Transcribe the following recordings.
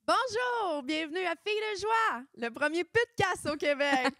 Bonjour, bienvenue à Filles de joie, le premier podcast au Québec.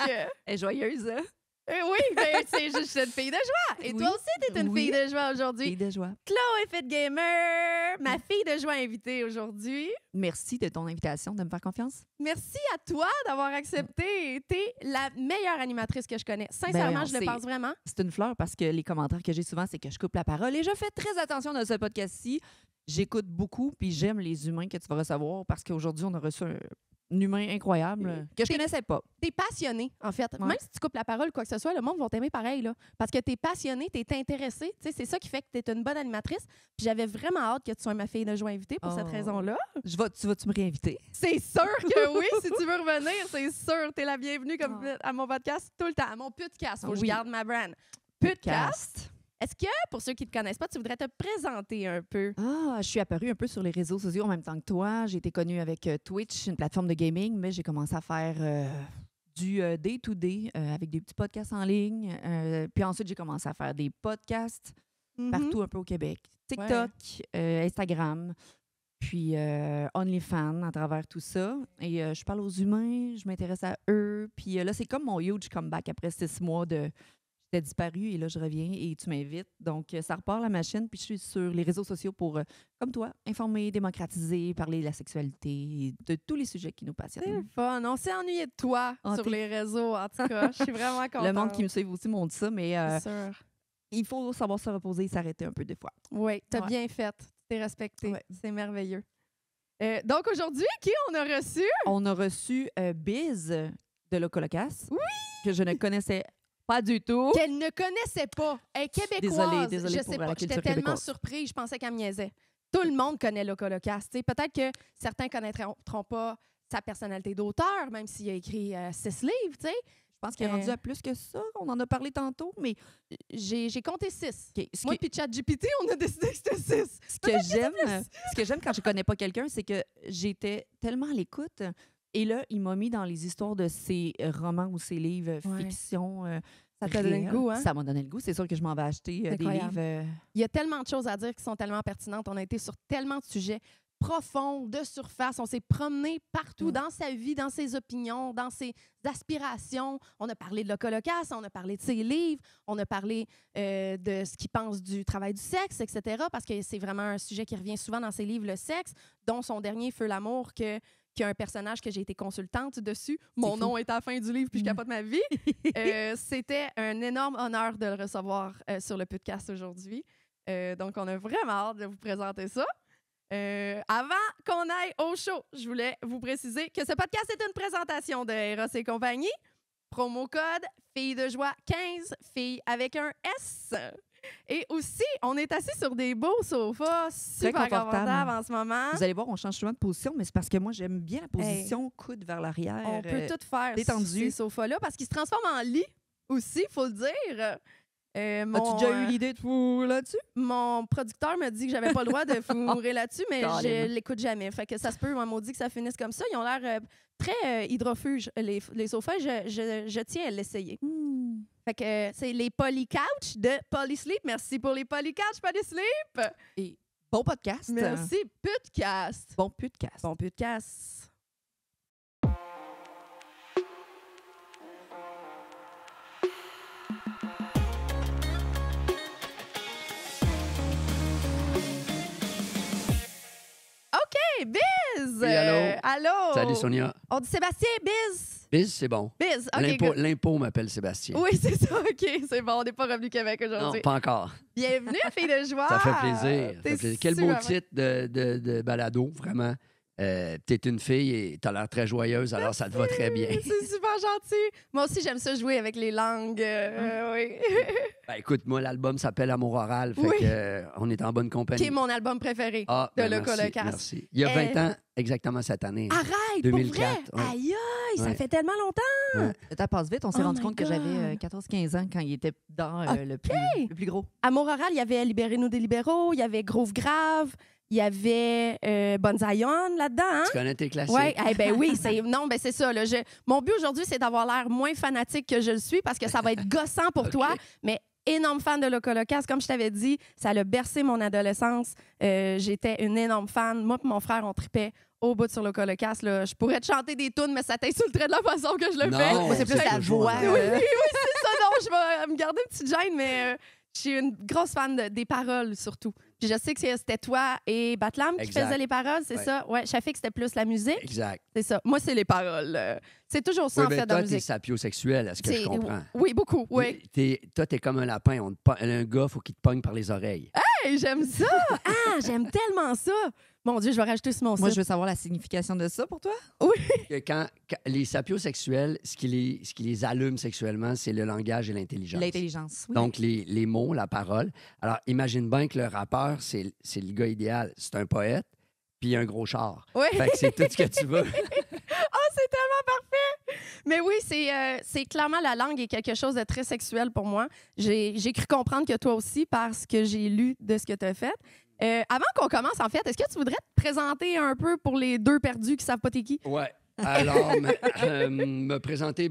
Elle est joyeuse, hein? Oui, ben, c'est juste une fille de joie. Et Oui. toi aussi, t'es une fille de joie aujourd'hui. Fille de joie. Chloé Fit Gamer, ma fille de joie invitée aujourd'hui. Merci de ton invitation, de me faire confiance. Merci à toi d'avoir accepté. T'es la meilleure animatrice que je connais. Sincèrement, Ben, je le pense vraiment. C'est une fleur parce que les commentaires que j'ai souvent, c'est que je coupe la parole et je fais très attention dans ce podcast-ci. J'écoute beaucoup puis j'aime les humains que tu vas recevoir parce qu'aujourd'hui, on a reçu un humain incroyable que je connaissais pas. T'es passionné, en fait. Ouais. Même si tu coupes la parole, quoi que ce soit, le monde va t'aimer pareil, là. Parce que t'es passionné, t'es intéressé. Tu sais, c'est ça qui fait que t'es une bonne animatrice. Puis j'avais vraiment hâte que tu sois ma fille de joie invitée pour cette Oh. raison-là. Tu vas-tu me réinviter? C'est sûr que oui, si tu veux revenir, c'est sûr. T'es la bienvenue comme Oh. à mon podcast tout le temps, à mon podcast. Faut que je Oui. garde ma brand. Podcast. Est-ce que, pour ceux qui ne te connaissent pas, tu voudrais te présenter un peu? Ah, je suis apparue un peu sur les réseaux sociaux en même temps que toi. J'ai été connue avec Twitch, une plateforme de gaming, mais j'ai commencé à faire du day-to-day avec des petits podcasts en ligne. Puis ensuite, j'ai commencé à faire des podcasts partout un peu au Québec. TikTok, Instagram, puis OnlyFans à travers tout ça. Et je parle aux humains, je m'intéresse à eux. Puis là, c'est comme mon huge comeback après 6 mois de... J'étais disparue et là, je reviens et tu m'invites. Donc, ça repart la machine. Puis je suis sur les réseaux sociaux pour, comme toi, informer, démocratiser, parler de la sexualité et de tous les sujets qui nous C'est passionnent. le fun. On s'est ennuyé de toi Ah, sur t'es- les réseaux, en tout cas. Je suis vraiment contente. Le monde qui me suit aussi m'ont dit ça, mais C'est sûr. il faut savoir se reposer et s'arrêter un peu des fois. Oui, t'as Ouais. bien fait. Tu t'es respecté. Ouais. C'est merveilleux. Donc, aujourd'hui, qui on a reçu? On a reçu Biz de Locolocas, Oui! que je ne connaissais pas du tout. Qu'elle ne connaissait pas. Elle est québécoise. Désolée Je pour sais la pas. culture J'étais tellement québécoise. surprise. Je pensais qu'elle me niaisait. Tout le monde connaît Locolocas. Peut-être que certains ne connaîtront pas sa personnalité d'auteur, même s'il a écrit 6 livres. T'sais. Je pense qu'il est rendu à plus que ça. On en a parlé tantôt, mais J'ai compté 6. OK, ce Moi que- puis ChatGPT, on a décidé que c'était 6. Ce que j'aime quand je connais pas quelqu'un, c'est que j'étais tellement à l'écoute. Et là, il m'a mis dans les histoires de ses romans ou ses livres Ouais. fiction. Ça t'a donné le réels. goût, hein? Ça m'a donné le goût. C'est sûr que je m'en vais acheter C'est des incroyable. livres. Il y a tellement de choses à dire qui sont tellement pertinentes. On a été sur tellement de sujets profonds, de surface. On s'est promené partout Ouais. dans sa vie, dans ses opinions, dans ses aspirations. On a parlé de Locolocas, on a parlé de ses livres, on a parlé de ce qu'il pense du travail du sexe, etc. Parce que c'est vraiment un sujet qui revient souvent dans ses livres, le sexe, dont son dernier, Feu l'amour, qui a un personnage que j'ai été consultante dessus. Mon fou. nom est à la fin du livre, puis je capote ma vie. C'était un énorme honneur de le recevoir sur le podcast aujourd'hui. Donc, on a vraiment hâte de vous présenter ça. Avant qu'on aille au show, je voulais vous préciser que ce podcast est une présentation de Eros et compagnie. Promo code Filles de joie 15, filles avec un S. Et aussi, on est assis sur des beaux sofas super confortable. confortables en ce moment. Vous allez voir, on change souvent de position, mais c'est parce que moi, j'aime bien la position coude vers l'arrière. On peut tout faire détendu. sur ces sofas-là parce qu'ils se transforment en lit aussi, il faut le dire. As-tu déjà eu l'idée de fourrer là-dessus? Mon producteur me dit que j'avais pas le droit de fourrer là-dessus, mais je Carrément. l'écoute jamais. Fait que ça se peut, on m'a dit que ça finisse comme ça. Ils ont l'air très hydrofuges, les sofas. Je tiens à l'essayer. Fait que c'est les Polycouch de Polysleep. Merci pour les Polycouch, Polysleep. Et bon podcast. Merci, podcast. Bon podcast. Bon podcast. OK, Biz! Oui, allô? Allô? Salut Sonia. On dit Sébastien, Biz? Biz, c'est bon. Biz, OK. good. L'impôt m'appelle Sébastien. Oui, c'est ça, OK. C'est bon, on n'est pas revenu Québec Non, aujourd'hui. pas encore. Bienvenue à Filles de joie. Ça fait plaisir. Ça T'es fait plaisir. Quel beau super- titre de balado, vraiment. T'es une fille et t'as l'air très joyeuse, alors ça te va très bien. C'est super gentil. Moi aussi, j'aime ça jouer avec les langues. Oui. Ben, écoute, moi, l'album s'appelle Amour oral, fait Oui. que, on est en bonne compagnie. Qui est mon album préféré. Ah, de ben, Locolocas. merci. Il y a 20 ans, exactement cette année. Arrête, 2004, pour vrai? ouais. Aïe, aïe, ça Ouais. fait tellement longtemps. Le temps passe vite. On s'est Oh rendu my compte que God. j'avais 14-15 ans quand il était dans le plus gros. Amour oral, il y avait Libérez-nous des libéraux, il y avait Groove Grave, il y avait Bonzaïon là-dedans. Hein? Tu connais tes classiques? Ouais, oui, c'est ça. Là, mon but aujourd'hui, c'est d'avoir l'air moins fanatique que je le suis parce que ça va être gossant pour OK. toi, mais énorme fan de Locolocas. Comme je t'avais dit, ça a bercé mon adolescence. J'étais une énorme fan. Moi et mon frère, on tripait au bout sur le Colocast. Là. Je pourrais te chanter des tunes, mais ça t'insulterait de la façon que je le fais. Non, Moi, c'est plus la voix. Oui, c'est ça. Non, je vais me garder une petite gêne, mais je suis une grosse fan des paroles, surtout. Puis je sais que c'était toi et Batlam qui Exact. faisaient les paroles, c'est ça? Ouais, Shafik, c'était plus la musique. Exact. C'est ça. Moi, c'est les paroles. C'est toujours ça, Oui, en ben, fait, dans la toi, t'es musique. sapiosexuel, est-ce que je comprends? Oui, beaucoup, oui. Toi, t'es comme un lapin. Un gars, faut qu'il te pogne par les oreilles. Hey, j'aime ça! Ah, j'aime tellement ça! Mon Dieu, je vais rajouter sur mon Moi, je site. veux savoir la signification de ça pour toi. Que quand les sapiosexuels, ce qui les allume sexuellement, c'est le langage et l'intelligence. L'intelligence, oui. Donc, les mots, la parole. Alors, imagine bien que le rappeur, c'est le gars idéal. C'est un poète, puis un gros char. Oui. Fait que c'est tout ce que tu veux. C'est tellement parfait! Mais oui, c'est clairement la langue est quelque chose de très sexuel pour moi. J'ai cru comprendre que toi aussi parce que j'ai lu de ce que tu as fait. Avant qu'on commence, en fait, est-ce que tu voudrais te présenter un peu pour les deux perdus qui savent pas t'es qui? Ouais. Alors, me présenter,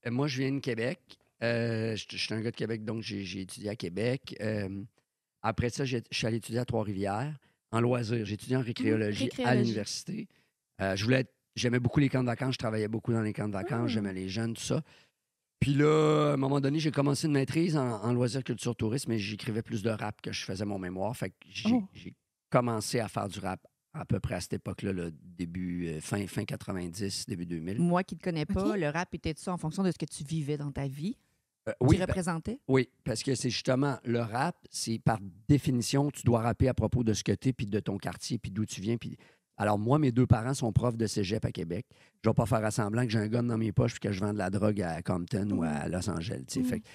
moi, je viens de Québec. Je suis un gars de Québec, donc j'ai étudié à Québec. Après ça, je suis allé étudier à Trois-Rivières en loisirs. J'ai étudié en récréologie à récréologie. l'université. J'aimais beaucoup les camps de vacances. Je travaillais beaucoup dans les camps de vacances. J'aimais les jeunes, tout ça. Puis là, à un moment donné, j'ai commencé une maîtrise en loisirs, culture, tourisme, mais j'écrivais plus de rap que je faisais mon mémoire. Fait que j'ai commencé à faire du rap à peu près à cette époque-là, le début, fin 90, début 2000. Moi qui ne te connais pas, OK. le rap était ça en fonction de ce que tu vivais dans ta vie, Oui, qui représentait? oui, parce que c'est justement le rap, c'est par définition, tu dois rapper à propos de ce que tu es, puis de ton quartier, puis d'où tu viens. Puis... Alors, moi, mes deux parents sont profs de cégep à Québec. Je ne vais pas faire semblant que j'ai un gun dans mes poches puis que je vends de la drogue à Compton ou à Los Angeles. Tu sais. Fait que,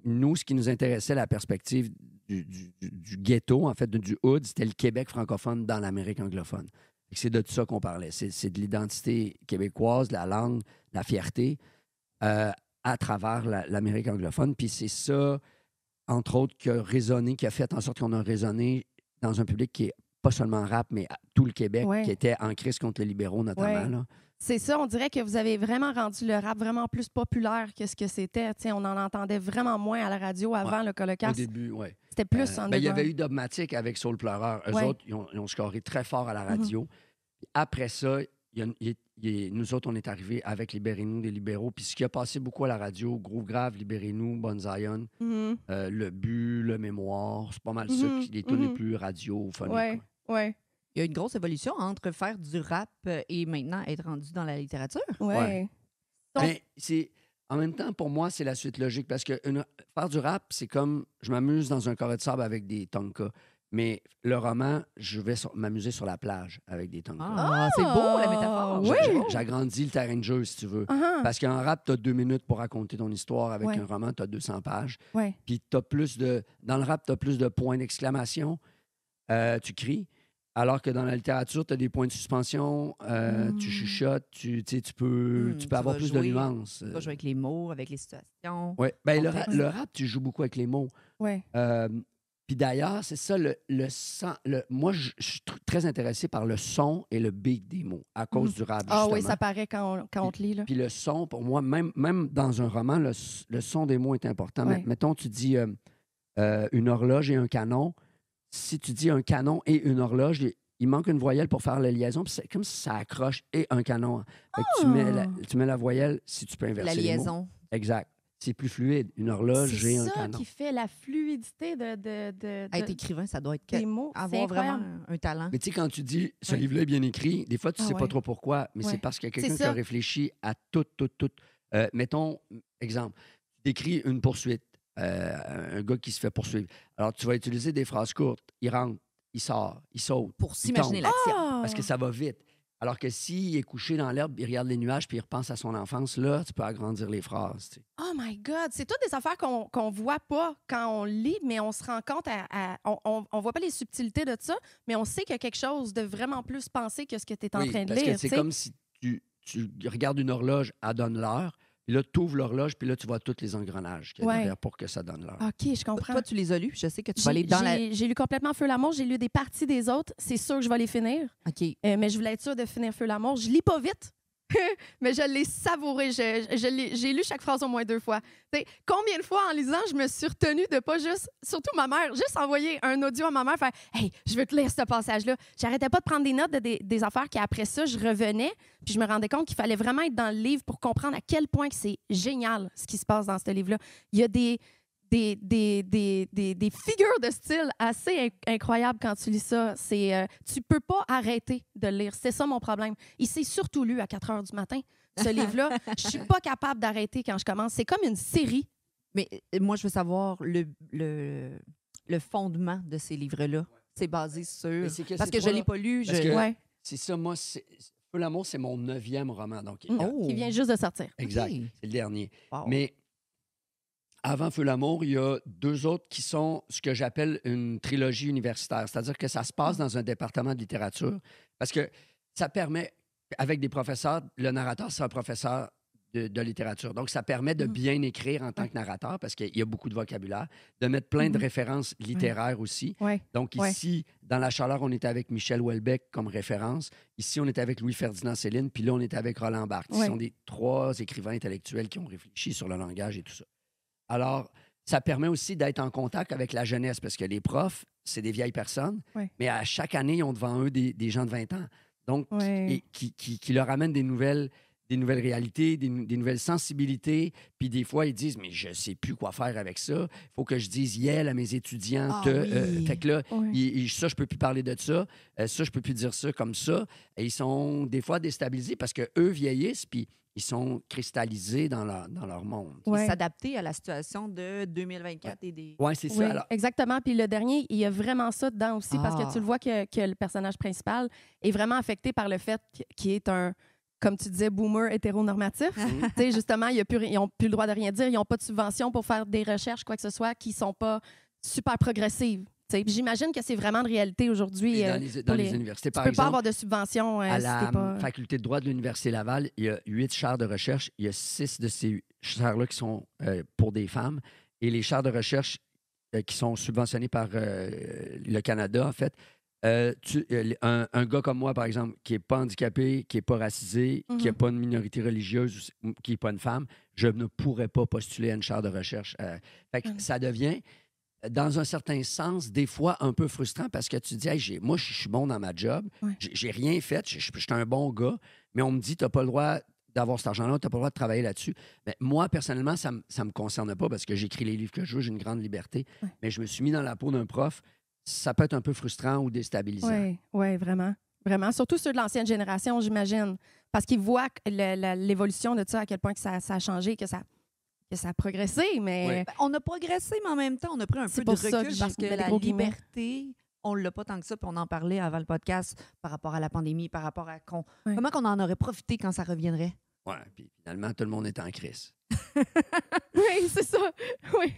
nous, ce qui nous intéressait, la perspective du ghetto, en fait, du hood, c'était le Québec francophone dans l'Amérique anglophone. Fait que c'est de ça qu'on parlait. C'est de l'identité québécoise, la langue, la fierté à travers l'Amérique anglophone. Puis c'est ça, entre autres, qui a résonné, qui a fait en sorte qu'on a résonné dans un public qui est pas seulement rap, mais tout le Québec, Ouais. qui était en crise contre les libéraux, notamment. Ouais. Là. C'est ça, on dirait que vous avez vraiment rendu le rap vraiment plus populaire que ce que c'était. Tu sais, on en entendait vraiment moins à la radio avant le Au Colocast. début, oui. C'était plus Il y underground. avait eu Dogmatic avec Soul Pleureur. Eux Ouais. autres, ils ont scoré très fort à la radio. Puis après ça, nous autres, on est arrivés avec Libérez-nous des libéraux. Puis ce qui a passé beaucoup à la radio, Groove Grave, Libérez-nous, Bonne Zion, Mhm. Le but, le mémoire, c'est pas mal ça, les tunes les plus radiophoniques. Ouais, ouais, Il y a une grosse évolution entre faire du rap et maintenant être rendu dans la littérature. ouais. Ouais. Donc- Mais en même temps, pour moi, c'est la suite logique parce que faire du rap, c'est comme je m'amuse dans un carré de sable avec des tonkas. Mais le roman, je vais m'amuser sur la plage avec des tonkas. Ah, c'est beau, la métaphore. oui. J'agrandis le terrain de jeu, si tu veux. Uh-huh. Parce qu'en rap, tu as 2 minutes pour raconter ton histoire. Avec Ouais. un roman, tu as 200 pages. Ouais. Puis t'as plus de... Dans le rap, tu as plus de points d'exclamation. Tu cries. Alors que dans la littérature, tu as des points de suspension. Tu chuchotes. Tu peux tu avoir vas plus de jouer. nuances. Tu vas jouer avec les mots, avec les situations. Ouais. Ben, Contexte. le rap, tu joues beaucoup avec les mots. Ouais. Puis d'ailleurs, c'est ça, moi, je suis très intéressé par le son et le beat des mots à cause du rap, Ah justement. oui, ça paraît quand on te lit. Là. Puis le son, pour moi, même dans un roman, le son des mots est important. Ouais. Mettons, tu dis une horloge et un canon. Si tu dis un canon et une horloge, il manque une voyelle pour faire la liaison. Puis c'est comme si ça accroche et un canon. Fait que tu mets la voyelle si tu peux inverser La les mots. liaison. Exact. C'est plus fluide. Une horloge et un C'est ça canon. qui fait la fluidité de Être écrivain, ça doit être des mots. C'est avoir vraiment incroyable. un talent. Mais tu sais, quand tu dis ce Oui. livre-là est bien écrit, des fois, tu Ah sais ouais. pas trop pourquoi, mais Ouais. c'est parce qu'il y a quelqu'un C'est qui a ça. réfléchi à tout. Mettons, exemple, tu décris une poursuite, un gars qui se fait poursuivre. Alors, tu vas utiliser des phrases courtes. Il rentre, il sort, il saute. Pour il s'imaginer tombe. l'action. Ah! Parce que ça va vite. Alors que s'il est couché dans l'herbe, il regarde les nuages puis il repense à son enfance, là, tu peux agrandir les phrases. Tu sais. Oh my God! C'est toutes des affaires qu'on voit pas quand on lit, mais on se rend compte on voit pas les subtilités de ça, mais on sait qu'il y a quelque chose de vraiment plus pensé que ce que tu es en Oui, train de parce lire. que c'est tu sais. comme si tu regardes une horloge, elle donne l'heure, puis là, tu ouvres l'horloge, puis là, tu vois tous les engrenages qu'il y a Ouais. derrière pour que ça donne l'heure. OK, je comprends. Toi, tu les as lus. Je sais que tu vas aller dans la... J'ai lu complètement Feu l'amour, j'ai lu des parties des autres. C'est sûr que je vais les finir, OK. mais je voulais être sûre de finir Feu l'amour. Je lis pas vite. mais je l'ai savouré. J'ai lu chaque phrase au moins 2 fois. T'sais, combien de fois en lisant, je me suis retenue de pas juste, surtout ma mère, juste envoyer un audio à ma mère, faire « Hey, je veux te lire ce passage-là. » J'arrêtais pas de prendre des notes des affaires qu'après ça, je revenais, puis je me rendais compte qu'il fallait vraiment être dans le livre pour comprendre à quel point que c'est génial ce qui se passe dans ce livre-là. Il y a des figures de style assez incroyables quand tu lis ça. Tu peux pas arrêter de le lire. C'est ça mon problème. Il s'est surtout lu à 4 heures du matin, ce livre-là. Je suis pas capable d'arrêter quand je commence. C'est comme une série. Mais moi, je veux savoir le fondement de ces livres-là. C'est basé sur... Parce que je ne l'ai pas lu. C'est ça, moi, Feu l'amour, c'est mon 9e roman. Donc, Qui vient juste de sortir. Exact, Okay. c'est le dernier. Wow. Mais avant Feu l'amour, il y a 2 autres qui sont ce que j'appelle une trilogie universitaire. C'est-à-dire que ça se passe dans un département de littérature parce que ça permet, avec des professeurs, le narrateur, c'est un professeur de littérature. Donc, ça permet de bien écrire en tant que narrateur parce qu'il y a beaucoup de vocabulaire, de mettre plein de références littéraires aussi. Ouais. Donc, ici, dans La Chaleur, on était avec Michel Houellebecq comme référence. Ici, on était avec Louis-Ferdinand Céline. Puis là, on était avec Roland Barthes. Ce sont des 3 écrivains intellectuels qui ont réfléchi sur le langage et tout ça. Alors, ça permet aussi d'être en contact avec la jeunesse parce que les profs, c'est des vieilles personnes, mais à chaque année, ils ont devant eux des gens de 20 ans. Donc, qui leur amènent des nouvelles réalités, des nouvelles sensibilités. Puis des fois, ils disent, mais je ne sais plus quoi faire avec ça. Il faut que je dise yeah à mes étudiantes. Fait que là, ça, je ne peux plus parler de ça. Ça, je ne peux plus dire ça comme ça. Et ils sont des fois déstabilisés parce qu'eux vieillissent, puis ils sont cristallisés dans leur monde. Ouais. S'adapter à la situation de 2024 et des... Oui, c'est ça. Oui, Alors... exactement. Puis le dernier, il y a vraiment ça dedans aussi parce que tu le vois que le personnage principal est vraiment affecté par le fait qu'il est un, comme tu disais, boomer hétéronormatif. Tu sais, justement, ils n'ont plus le droit de rien dire. Ils n'ont pas de subvention pour faire des recherches, quoi que ce soit, qui ne sont pas super progressives. J'imagine que c'est vraiment de réalité aujourd'hui. Dans les universités, par exemple. Tu ne peux pas avoir de subvention. À la faculté de droit de l'Université Laval, il y a 8 chaires de recherche. Il y a 6 de ces chaires-là qui sont pour des femmes. Et les chaires de recherche qui sont subventionnées par le Canada, en fait, un gars comme moi, par exemple, qui n'est pas handicapé, qui n'est pas racisé, qui n'a pas une minorité religieuse, qui n'est pas une femme, je ne pourrais pas postuler à une chaire de recherche. Fait que ça devient... dans un certain sens, des fois un peu frustrant parce que tu dis, hey, moi, je suis bon dans ma job, j'ai rien fait, je suis un bon gars, mais on me dit, tu n'as pas le droit d'avoir cet argent-là, tu n'as pas le droit de travailler là-dessus. Mais moi, personnellement, ça ne me concerne pas parce que j'écris les livres que je veux, j'ai une grande liberté, mais je me suis mis dans la peau d'un prof, ça peut être un peu frustrant ou déstabilisant. Oui, vraiment. Vraiment. Surtout ceux de l'ancienne génération, j'imagine, parce qu'ils voient l'évolution de ça, à quel point que ça a changé, que ça a progressé, mais... On a progressé, mais en même temps, on a pris un peu de recul parce que la liberté, on ne l'a pas tant que ça, puis on en parlait avant le podcast par rapport à la pandémie, par rapport à comment qu'on en aurait profité quand ça reviendrait. Oui, puis finalement, tout le monde est en crise. Oui, c'est ça. Oui.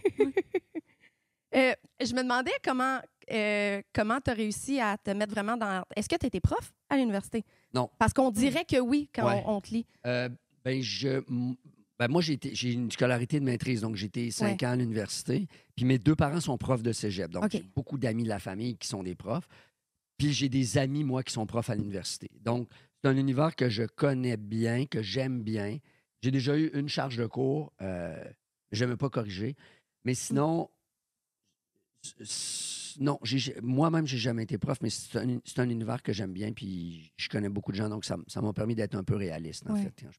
Je me demandais comment tu as réussi à te mettre vraiment dans... Est-ce que tu étais prof à l'université? Non. Parce qu'on dirait que oui quand on te lit. Moi, j'ai une scolarité de maîtrise, donc j'ai été 5 ans à l'université. Puis mes 2 parents sont profs de cégep. Donc, j'ai beaucoup d'amis de la famille qui sont des profs. Puis j'ai des amis, moi, qui sont profs à l'université. Donc, c'est un univers que je connais bien, que j'aime bien. J'ai déjà eu une charge de cours. Je n'aimais pas corriger. Mais sinon, non, moi-même, j'ai jamais été prof, mais c'est un univers que j'aime bien. Puis je connais beaucoup de gens, donc ça m'a permis d'être un peu réaliste, en fait. Quand je...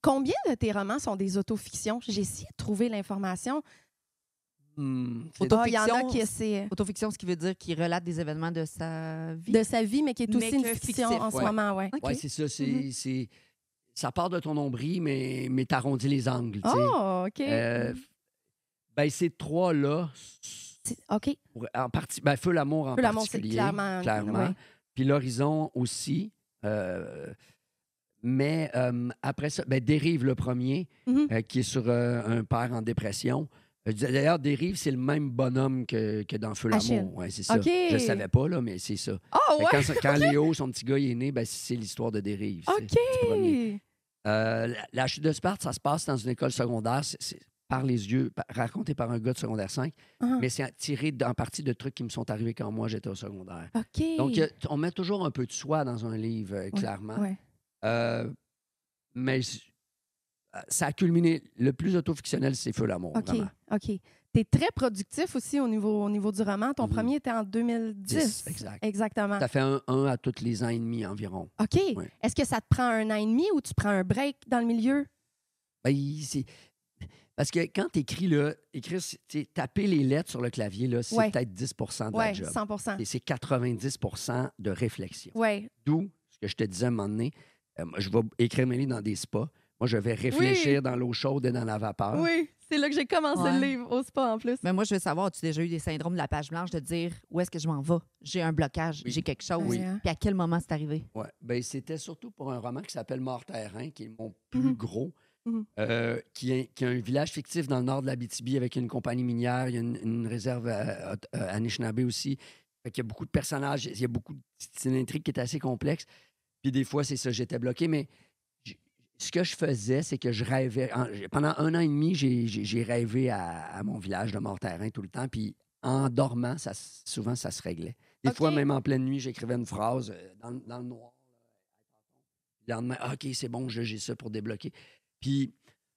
Combien de tes romans sont des autofictions? J'ai essayé de trouver l'information. Autofiction, ce qui veut dire qu'il relate des événements de sa vie. De sa vie, mais qui est aussi une fiction en ce moment. Oui, c'est ça. Ça part de ton nombril, mais t'arrondis les angles. Oh, OK. Ces 3-là... OK. En partie, Feu l'amour en particulier. Clairement. Ouais. Puis l'horizon aussi. Mais après ça, Dérive, le premier, qui est sur un père en dépression. D'ailleurs, Dérive, c'est le même bonhomme que dans Feu l'amour. Ouais, c'est ça. Okay. Je ne savais pas, là, mais c'est ça. Oh, ouais. Quand Léo, son petit gars, il est né, c'est l'histoire de Dérive. OK. C'est le premier. La chute de Sparte, ça se passe dans une école secondaire. C'est par les yeux, raconté par un gars de secondaire 5, mais c'est tiré en partie de trucs qui me sont arrivés quand moi, j'étais au secondaire. OK. Donc, on met toujours un peu de soi dans un livre, clairement. Ouais. Mais ça a culminé. Le plus autofictionnel, c'est Feu l'amour, OK, vraiment. OK. Tu es très productif aussi au niveau du roman. Ton premier était en 2010. 10, exact. Exactement. Ça fait un à tous les ans et demi environ. OK. Oui. Est-ce que ça te prend 1 an et demi ou tu prends un break dans le milieu? Ben, parce que quand tu écris, taper les lettres sur le clavier, là, c'est peut-être 10 de la Oui, job. 100 Et c'est 90 de réflexion. Oui. D'où ce que je te disais à un moment donné, je vais écrire mes livres dans des spas. Moi, je vais réfléchir dans l'eau chaude et dans la vapeur. Oui, c'est là que j'ai commencé le livre, au spa en plus. Mais moi, je veux savoir, as-tu déjà eu des syndromes de la page blanche de dire où est-ce que je m'en vais? J'ai un blocage, j'ai quelque chose. Oui. Puis à quel moment c'est arrivé? Ouais. Ben, c'était surtout pour un roman qui s'appelle Mort-Terrain, qui est mon plus gros, qui a un village fictif dans le nord de l'Abitibi avec une compagnie minière. Il y a une réserve à Anishinaabe aussi. Fait qu'il y a beaucoup de personnages. Il y a beaucoup c'est une intrigue qui est assez complexe. Puis des fois, c'est ça, j'étais bloqué. Mais ce que je faisais, c'est que je rêvais. Pendant 1 an et demi, j'ai rêvé à mon village de Mort-Terrain tout le temps. Puis en dormant, souvent, ça se réglait. Des fois, même en pleine nuit, j'écrivais une phrase dans le noir. Le lendemain, OK, c'est bon, j'ai ça pour débloquer. Puis,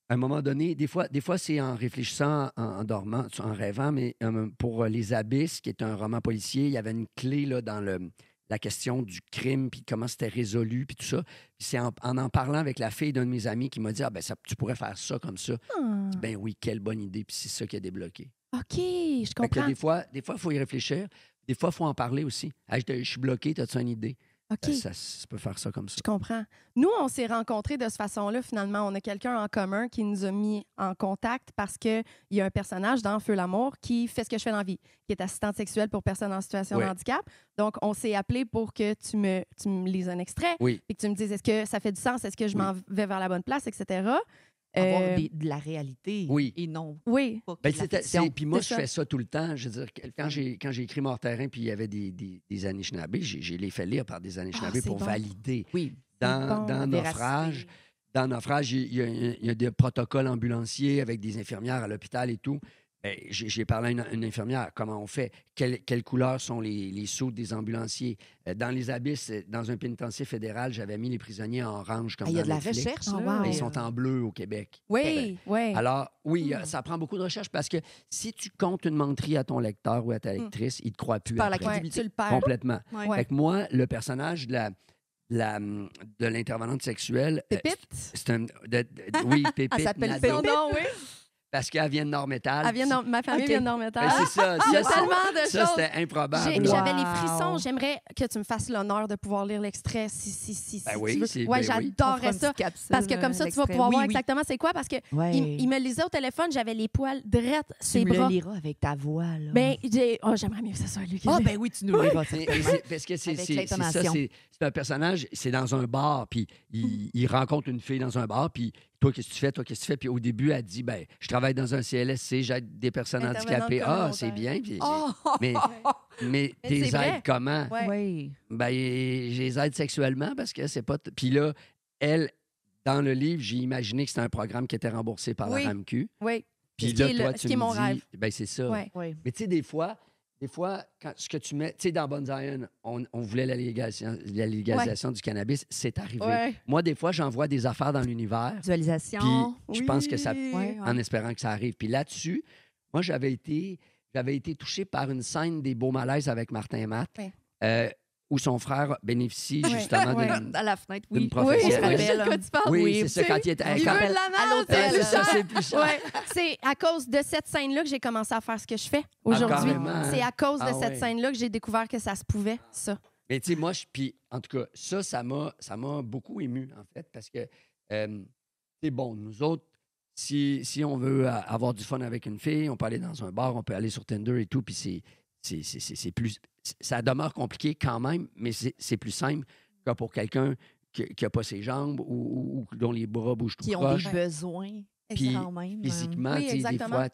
à un moment donné, des fois c'est en réfléchissant, en dormant, en rêvant, mais pour Les Abysses, qui est un roman policier, il y avait une clé là, dans la question du crime, puis comment c'était résolu, puis tout ça. Puis c'est en parlant avec la fille d'un de mes amis qui m'a dit « Ah, ben tu pourrais faire ça comme ça. Ben oui, quelle bonne idée, puis c'est ça qui a débloqué. OK, je comprends. Fait que des fois, il faut y réfléchir. Des fois, il faut en parler aussi. Hey, je suis bloqué, as-tu une idée? OK. Ça peut faire ça comme ça. Je comprends. Nous, on s'est rencontrés de cette façon-là, finalement. On a quelqu'un en commun qui nous a mis en contact parce qu'il y a un personnage dans Feu l'amour qui fait ce que je fais dans la vie, qui est assistante sexuelle pour personnes en situation de handicap. Donc, on s'est appelé pour que tu me lises un extrait et que tu me dises est-ce que ça fait du sens, est-ce que je m'en vais vers la bonne place, etc. Avoir de la réalité et non pas ben, de la fiction. Puis moi, je fais ça tout le temps. Je veux dire, quand j'ai écrit Mort-Terrain, puis il y avait des Anishinaabe, j'ai les fait lire par des Anishinaabe pour valider. Oui. Dans Naufrage, il y a des protocoles ambulanciers avec des infirmières à l'hôpital et tout. J'ai parlé à une infirmière. Comment on fait? Quelles couleurs sont les sous des ambulanciers? Dans Les Abysses, dans un pénitencier fédéral, j'avais mis les prisonniers en orange comme il y a de la Netflix. recherche. Ils sont en bleu au Québec. Oui. Alors, ça prend beaucoup de recherche parce que si tu comptes une menterie à ton lecteur ou à ta lectrice, il ne te croit plus. Tu perds la après. crédibilité. Tu le perds. Complètement. Ouais. Fait que moi, le personnage de l'intervenante sexuelle... Pépite? oui, Pépite. Elle s'appelle Nadeau. Pépite. Non, oui. Parce qu'elle vient de Nord-Métal. Ma famille vient de Nord-Métal. Ben, c'est ça. Il y a tellement de ça, choses. c'était improbable. J'avais les frissons. J'aimerais que tu me fasses l'honneur de pouvoir lire l'extrait si Ben tu oui, veux. ben j'adorerais ça. Parce que comme ça, tu vas pouvoir voir exactement c'est quoi. Parce que il me lisait au téléphone, j'avais les poils drettes ses tu bras. me le liras avec ta voix. Là. Ben, j'aimerais mieux que ce soit lui qui ben oui, tu nous le liras. Parce que c'est Avec ça, l'intonation. c'est un personnage, c'est dans un bar, puis il rencontre une fille dans un bar, puis toi, qu'est-ce que tu fais? Toi, qu'est-ce que tu fais? Puis au début, elle dit, ben, je travaille dans un CLSC, j'aide des personnes handicapées. Ah, c'est bien. Puis, mais t'es c'est vrai. aides comment? Ouais. Oui. Ben, je les aide sexuellement parce que c'est pas... Puis là, elle, dans le livre, j'ai imaginé que c'était un programme qui était remboursé par la RAMQ. Oui. Puis Ce là, qui est toi, ce tu qui est me mon dis... rêve. Ben, c'est ça. Ouais. Mais tu sais, des fois, quand ce que tu mets... Tu sais, dans Bonne Zion, on voulait la légalisation du cannabis. C'est arrivé. Ouais. Moi, des fois, j'envoie des affaires dans l'univers. Visualisation. Puis je pense que ça... Ouais. En espérant que ça arrive. Puis là-dessus, moi, j'avais été touché par une scène des Beaux Malaises avec Martin Matt. Ouais. Où son frère bénéficie justement d'une À la fenêtre, d'une oui. profession. Oui, je sais de quoi tu parles. Oui, c'est ça, quand il était... Il veut de la à merde, l'hôtel. c'est ça, cher. c'est plus cher. Ouais. C'est à cause de cette scène-là que j'ai commencé à faire ce que je fais aujourd'hui. carrément. C'est à cause de Ah cette ouais. scène-là que j'ai découvert que ça se pouvait, ça. Mais tu sais, moi, puis en tout cas, ça m'a beaucoup ému, en fait, parce que, c'est bon, nous autres, si on veut avoir du fun avec une fille, on peut aller dans un bar, on peut aller sur Tinder et tout, puis c'est plus... Ça demeure compliqué quand même, mais c'est plus simple que pour quelqu'un qui n'a pas ses jambes ou dont les bras bougent tout Qui ont croche. des besoins Puis quand même. physiquement, Oui, tu sais, des exactement. fois,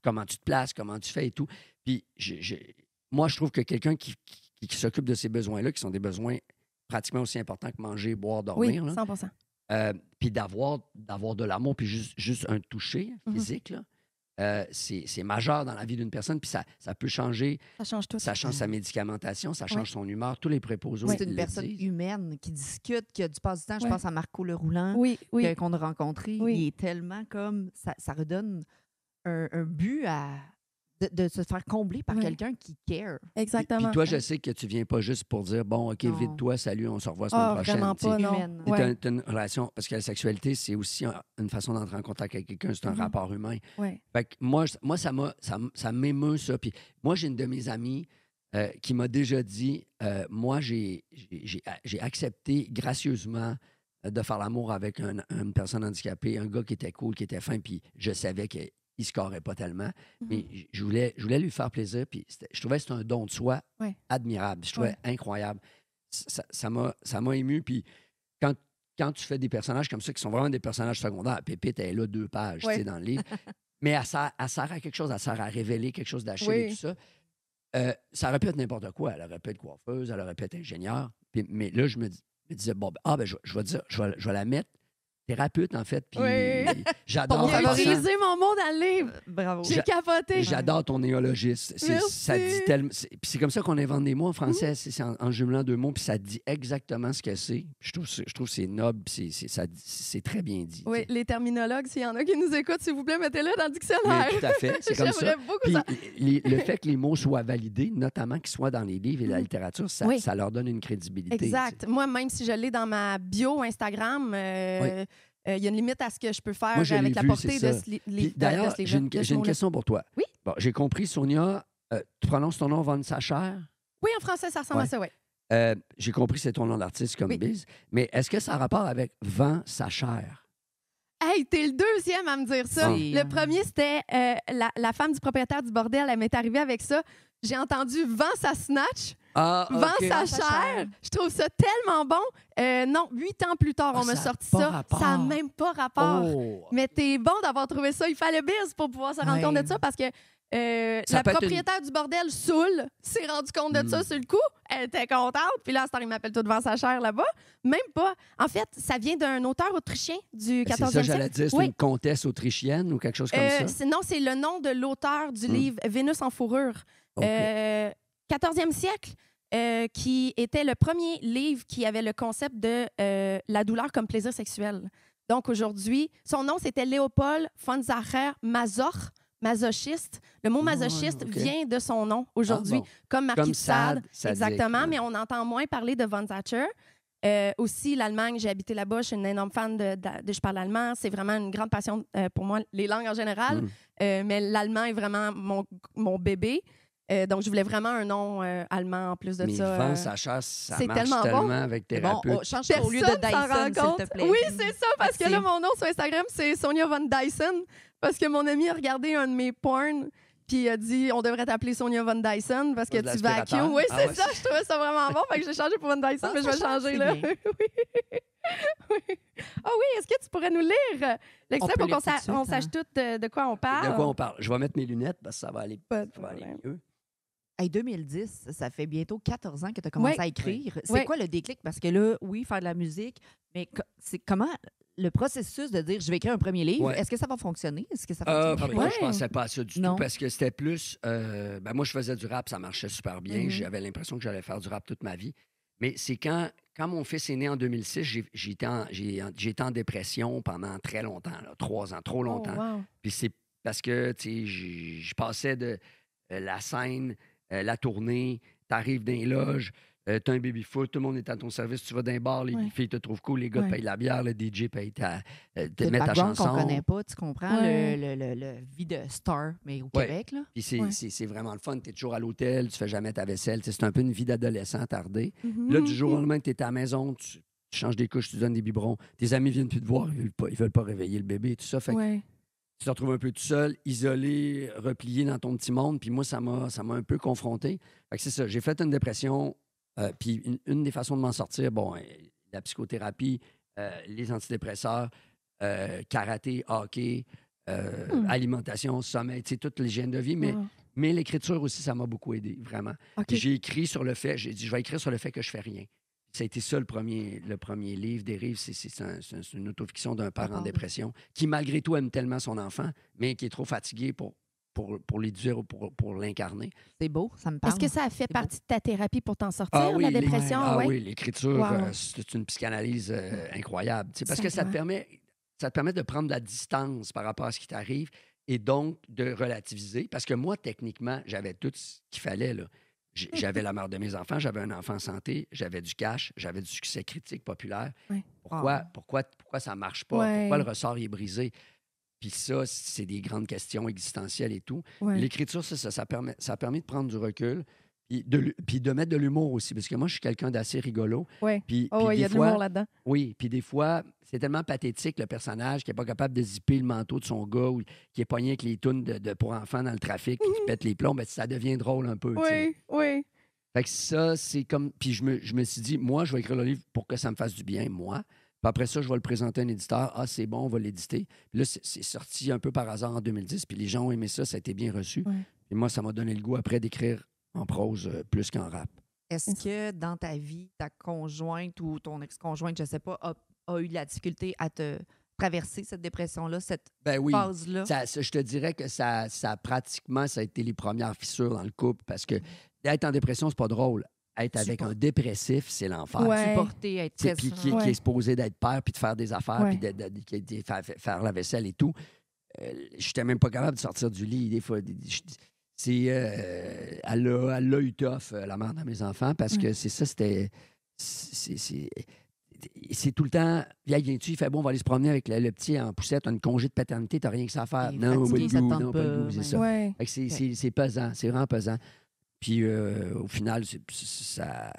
comment tu te places, comment tu fais et tout. Puis moi, je trouve que quelqu'un qui s'occupe de ces besoins-là, qui sont des besoins pratiquement aussi importants que manger, boire, Oui, dormir, là, 100 puis d'avoir de l'amour, puis juste un toucher physique, là, c'est majeur dans la vie d'une personne, puis ça peut changer. Ça change tout. Ça change sa médicamentation, ça change son humeur. Tous les préposés C'est une le personne disent. humaine qui discute, qui a du passe-temps. Je Ouais. pense à Marco Le Roulant, Oui, oui. qu'on a rencontré. Oui. Il est tellement comme... Ça redonne un but de se faire combler par Ouais. quelqu'un qui care. Exactement. Puis toi, je sais que tu viens pas juste pour dire, bon, OK, Non. vide-toi, salut, on se revoit la semaine Ah, prochaine. vraiment tu sais. pas, non. Humaine. Puis Ouais. t'as une relation, parce que la sexualité, c'est aussi une façon d'entrer en contact avec quelqu'un, c'est un Mhm. rapport humain. Ouais. Fait que moi ça m'émeut, ça. Puis moi, j'ai une de mes amies qui m'a déjà dit, moi, j'ai accepté gracieusement de faire l'amour avec une personne handicapée, un gars qui était cool, qui était fin, puis je savais qu'il ne scorait pas tellement. Mais je voulais lui faire plaisir, puis je trouvais que c'était un don de soi Ouais. admirable. Je trouvais incroyable. Ça m'a ému, puis quand tu fais des personnages comme ça, qui sont vraiment des personnages secondaires, Pépite, elle est là 2 pages, Ouais. tu sais, dans le livre, mais elle sert à quelque chose, elle sert à révéler quelque chose d'Achille et Oui. tout ça. Ça aurait pu être n'importe quoi. Elle aurait pu être coiffeuse, elle aurait pu être ingénieure. Mais là, je me disais, bon, je vais la mettre thérapeute, en fait. Puis Oui. j'adore. Il a en passant, utilisé mon mot dans le livre. Bravo. J'ai capoté. J'adore ton néologiste. Merci. Ça dit tellement. Puis c'est comme ça qu'on invente des mots en français. C'est en jumelant 2 mots, puis ça dit exactement ce que c'est. Je trouve que c'est noble, puis c'est très bien dit. Oui, tu sais. les terminologues, s'il y en a qui nous écoutent, s'il vous plaît, mettez-le dans le dictionnaire. Mais tout à fait, c'est comme ça. J'aimerais beaucoup Puis ça. le fait que les mots soient validés, notamment qu'ils soient dans les livres et la littérature, ça, Oui. ça leur donne une crédibilité. tu sais. Exact. Moi, même si je l'ai dans ma bio Instagram, il y a une limite à ce que je peux faire Moi, je l'ai avec la vu, portée c'est de ça. ce Puis, livre. d'ailleurs, j'ai une question pour toi. Oui. Bon, j'ai compris, Sonia, tu prononces ton nom Von Sacher. Oui, en français, ça ressemble Ouais. à ça, oui. J'ai compris que c'est ton nom d'artiste comme Oui. Biz. Mais est-ce que ça a rapport avec Van Sacher? Hey, t'es le deuxième à me dire ça. C'est, Le premier, c'était la femme du propriétaire du bordel. Elle m'est arrivée avec ça. J'ai entendu Vent sa snatch, Ah, Vent OK. sa Sa chair. chair. Je trouve ça tellement bon. Non, 8 ans plus tard, Ah, on m'a ça a sorti pas ça. rapport. Ça n'a même pas rapport. Oh. Mais t'es bon d'avoir trouvé ça. Il fallait biz pour pouvoir se rendre Ouais. compte de ça parce que Ça la peut être propriétaire du bordel, Soul, s'est rendu compte de ça sur le coup. Elle était contente. Puis là, à ce temps, il m'appelle tout devant sa chair là-bas. Même pas. En fait, ça vient d'un auteur autrichien du 14e C'est ça, siècle. j'allais dire, c'est Oui. une comtesse autrichienne ou quelque chose comme ça. Non, c'est le nom de l'auteur du livre Vénus en fourrure. OK. 14e siècle, qui était le premier livre qui avait le concept de la douleur comme plaisir sexuel. Donc aujourd'hui, son nom, c'était Léopold von Sacher Masoch, masochiste. Le mot masochiste OK. vient de son nom aujourd'hui, Ah, bon. comme Marquis Comme de Sade. Sade, Exactement, sadique, mais on entend moins parler de von Sacher. Aussi, l'Allemagne, j'ai habité là-bas, je suis une énorme fan de je parle allemand. C'est vraiment une grande passion pour moi, les langues en général. Mais l'allemand est vraiment mon bébé. Donc, je voulais vraiment un nom allemand en plus de Mais ça. Van Sacher, ça c'est marche tellement tellement bon. avec Bon, thérapeute. change ça au lieu de Personne s'en rend Dyson, compte. s'il te plaît. Oui, c'est ça, parce que là, Merci. mon nom sur Instagram, c'est Sonia Von Dyson. Parce que mon ami a regardé un de mes porns, puis il a dit on devrait t'appeler Sonia Von Dyson parce que De tu l'aspirateur. vacuums. Oui, Ah c'est ouais, ça. Je trouvais ça vraiment bon. Fait que j'ai changé pour Von Dyson, Ah, mais je vais ça change, changer c'est là. bien. Oui. Oui. Ah oui, est-ce que tu pourrais nous lire l'extrait On peut pour qu'on lire tout de suite, on sache tout de quoi on parle? De quoi on parle? Je vais mettre mes lunettes parce que ça va aller, Pas de ça va aller problème. mieux. Hey, 2010, ça fait bientôt 14 ans que tu as commencé Ouais. à écrire. C'est Ouais. quoi le déclic? Parce que là, oui, faire de la musique, mais c'est comment le processus de dire je vais écrire un premier livre, Ouais. est-ce que ça va fonctionner? Est-ce que ça fonctionne Moi, Ouais. je pensais pas à ça du Non. tout parce que c'était plus. Moi, je faisais du rap, ça marchait super bien. Mhm. J'avais l'impression que j'allais faire du rap toute ma vie. Mais c'est quand mon fils est né en 2006, j'ai été en dépression pendant très longtemps, là, 3 ans, trop longtemps. Oh, wow. Puis c'est parce que, tu sais, je passais de la scène, la tournée, t'arrives dans les loges, t'as un baby-foot, tout le monde est à ton service, tu vas dans un bar, les Ouais. filles te trouvent cool, les gars Ouais. payent la bière, le DJ paye te le met ta background chanson. qu'on connaît pas, tu comprends? Ouais. Le vie de star, mais au Ouais. Québec, là. Puis c'est Ouais. c'est vraiment le fun. Tu es toujours à l'hôtel, tu fais jamais ta vaisselle. Tu sais, c'est un peu une vie d'adolescent tardé. Mhm. Là, du jour au lendemain, tu es à la maison, tu changes des couches, tu donnes des biberons. Tes amis viennent plus te voir, ils veulent pas réveiller le bébé et tout ça. Fait que Ouais. tu te retrouves un peu tout seul, isolé, replié dans ton petit monde. Puis moi, ça m'a un peu confronté. Fait que c'est ça. J'ai fait une dépression. Puis une des façons de m'en sortir, bon, la psychothérapie, les antidépresseurs, karaté, hockey, alimentation, sommeil, tu sais, toute l'hygiène de vie. Wow. Mais l'écriture aussi, ça m'a beaucoup aidé, vraiment. OK. Puis j'ai écrit sur le fait, j'ai dit, je vais écrire sur le fait que je fais rien. Ça a été ça le premier livre des Rives. C'est une autofiction d'un père en dépression qui, malgré tout, aime tellement son enfant, mais qui est trop fatigué pour l'éduire ou pour l'incarner. C'est beau, ça me parle. Est-ce que ça a fait partie de ta thérapie pour t'en sortir, la dépression? Oui, l'écriture, Wow. c'est une psychanalyse incroyable. Parce que ça te permet de prendre de la distance par rapport à ce qui t'arrive et donc de relativiser. Parce que moi, techniquement, j'avais tout ce qu'il fallait, là. J'avais la mère de mes enfants, j'avais un enfant en santé, j'avais du cash, j'avais du succès critique populaire. Ouais. Pourquoi ça ne marche pas? Ouais. Pourquoi le ressort est brisé? Puis ça, c'est des grandes questions existentielles et tout. Ouais. L'écriture, ça a permis de prendre du recul puis de mettre de l'humour aussi, parce que moi, je suis quelqu'un d'assez rigolo. Oui. Puis Il y des a de fois, l'humour là-dedans. oui, puis des fois, c'est tellement pathétique, le personnage, qui n'est pas capable de zipper le manteau de son gars ou qui est pogné avec les tounes pour enfants dans le trafic puis qui pète les plombs, ben, ça devient drôle un peu. Tu sais. Oui. Fait que ça, c'est comme... Puis je me suis dit, moi, je vais écrire le livre pour que ça me fasse du bien, moi. Puis après ça, je vais le présenter à un éditeur. Ah, c'est bon, on va l'éditer. Puis là, c'est sorti un peu par hasard en 2010. Puis les gens ont aimé ça, ça a été bien reçu. Ouais. Et moi, ça m'a donné le goût après d'écrire en prose plus qu'en rap. Est-ce que dans ta vie, ta conjointe ou ton ex-conjointe, je ne sais pas, a eu de la difficulté à te traverser cette dépression-là, cette oui. phase-là? Je te dirais que ça pratiquement, ça a été les premières fissures dans le couple parce que d'être en dépression, c'est pas drôle. Être avec un dépressif, c'est l'enfer. Ouais. Supporter, être très Puis qui est supposé d'être père, puis de faire des affaires, Ouais. puis de faire la vaisselle et tout. Je n'étais même pas capable de sortir du lit. Des fois, elle l'a eu tough, la mère de mes enfants, parce que c'est ça, c'était... C'est tout le temps, viens-tu, il fait bon, on va aller se promener avec le petit en poussette, t'as une congé de paternité, t'as rien que ça à faire. Non, fatigué, ça te tente non, pas le pas, goût, c'est ouais. ça. Ouais. Fait que c'est pesant, c'est vraiment pesant. Puis au final, ça...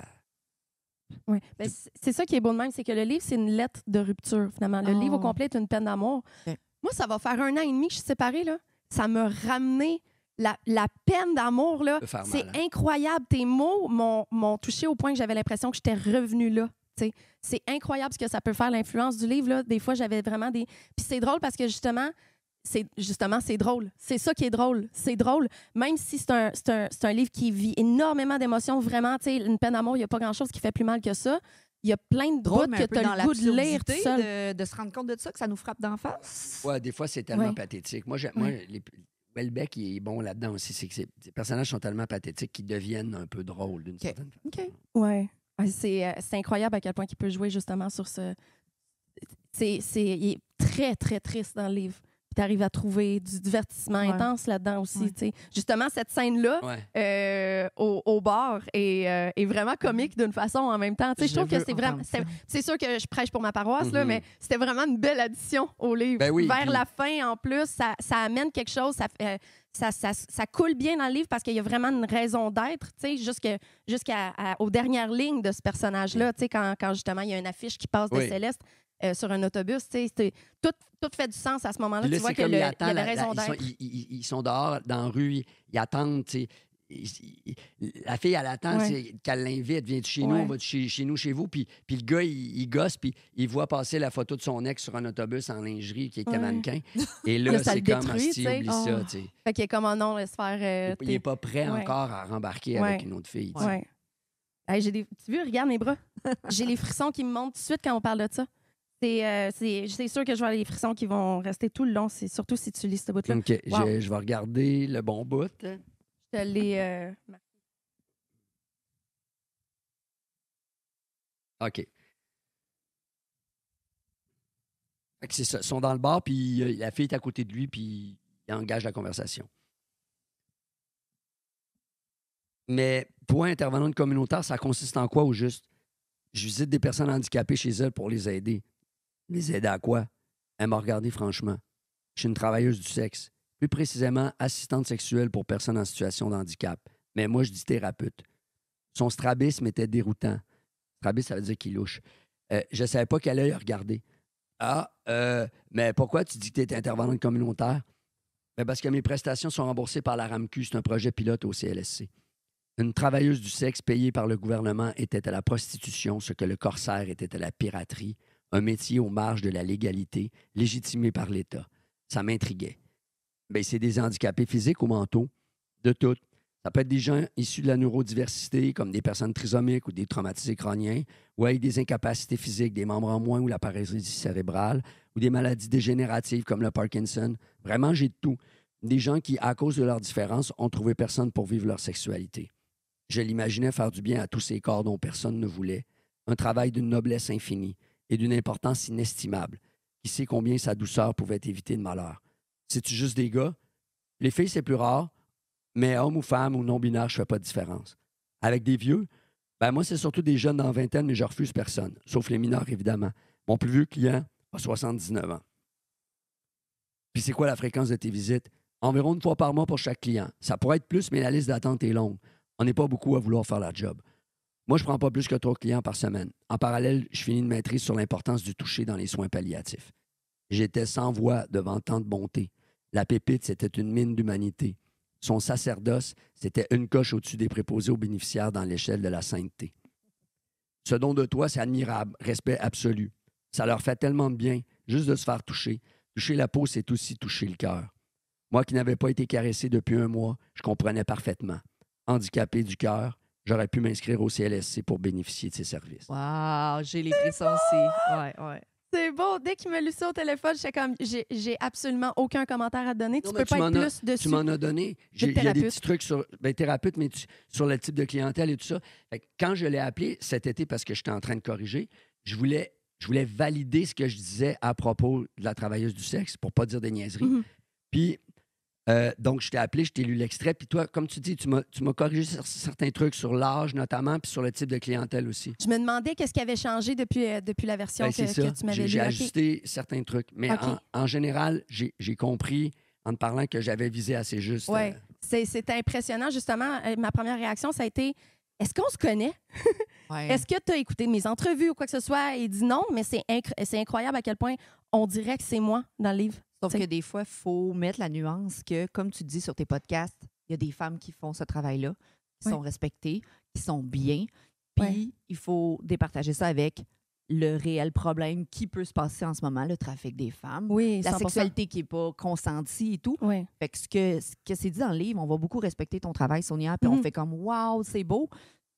Ouais. Ben, c'est ça qui est beau de même, c'est que le livre, c'est une lettre de rupture, finalement. Le livre au complet est une peine d'amour. Ok. Moi, ça va faire 1 an et demi que je suis séparée, là. Ça m'a ramené la peine d'amour, là. peut faire mal, C'est hein. incroyable. Tes mots m'ont touché au point que j'avais l'impression que j'étais revenue là. T'sais. C'est incroyable ce que ça peut faire, l'influence du livre, là. Des fois, j'avais vraiment des... Puis c'est drôle parce que c'est drôle. C'est ça qui est drôle. C'est drôle. Même si c'est un livre qui vit énormément d'émotions, vraiment, tu sais, une peine d'amour, il n'y a pas grand-chose qui fait plus mal que ça. Il y a plein de Drôle, bouts mais que un peu tu as dans le goût de lire tout l'absurdité seul. de se rendre compte de ça, que ça nous frappe d'en face. Ouais, des fois, c'est tellement Ouais. pathétique. Moi, Ouais. Welbeck, il est bon là-dedans aussi. C'est que ces personnages sont tellement pathétiques qu'ils deviennent un peu drôles d'une certaine façon. OK. Ouais. C'est incroyable à quel point il peut jouer justement sur ce... Il est très, très triste dans le livre. Puis tu arrives à trouver du divertissement Ouais. intense là-dedans aussi. Ouais. Tu sais. Justement, cette scène-là Ouais. au bar est vraiment comique d'une façon en même temps. Tu sais, je trouve que c'est vraiment... C'est sûr que je prêche pour ma paroisse, là, Mhm. mais c'était vraiment une belle addition au livre. Ben oui, Vers puis- la fin, en plus, ça amène quelque chose, ça coule bien dans le livre parce qu'il y a vraiment une raison d'être, tu sais, jusqu'aux dernières lignes de ce personnage-là, tu sais, quand justement il y a une affiche qui passe de Oui. Céleste sur un autobus, tu sais, tout fait du sens à ce moment-là. Puis là, Tu vois c'est qu'il comme y ils a attendent la raison ils sont- d'être. ils sont dehors, dans la rue, ils attendent, tu sais. La fille, elle attend Ouais. c'est qu'elle l'invite. Viens-tu chez nous? Ouais. On va chez nous, chez vous. Puis le gars, il gosse, puis il voit passer la photo de son ex sur un autobus en lingerie qui était Ouais. mannequin. Et là, Là, ça c'est le comme, détruit, hostie, tu sais. oublie Oh. ça, tu sais. Fait qu'il est comme, oh non, laisse faire. Il n'est pas prêt Ouais. encore à rembarquer Ouais. avec une autre fille. tu sais. Ouais. Hey, tu veux, regarde mes bras. J'ai les frissons qui me montent tout de suite quand on parle de ça. C'est sûr que je vais avoir les frissons qui vont rester tout le long, c'est surtout si tu lis ce bout-là. OK, Wow. je vais regarder le bon bout. Je te l'ai. OK. Fait que c'est ça. Ils sont dans le bar, puis la fille est à côté de lui, puis il engage la conversation. Mais toi, intervenante communautaire, ça consiste en quoi au juste? Je visite des personnes handicapées chez elles pour les aider. Les aider à quoi? Elle m'a regardé franchement. Je suis une travailleuse du sexe. Plus précisément, assistante sexuelle pour personnes en situation de handicap. Mais moi, je dis thérapeute. Son strabisme était déroutant. Strabisme, ça veut dire qu'il louche. Je ne savais pas quel œil regarder. Ah, mais pourquoi tu dis que tu es intervenante communautaire? Ben parce que mes prestations sont remboursées par la RAMQ. C'est un projet pilote au CLSC. Une travailleuse du sexe payée par le gouvernement était à la prostitution, ce que le corsaire était à la piraterie, un métier aux marges de la légalité, légitimé par l'État. Ça m'intriguait. Ben, c'est des handicapés physiques ou mentaux, de tout. Ça peut être des gens issus de la neurodiversité, comme des personnes trisomiques ou des traumatisés crâniens, ou avec des incapacités physiques, des membres en moins ou la paralysie cérébrale, ou des maladies dégénératives comme le Parkinson. Vraiment, j'ai de tout. Des gens qui, à cause de leurs différences, ont trouvé personne pour vivre leur sexualité. Je l'imaginais faire du bien à tous ces corps dont personne ne voulait. Un travail d'une noblesse infinie et d'une importance inestimable. Qui sait combien sa douceur pouvait éviter de malheur. C'est-tu juste des gars? Les filles, c'est plus rare, mais homme ou femme ou non-binaire, je ne fais pas de différence. Avec des vieux, ben moi, c'est surtout des jeunes dans la vingtaine, mais je refuse personne, sauf les mineurs, évidemment. Mon plus vieux client a 79 ans. Puis c'est quoi la fréquence de tes visites? Environ 1 fois par mois pour chaque client. Ça pourrait être plus, mais la liste d'attente est longue. On n'est pas beaucoup à vouloir faire la job. Moi, je ne prends pas plus que 3 clients par semaine. En parallèle, je finis une maîtrise sur l'importance du toucher dans les soins palliatifs. J'étais sans voix devant tant de bonté. La pépite, c'était une mine d'humanité. Son sacerdoce, c'était une coche au-dessus des préposés aux bénéficiaires dans l'échelle de la sainteté. Ce don de toi, c'est admirable, respect absolu. Ça leur fait tellement de bien, juste de se faire toucher. Toucher la peau, c'est aussi toucher le cœur. Moi qui n'avais pas été caressé depuis 1 mois, je comprenais parfaitement. Handicapé du cœur, j'aurais pu m'inscrire au CLSC pour bénéficier de ses services. Wow, j'ai les frissons aussi. Ouais. C'est beau. Dès qu'il m'a lu ça au téléphone, j'étais comme, j'ai absolument aucun commentaire à te donner. Non, Tu mais peux pas être plus Tu dessus. m'en as donné. Il y a des thérapeute. petits trucs sur thérapeute, mais sur le type de clientèle et tout ça. Fait que quand je l'ai appelé cet été parce que j'étais en train de corriger, je voulais valider ce que je disais à propos de la travailleuse du sexe pour pas dire des niaiseries. Mhm. Puis, donc, je t'ai appelé, je t'ai lu l'extrait. Puis toi, comme tu dis, tu m'as corrigé sur certains trucs, sur l'âge notamment, puis sur le type de clientèle aussi. Je me demandais qu'est-ce qui avait changé depuis la version Ben, c'est ça. que tu m'avais J'ai lue. OK. ajusté certains trucs. Mais OK. en général, j'ai compris en te parlant que j'avais visé assez juste. Ouais. C'était impressionnant. Justement, ma première réaction, ça a été, est-ce qu'on se connaît? Ouais. Est-ce que tu as écouté mes entrevues ou quoi que ce soit? Il dit non, mais c'est incroyable à quel point on dirait que c'est moi dans le livre. Sauf C'est- que des fois, il faut mettre la nuance que, comme tu dis sur tes podcasts, il y a des femmes qui font ce travail-là, qui Oui. sont respectées, qui sont bien. Puis, Ouais. il faut départager ça avec le réel problème qui peut se passer en ce moment, le trafic des femmes. Oui, La 100%. sexualité qui n'est pas consentie et tout. Oui. Fait que ce que c'est dit dans le livre, on va beaucoup respecter ton travail, Sonia, puis on Mhm. fait comme « wow, c'est beau ».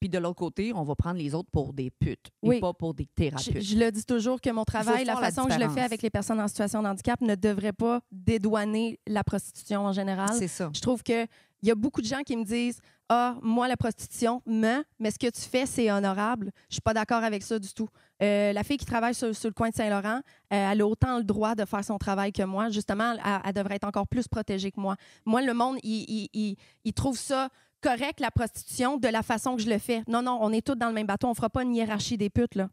Puis de l'autre côté, on va prendre les autres pour des putes Oui. et pas pour des thérapeutes. Je le dis toujours que mon travail, la faire la façon que je le fais différence. avec les personnes en situation de handicap ne devrait pas dédouaner la prostitution en général. C'est ça. Je trouve qu'il y a beaucoup de gens qui me disent « Ah, moi, la prostitution, mais ce que tu fais, c'est honorable. » Je suis pas d'accord avec ça du tout. La fille qui travaille sur le coin de Saint-Laurent, elle a autant le droit de faire son travail que moi. Justement, elle devrait être encore plus protégée que moi. Moi, le monde, il trouve ça correct, la prostitution, de la façon que je le fais. Non, on est tous dans le même bateau. On fera pas une hiérarchie des putes, là.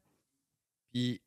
Puis,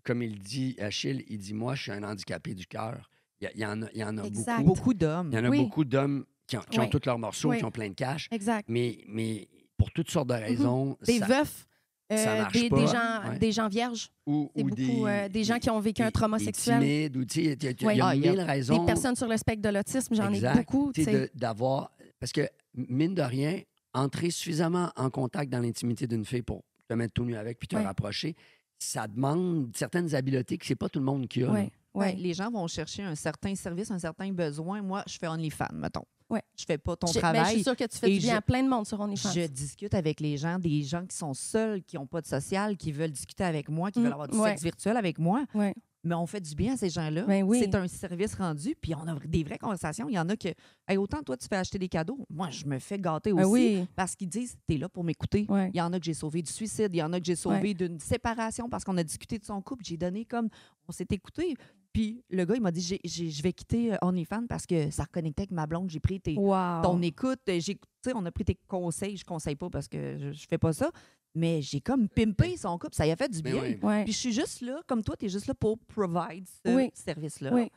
comme il dit, Achille, il dit, moi, je suis un handicapé du cœur. Il y en a Exact. beaucoup. Beaucoup d'hommes. Il y en a Oui. beaucoup d'hommes qui ont Oui. tous leurs morceaux, Oui. qui ont plein de cash. Exact. Mais pour toutes sortes de raisons, Des ça- veufs, ça marche des pas. Ouais. gens vierges. ou C'est beaucoup des gens qui ont vécu un trauma des sexuel. timides, ou tu sais, il y Oui. a Ah, il y a mille raisons. Des personnes sur le spectre de l'autisme, j'en ai Exact. beaucoup. Tu tu sais, sais. d'avoir... Parce que, mine de rien, entrer suffisamment en contact dans l'intimité d'une fille pour te mettre tout nu avec puis te Ouais. rapprocher, ça demande certaines habiletés que c'est pas tout le monde qui a. là. Ouais, Ouais, ouais. les gens vont chercher un certain service, un certain besoin. Moi, je fais OnlyFans, mettons. Ouais. Je fais pas ton Ben, je travail. suis sûre que tu fais et du bien je- à plein de monde sur OnlyFans. Je discute avec les gens, des gens qui sont seuls, qui n'ont pas de social, qui veulent discuter avec moi, qui veulent avoir du ouais. sexe virtuel avec moi. Ouais. Mais on fait du bien à ces gens-là. Ben oui. C'est un service rendu, puis on a des vraies conversations. Il y en a que, hey, autant toi, tu fais acheter des cadeaux. Moi, je me fais gâter aussi. Ben oui. Parce qu'ils disent, t'es là pour m'écouter. Ouais. Il y en a que j'ai sauvé du suicide, il y en a que j'ai sauvé d'une séparation parce qu'on a discuté de son couple. J'ai donné comme, on s'est écouté. Puis le gars, il m'a dit, je vais quitter OnlyFans parce que ça reconnectait avec ma blonde. J'ai pris Wow. ton écoute. Tu sais, on a pris tes conseils. Je conseille pas parce que je fais pas ça. Mais j'ai comme pimpé son couple. Ça y a fait du Mais bien. oui. Ouais. Puis je suis juste là, comme toi, tu es juste là pour provide ce Oui. service-là. Oui.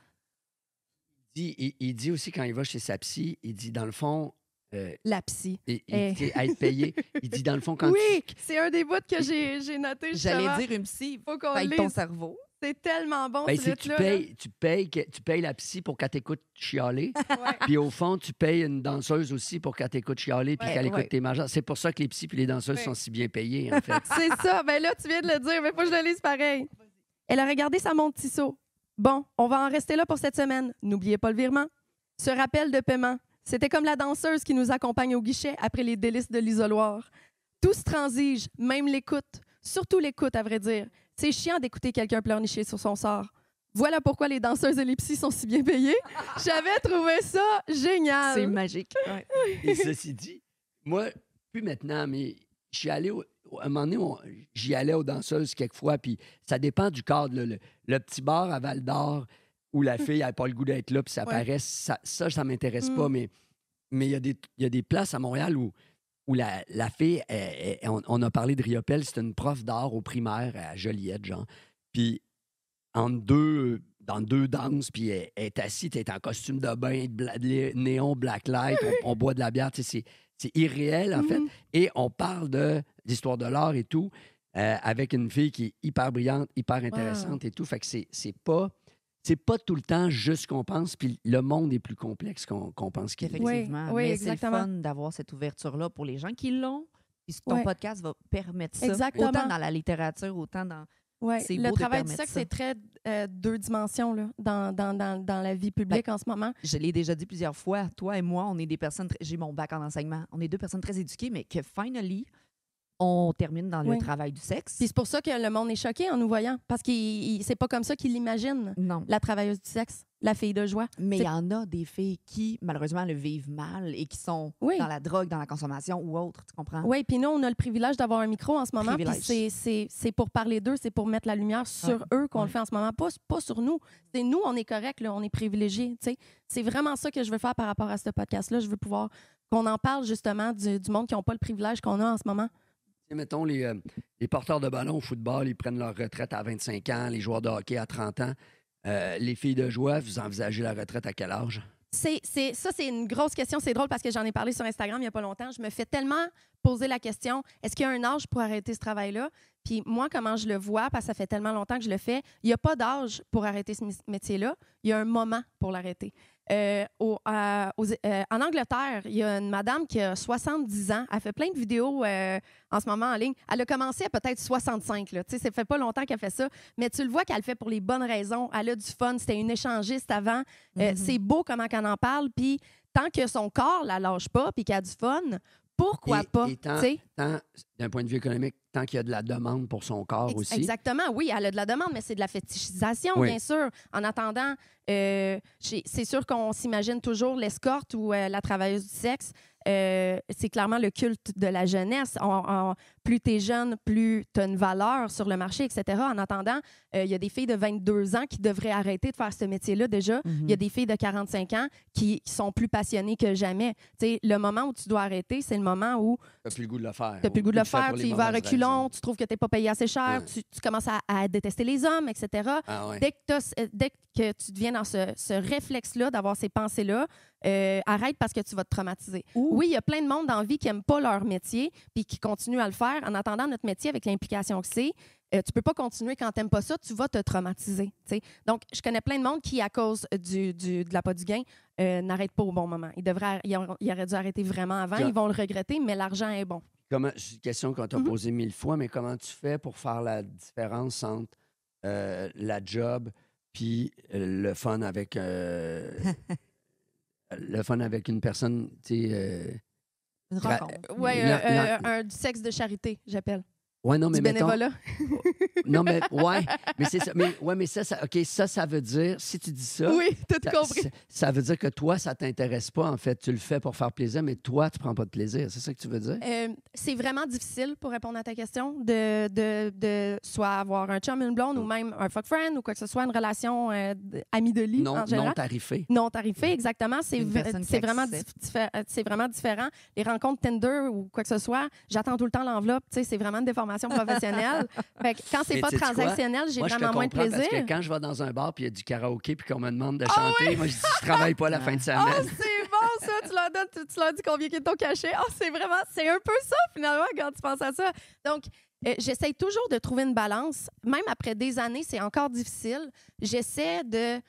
Il dit aussi, quand il va chez sa psy, il dit, dans le fond, La psy. tu sais, à être payé, il dit, dans le fond, quand Oui, c'est un des bouts que j'ai noté. J'allais justement. dire une psy, Faut qu'on paye le ton lise. cerveau. C'est tellement bon, Ben, ce c'est que lutte-là, tu payes la psy pour qu'elle t'écoute chialer. là. Ouais. Puis au fond, tu payes une danseuse aussi pour qu'elle t'écoute chialer puis Ouais, qu'elle écoute ouais. tes majeurs. C'est pour ça que les psys et les danseuses Ouais. sont si bien payées, en fait. C'est ça. Ben là, tu viens de le dire, mais faut que je le lise pareil. Elle a regardé sa montre Tissot. Bon, on va en rester là pour cette semaine. N'oubliez pas le virement. Ce rappel de paiement. C'était comme la danseuse qui nous accompagne au guichet après les délices de l'isoloir. Tout se transige, même l'écoute. Surtout l'écoute, à vrai dire. C'est chiant d'écouter quelqu'un pleurnicher sur son sort. Voilà pourquoi les danseuses et les psys sont si bien payées. J'avais trouvé ça génial. C'est magique. Ouais. Et ceci dit, moi, plus maintenant, mais je suis allé à un moment donné, j'y allais aux danseuses quelquefois, puis ça dépend du cadre. Là. Le petit bar à Val-d'Or où la fille n'a pas le goût d'être là, puis ça paraît, ça m'intéresse pas, mais il y a des places à Montréal où la fille, on a parlé de Riopelle, c'était une prof d'art au primaire à Joliette, genre. Puis dans deux danses, puis elle est assise, elle est en costume de bain, néon, blacklight, on boit de la bière, tu sais, c'est irréel, en fait. Et on parle de l'histoire de l'art et tout, avec une fille qui est hyper brillante, hyper intéressante et tout. Fait que c'est pas tout le temps juste ce qu'on pense, puis le monde est plus complexe qu'on pense qu'il est. Effectivement. Oui, mais exactement. c'est le fun d'avoir cette ouverture-là pour les gens qui l'ont. Puis ton podcast va permettre ça. Exactement. Autant dans la littérature, autant dans... Ouais. C'est Le beau de travail du permettre sexe, ça. c'est très deux dimensions là, dans la vie publique en ce moment. Je l'ai déjà dit plusieurs fois. Toi et moi, on est des personnes... J'ai mon bac en enseignement. On est deux personnes très éduquées, mais que finally, on termine dans le travail du sexe. Puis c'est pour ça que le monde est choqué en nous voyant, parce que c'est pas comme ça qu'il l'imagine, Non. la travailleuse du sexe, la fille de joie. Mais il y en a des filles qui, malheureusement, le vivent mal et qui sont dans la drogue, dans la consommation ou autre, tu comprends? Oui, puis nous, on a le privilège d'avoir un micro en ce moment. Puis Privilège. c'est pour parler d'eux, c'est pour mettre la lumière sur eux qu'on le fait en ce moment, pas sur nous. C'est nous, on est correct, là, on est privilégiés. C'est vraiment ça que je veux faire par rapport à ce podcast-là. Je veux pouvoir qu'on en parle justement du monde qui n'a pas le privilège qu'on a en ce moment. Mettons, les porteurs de ballon au football, ils prennent leur retraite à 25 ans, les joueurs de hockey à 30 ans. Les filles de joie, vous envisagez la retraite à quel âge? Ça, c'est une grosse question. C'est drôle parce que j'en ai parlé sur Instagram il n'y a pas longtemps. Je me fais tellement poser la question, est-ce qu'il y a un âge pour arrêter ce travail-là? Puis moi, comment je le vois, parce que ça fait tellement longtemps que je le fais, il n'y a pas d'âge pour arrêter ce métier-là. Il y a un moment pour l'arrêter. En Angleterre, il y a une madame qui a 70 ans. Elle fait plein de vidéos en ce moment en ligne. Elle a commencé à peut-être 65. Là. Ça fait pas longtemps qu'elle fait ça. Mais tu le vois qu'elle le fait pour les bonnes raisons. Elle a du fun. C'était une échangiste avant. C'est beau comment qu'elle en parle. Puis tant que son corps la lâche pas puis qu'elle a du fun, pourquoi pas? Et tant, d'un point de vue économique, tant qu'il y a de la demande pour son corps aussi. Exactement, oui, elle a de la demande, mais c'est de la fétichisation, bien sûr. En attendant, c'est sûr qu'on s'imagine toujours l'escorte ou la travailleuse du sexe. C'est clairement le culte de la jeunesse. Plus tu es jeune, plus tu as une valeur sur le marché, etc. En attendant, il y a des filles de 22 ans qui devraient arrêter de faire ce métier-là déjà. Il y a des filles de 45 ans qui sont plus passionnées que jamais. T'sais, le moment où tu dois arrêter, c'est le moment où tu n'as plus le goût de le faire. Tu n'as plus le goût de le faire, tu y vas à reculons, tu trouves que tu n'es pas payé assez cher, tu commences à détester les hommes, etc. Dès que tu deviens dans ce réflexe-là, d'avoir ces pensées-là, arrête parce que tu vas te traumatiser. Oui, il y a plein de monde dans la vie qui n'aiment pas leur métier puis qui continuent à le faire. En attendant notre métier avec l'implication que c'est, tu peux pas continuer quand tu n'aimes pas ça, tu vas te traumatiser. T'sais. Donc, je connais plein de monde qui, à cause de l'appât du gain, n'arrête pas au bon moment. Ils auraient dû arrêter vraiment avant. Ils vont le regretter, mais l'argent est bon. C'est une question qu'on t'a posée 1000 fois, mais comment tu fais pour faire la différence entre la job puis le fun avec une personne, tu sais... Une rencontre. Oui, du sexe de charité, j'appelle. Ouais, non, mais du bénévolat. Non, mais mais c'est ça. Mais ça, OK, ça veut dire, si tu dis ça. Oui, tout compris. Ça veut dire que toi, ça t'intéresse pas, en fait. Tu le fais pour faire plaisir, mais toi, tu prends pas de plaisir. C'est ça que tu veux dire? C'est vraiment difficile, pour répondre à ta question, de soit avoir un chum, une blonde, ou même un fuck friend, ou quoi que ce soit, une relation amie de lit, en général. Non tarifée. Non tarifée, exactement. C'est vraiment différent. Les rencontres Tinder ou quoi que ce soit, j'attends tout le temps l'enveloppe. C'est vraiment une déformation professionnelle. Fait que quand c'est pas transactionnel, j'ai vraiment moins de plaisir. Parce que quand je vais dans un bar puis il y a du karaoké puis qu'on me demande de chanter, moi je dis je travaille pas la fin de semaine. Oh, c'est bon ça, tu leur dis combien est ton cachet. Oh, c'est un peu ça finalement quand tu penses à ça. Donc j'essaie toujours de trouver une balance. Même après des années, c'est encore difficile. J'essaie de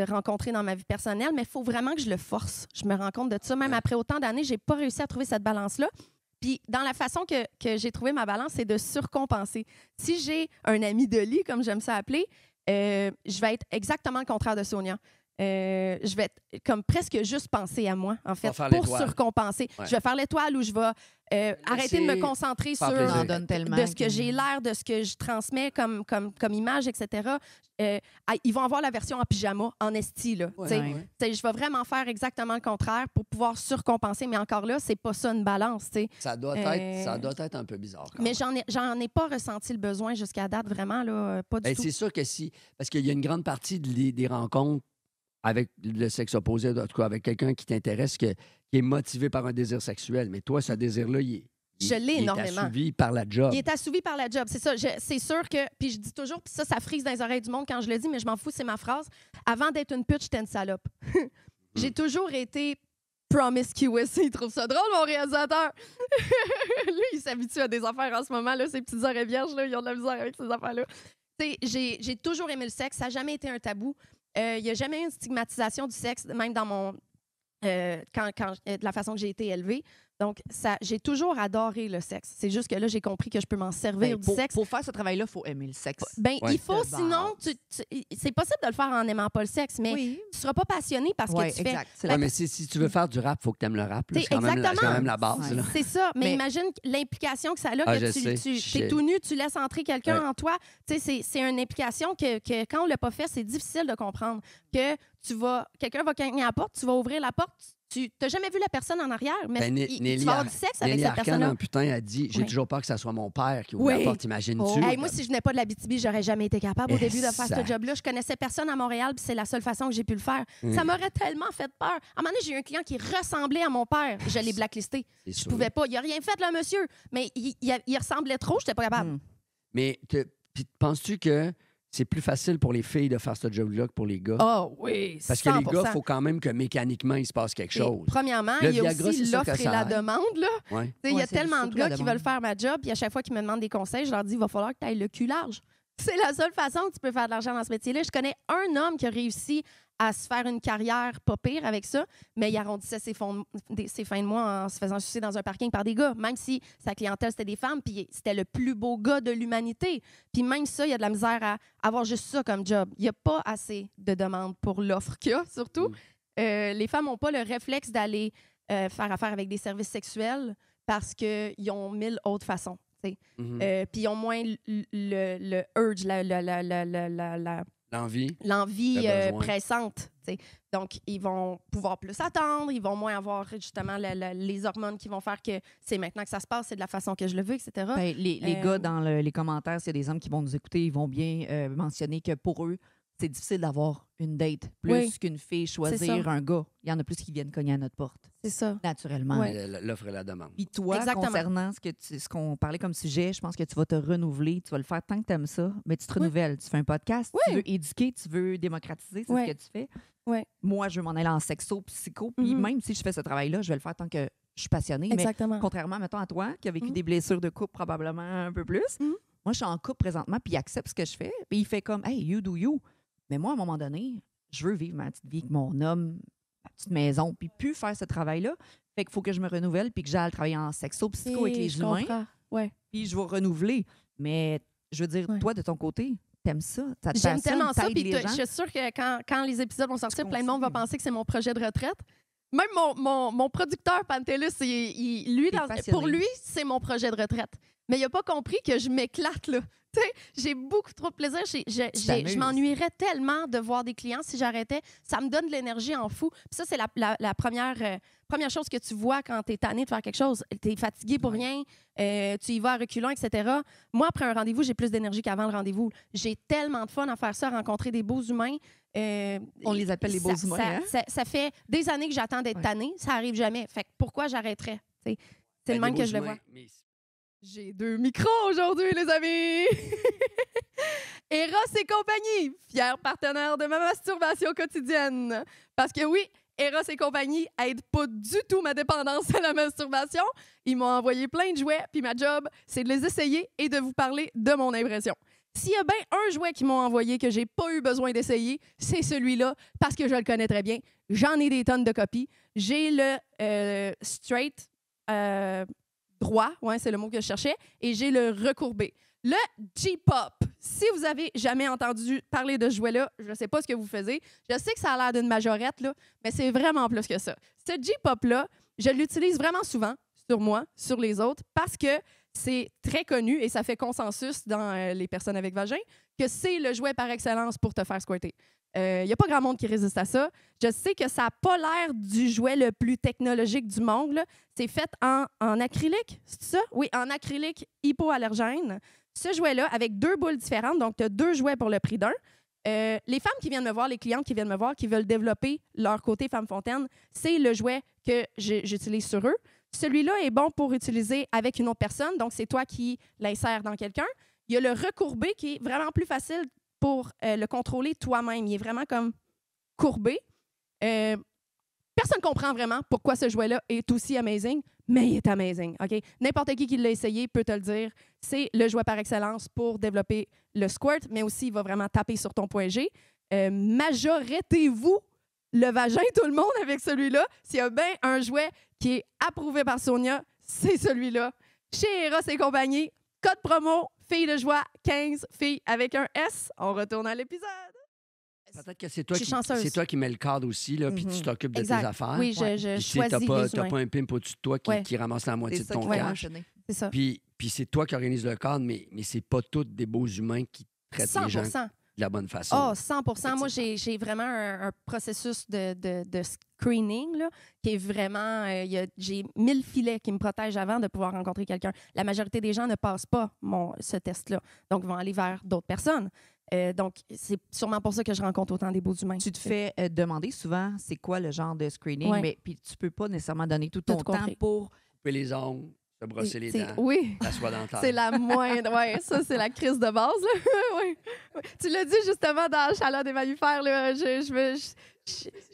rencontrer dans ma vie personnelle, mais il faut vraiment que je le force. Je me rends compte de ça. Même après autant d'années, j'ai pas réussi à trouver cette balance-là. Puis, dans la façon que j'ai trouvé ma balance, c'est de surcompenser. Si j'ai un ami de lit, comme j'aime ça appeler, je vais être exactement le contraire de Sonia. je vais comme presque juste penser à moi, en fait, faire pour l'étoile. surcompenser. Ouais. Je vais faire l'étoile ou je vais arrêter de me concentrer faire sur plaisir. T'en donnes tellement de ce que que- j'ai l'air, de ce que je transmets comme image, etc. Ils vont avoir la version en pyjama, en esti, là. Ouais, T'sais, ouais. je vais vraiment faire exactement le contraire pour pouvoir surcompenser, mais encore là, c'est pas ça une balance, tu sais. Ça doit être un peu bizarre. Quand Mais même. j'en ai pas ressenti le besoin jusqu'à date, vraiment, là, pas du Ben, tout. c'est sûr que si. Parce qu'il y a une grande partie des rencontres avec le sexe opposé, en tout cas avec quelqu'un qui t'intéresse, qui est motivé par un désir sexuel. Mais toi, ce désir-là, Je l'ai énormément. Il est assouvi par la job. Il est assouvi par la job, c'est ça. C'est sûr que, puis je dis toujours, puis ça frise dans les oreilles du monde quand je le dis, mais je m'en fous, c'est ma phrase. Avant d'être une pute, j'étais une salope. J'ai toujours été promiscuous. Il trouve ça drôle, mon réalisateur. Lui, il s'habitue à des affaires en ce moment, là, ces petites oreilles vierges, là, ils ont de la misère avec ces affaires-là. Tu sais, j'ai toujours aimé le sexe, ça n'a jamais été un tabou. Il n'y a jamais eu une stigmatisation du sexe, même dans mon... de la façon que j'ai été élevée. Donc, j'ai toujours adoré le sexe. C'est juste que là, j'ai compris que je peux m'en servir Ben, du pour, sexe. pour faire ce travail-là, il faut aimer le sexe. Ben, Ouais. il faut, De sinon, c'est possible de le faire en n'aimant pas le sexe, mais Oui. tu ne seras pas passionné parce Ouais, que tu fais. exact. C'est Ouais, la- mais si tu veux faire du rap, il faut que tu aimes le rap. là. T'sais, C'est quand même exactement. la base. Ouais. Là. C'est ça. Mais, Mais- imagine l'implication que ça a, Ah, que je sais. tu es tout nu, tu laisses entrer quelqu'un Ouais. en toi. Tu sais, c'est une implication que quand on ne l'a pas fait, c'est difficile de comprendre. Que quelqu'un va cogner à la porte, tu vas ouvrir la porte, tu n'as jamais vu la personne en arrière, mais Ben, tu vas avoir du sexe avec Nelly cette Arcand, personne-là. un putain, a dit J'ai Ouais. toujours peur que ça soit mon père qui ouvre Oui. la porte, imagines-tu? Oh. Hey, moi, si je venais pas de l'Abitibi, j'aurais jamais été capable au Eh, début de faire ça. ce job-là. Je connaissais personne à Montréal, puis c'est la seule façon que j'ai pu le faire. Mm. Ça m'aurait tellement fait peur. À un moment donné, j'ai eu un client qui ressemblait à mon père. Je l'ai blacklisté. C'est Je sûr. pouvais pas. Il a rien fait, là, monsieur. Mais il ressemblait trop, j'étais pas capable. Mm. Mais puis penses-tu que c'est plus facile pour les filles de faire ce job-là que pour les gars? Oh oui, Parce que les 100%. gars, il faut quand même que mécaniquement, il se passe quelque Et chose. Premièrement, Le il y a Viagra, aussi c'est sûr l'offre que et ça la aide. demande. Là. Ouais. Il y a Ouais, c'est tellement de surtout gars la qui demande. veulent faire ma job, puis à chaque fois qu'ils me demandent des conseils, je leur dis il va falloir que tu ailles le cul large. C'est la seule façon que tu peux faire de l'argent dans ce métier-là. Je connais un homme qui a réussi à se faire une carrière pas pire avec ça, mais il arrondissait ses fins de mois en se faisant sucer dans un parking par des gars, même si sa clientèle, c'était des femmes, puis c'était le plus beau gars de l'humanité. Puis même ça, il y a de la misère à avoir juste ça comme job. Il n'y a pas assez de demandes pour l'offre qu'il y a, surtout. Les femmes n'ont pas le réflexe d'aller faire affaire avec des services sexuels parce qu'ils ont 1000 autres façons. Mhm. Puis ils ont moins le urge, L'envie. l'envie Le besoin. pressante. T'sais. Donc, ils vont pouvoir plus attendre, ils vont moins avoir justement les hormones qui vont faire que c'est maintenant que ça se passe, c'est de la façon que je le veux, etc. Ben, les Euh, gars, dans les commentaires, s'il y a des hommes qui vont nous écouter, ils vont bien mentionner que pour eux, c'est difficile d'avoir une date plus Oui. qu'une fille choisir ça. un gars. Il y en a plus qui viennent cogner à notre porte, C'est ça. naturellement. Ouais. L'offre et la demande. Puis toi, Exactement. concernant ce qu'on parlait comme sujet, je pense que tu vas te renouveler. Tu vas le faire tant que tu aimes ça, mais tu te renouvelles. Tu fais un podcast, tu Oui. veux éduquer, tu veux démocratiser, c'est Ouais. ce que tu fais. Ouais. Moi, je veux m'en aller en sexo, psycho, puis Mhm. même si je fais ce travail-là, je vais le faire tant que je suis passionnée. Mais Exactement. contrairement, mettons, à toi, qui a vécu Mhm. des blessures de couple probablement un peu plus, Mhm. moi, je suis en couple présentement, puis il accepte ce que je fais, puis il fait comme « Hey, you do you ». Mais moi, à un moment donné, je veux vivre ma petite vie avec mon homme, ma petite maison, puis plus faire ce travail-là. Fait qu'il faut que je me renouvelle, puis que j'aille travailler en sexo, psycho avec les je humains, comprends. Ouais. puis je vais renouveler. Mais je veux dire, Ouais. toi, de ton côté, t'aimes ça, ça te J'aime passionne, tellement ça. t'aides Puis les je gens. suis sûre que quand les épisodes vont sortir, Tu plein de monde va continues. penser que c'est mon projet de retraite. Même mon producteur, Pantelis, lui, T'es passionné. pour lui, c'est mon projet de retraite. Mais il n'a pas compris que je m'éclate, là. Tu sais, j'ai beaucoup trop de plaisir. Je t'amuses. m'ennuierais tellement de voir des clients si j'arrêtais. Ça me donne de l'énergie en fou. Puis ça, c'est la première chose que tu vois quand tu es tanné de faire quelque chose. Tu es fatigué pour rien, tu y vas à reculons, etc. Moi, après un rendez-vous, j'ai plus d'énergie qu'avant le rendez-vous. J'ai tellement de fun à faire ça, à rencontrer des beaux humains. On les appelle les beaux humains, hein? Ça fait des années que j'attends d'être Ouais. tannée. Ça arrive jamais. Fait que pourquoi j'arrêterais? T'sais, c'est le même que je le vois. J'ai 2 micros aujourd'hui, les amis! Eros et compagnie, fier partenaire de ma masturbation quotidienne. Parce que oui, Eros et compagnie aident pas du tout ma dépendance à la masturbation. Ils m'ont envoyé plein de jouets, puis ma job, c'est de les essayer et de vous parler de mon impression. S'il y a bien un jouet qu'ils m'ont envoyé que j'ai pas eu besoin d'essayer, c'est celui-là, parce que je le connais très bien. J'en ai des tonnes de copies. J'ai le straight droit, ouais, c'est le mot que je cherchais, et j'ai le recourbé. Le J-Pop. Si vous avez jamais entendu parler de ce jouet-là, je ne sais pas ce que vous faisiez. Je sais que ça a l'air d'une majorette, là, mais c'est vraiment plus que ça. Ce J-Pop-là, je l'utilise vraiment souvent sur moi, sur les autres, parce que c'est très connu et ça fait consensus dans les personnes avec vagin que c'est le jouet par excellence pour te faire squirter. Il n'y a pas grand monde qui résiste à ça. Je sais que ça n'a pas l'air du jouet le plus technologique du monde, là. C'est fait en acrylique, c'est ça? Oui, en acrylique hypoallergène. Ce jouet-là, avec 2 boules différentes, donc tu as 2 jouets pour le prix d'un. Les femmes qui viennent me voir, les clientes qui viennent me voir, qui veulent développer leur côté femme fontaine, c'est le jouet que j'utilise sur eux. Celui-là est bon pour utiliser avec une autre personne, donc c'est toi qui l'insères dans quelqu'un. Il y a le recourbé qui est vraiment plus facile pour le contrôler toi-même. Il est vraiment comme courbé. Personne ne comprend vraiment pourquoi ce jouet-là est aussi amazing, mais il est amazing. OK? N'importe qui l'a essayé peut te le dire. C'est le jouet par excellence pour développer le squirt, mais aussi il va vraiment taper sur ton point G. Majorettez-vous le vagin, tout le monde, avec celui-là. S'il y a bien un jouet qui est approuvé par Sonia, c'est celui-là. Chez Eros et compagnie, code promo, filles de joie, 15 filles avec un S. On retourne à l'épisode. Peut-être que c'est toi, Je suis chanceuse. c'est toi qui mets le cadre aussi, là, puis tu t'occupes de Exact. tes affaires. Oui, je Puis tu sais, choisis t'as les pas humains. un pimp au-dessus de toi qui ramasse la moitié C'est de ça ton qu'il faut cash. mentionner. C'est ça. Puis c'est toi qui organise le cadre, mais c'est pas tous des beaux humains qui traitent 100 les gens de la bonne façon. Oh, 100 Moi, j'ai vraiment un processus de screening là, qui est vraiment... j'ai 1000 filets qui me protègent avant de pouvoir rencontrer quelqu'un. La majorité des gens ne passent pas ce test-là. Donc, vont aller vers d'autres personnes. Donc, c'est sûrement pour ça que je rencontre autant des beaux humains. Tu te fais demander souvent c'est quoi le genre de screening, Ouais. mais puis tu peux pas nécessairement donner tout T'as ton tout temps compris. pour... Couper les ongles, se brosser les dents, Oui. la soie dentaire. C'est la moindre. Ouais, ça, c'est la crise de base. Là. Ouais. Ouais. Tu l'as dit justement dans le Chaleur des mammifères. Là,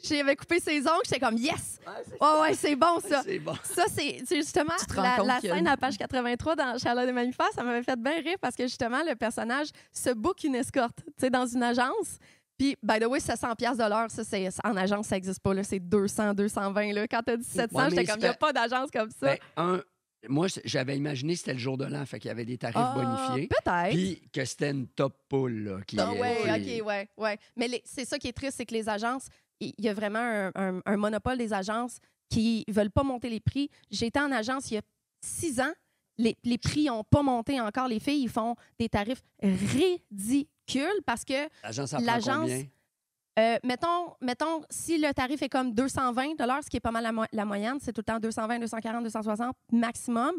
j'avais coupé ses ongles. J'étais comme yes! Ouais, c'est bon ça. C'est bon. Ça, c'est justement Tu te rends compte la que- scène à page 83 dans Charlotte des mammifères. Ça m'avait fait bien rire parce que justement, le personnage se book une escorte dans une agence. Puis, by the way, 700$ de l'heure, ça, en agence, ça n'existe pas. Là, c'est 200, 220. Là. Quand tu as dit 700, Ouais, j'étais mais comme, il n'y a pas d'agence comme ça. Ben, moi, j'avais imaginé que c'était le jour de l'an, fait qu'il y avait des tarifs bonifiés. Peut-être. Puis que c'était une top pool. Là, qui, Ah ouais, qui- OK, ouais. Mais c'est ça qui est triste, c'est que les agences, il y a vraiment un monopole des agences qui ne veulent pas monter les prix. J'ai été en agence il y a 6 ans. Les prix n'ont pas monté encore. Les filles, ils font des tarifs ridicules parce que, L'agence en prend l'agence- combien? mettons, si le tarif est comme 220 $, ce qui est pas mal la moyenne, c'est tout le temps 220, 240, 260 maximum,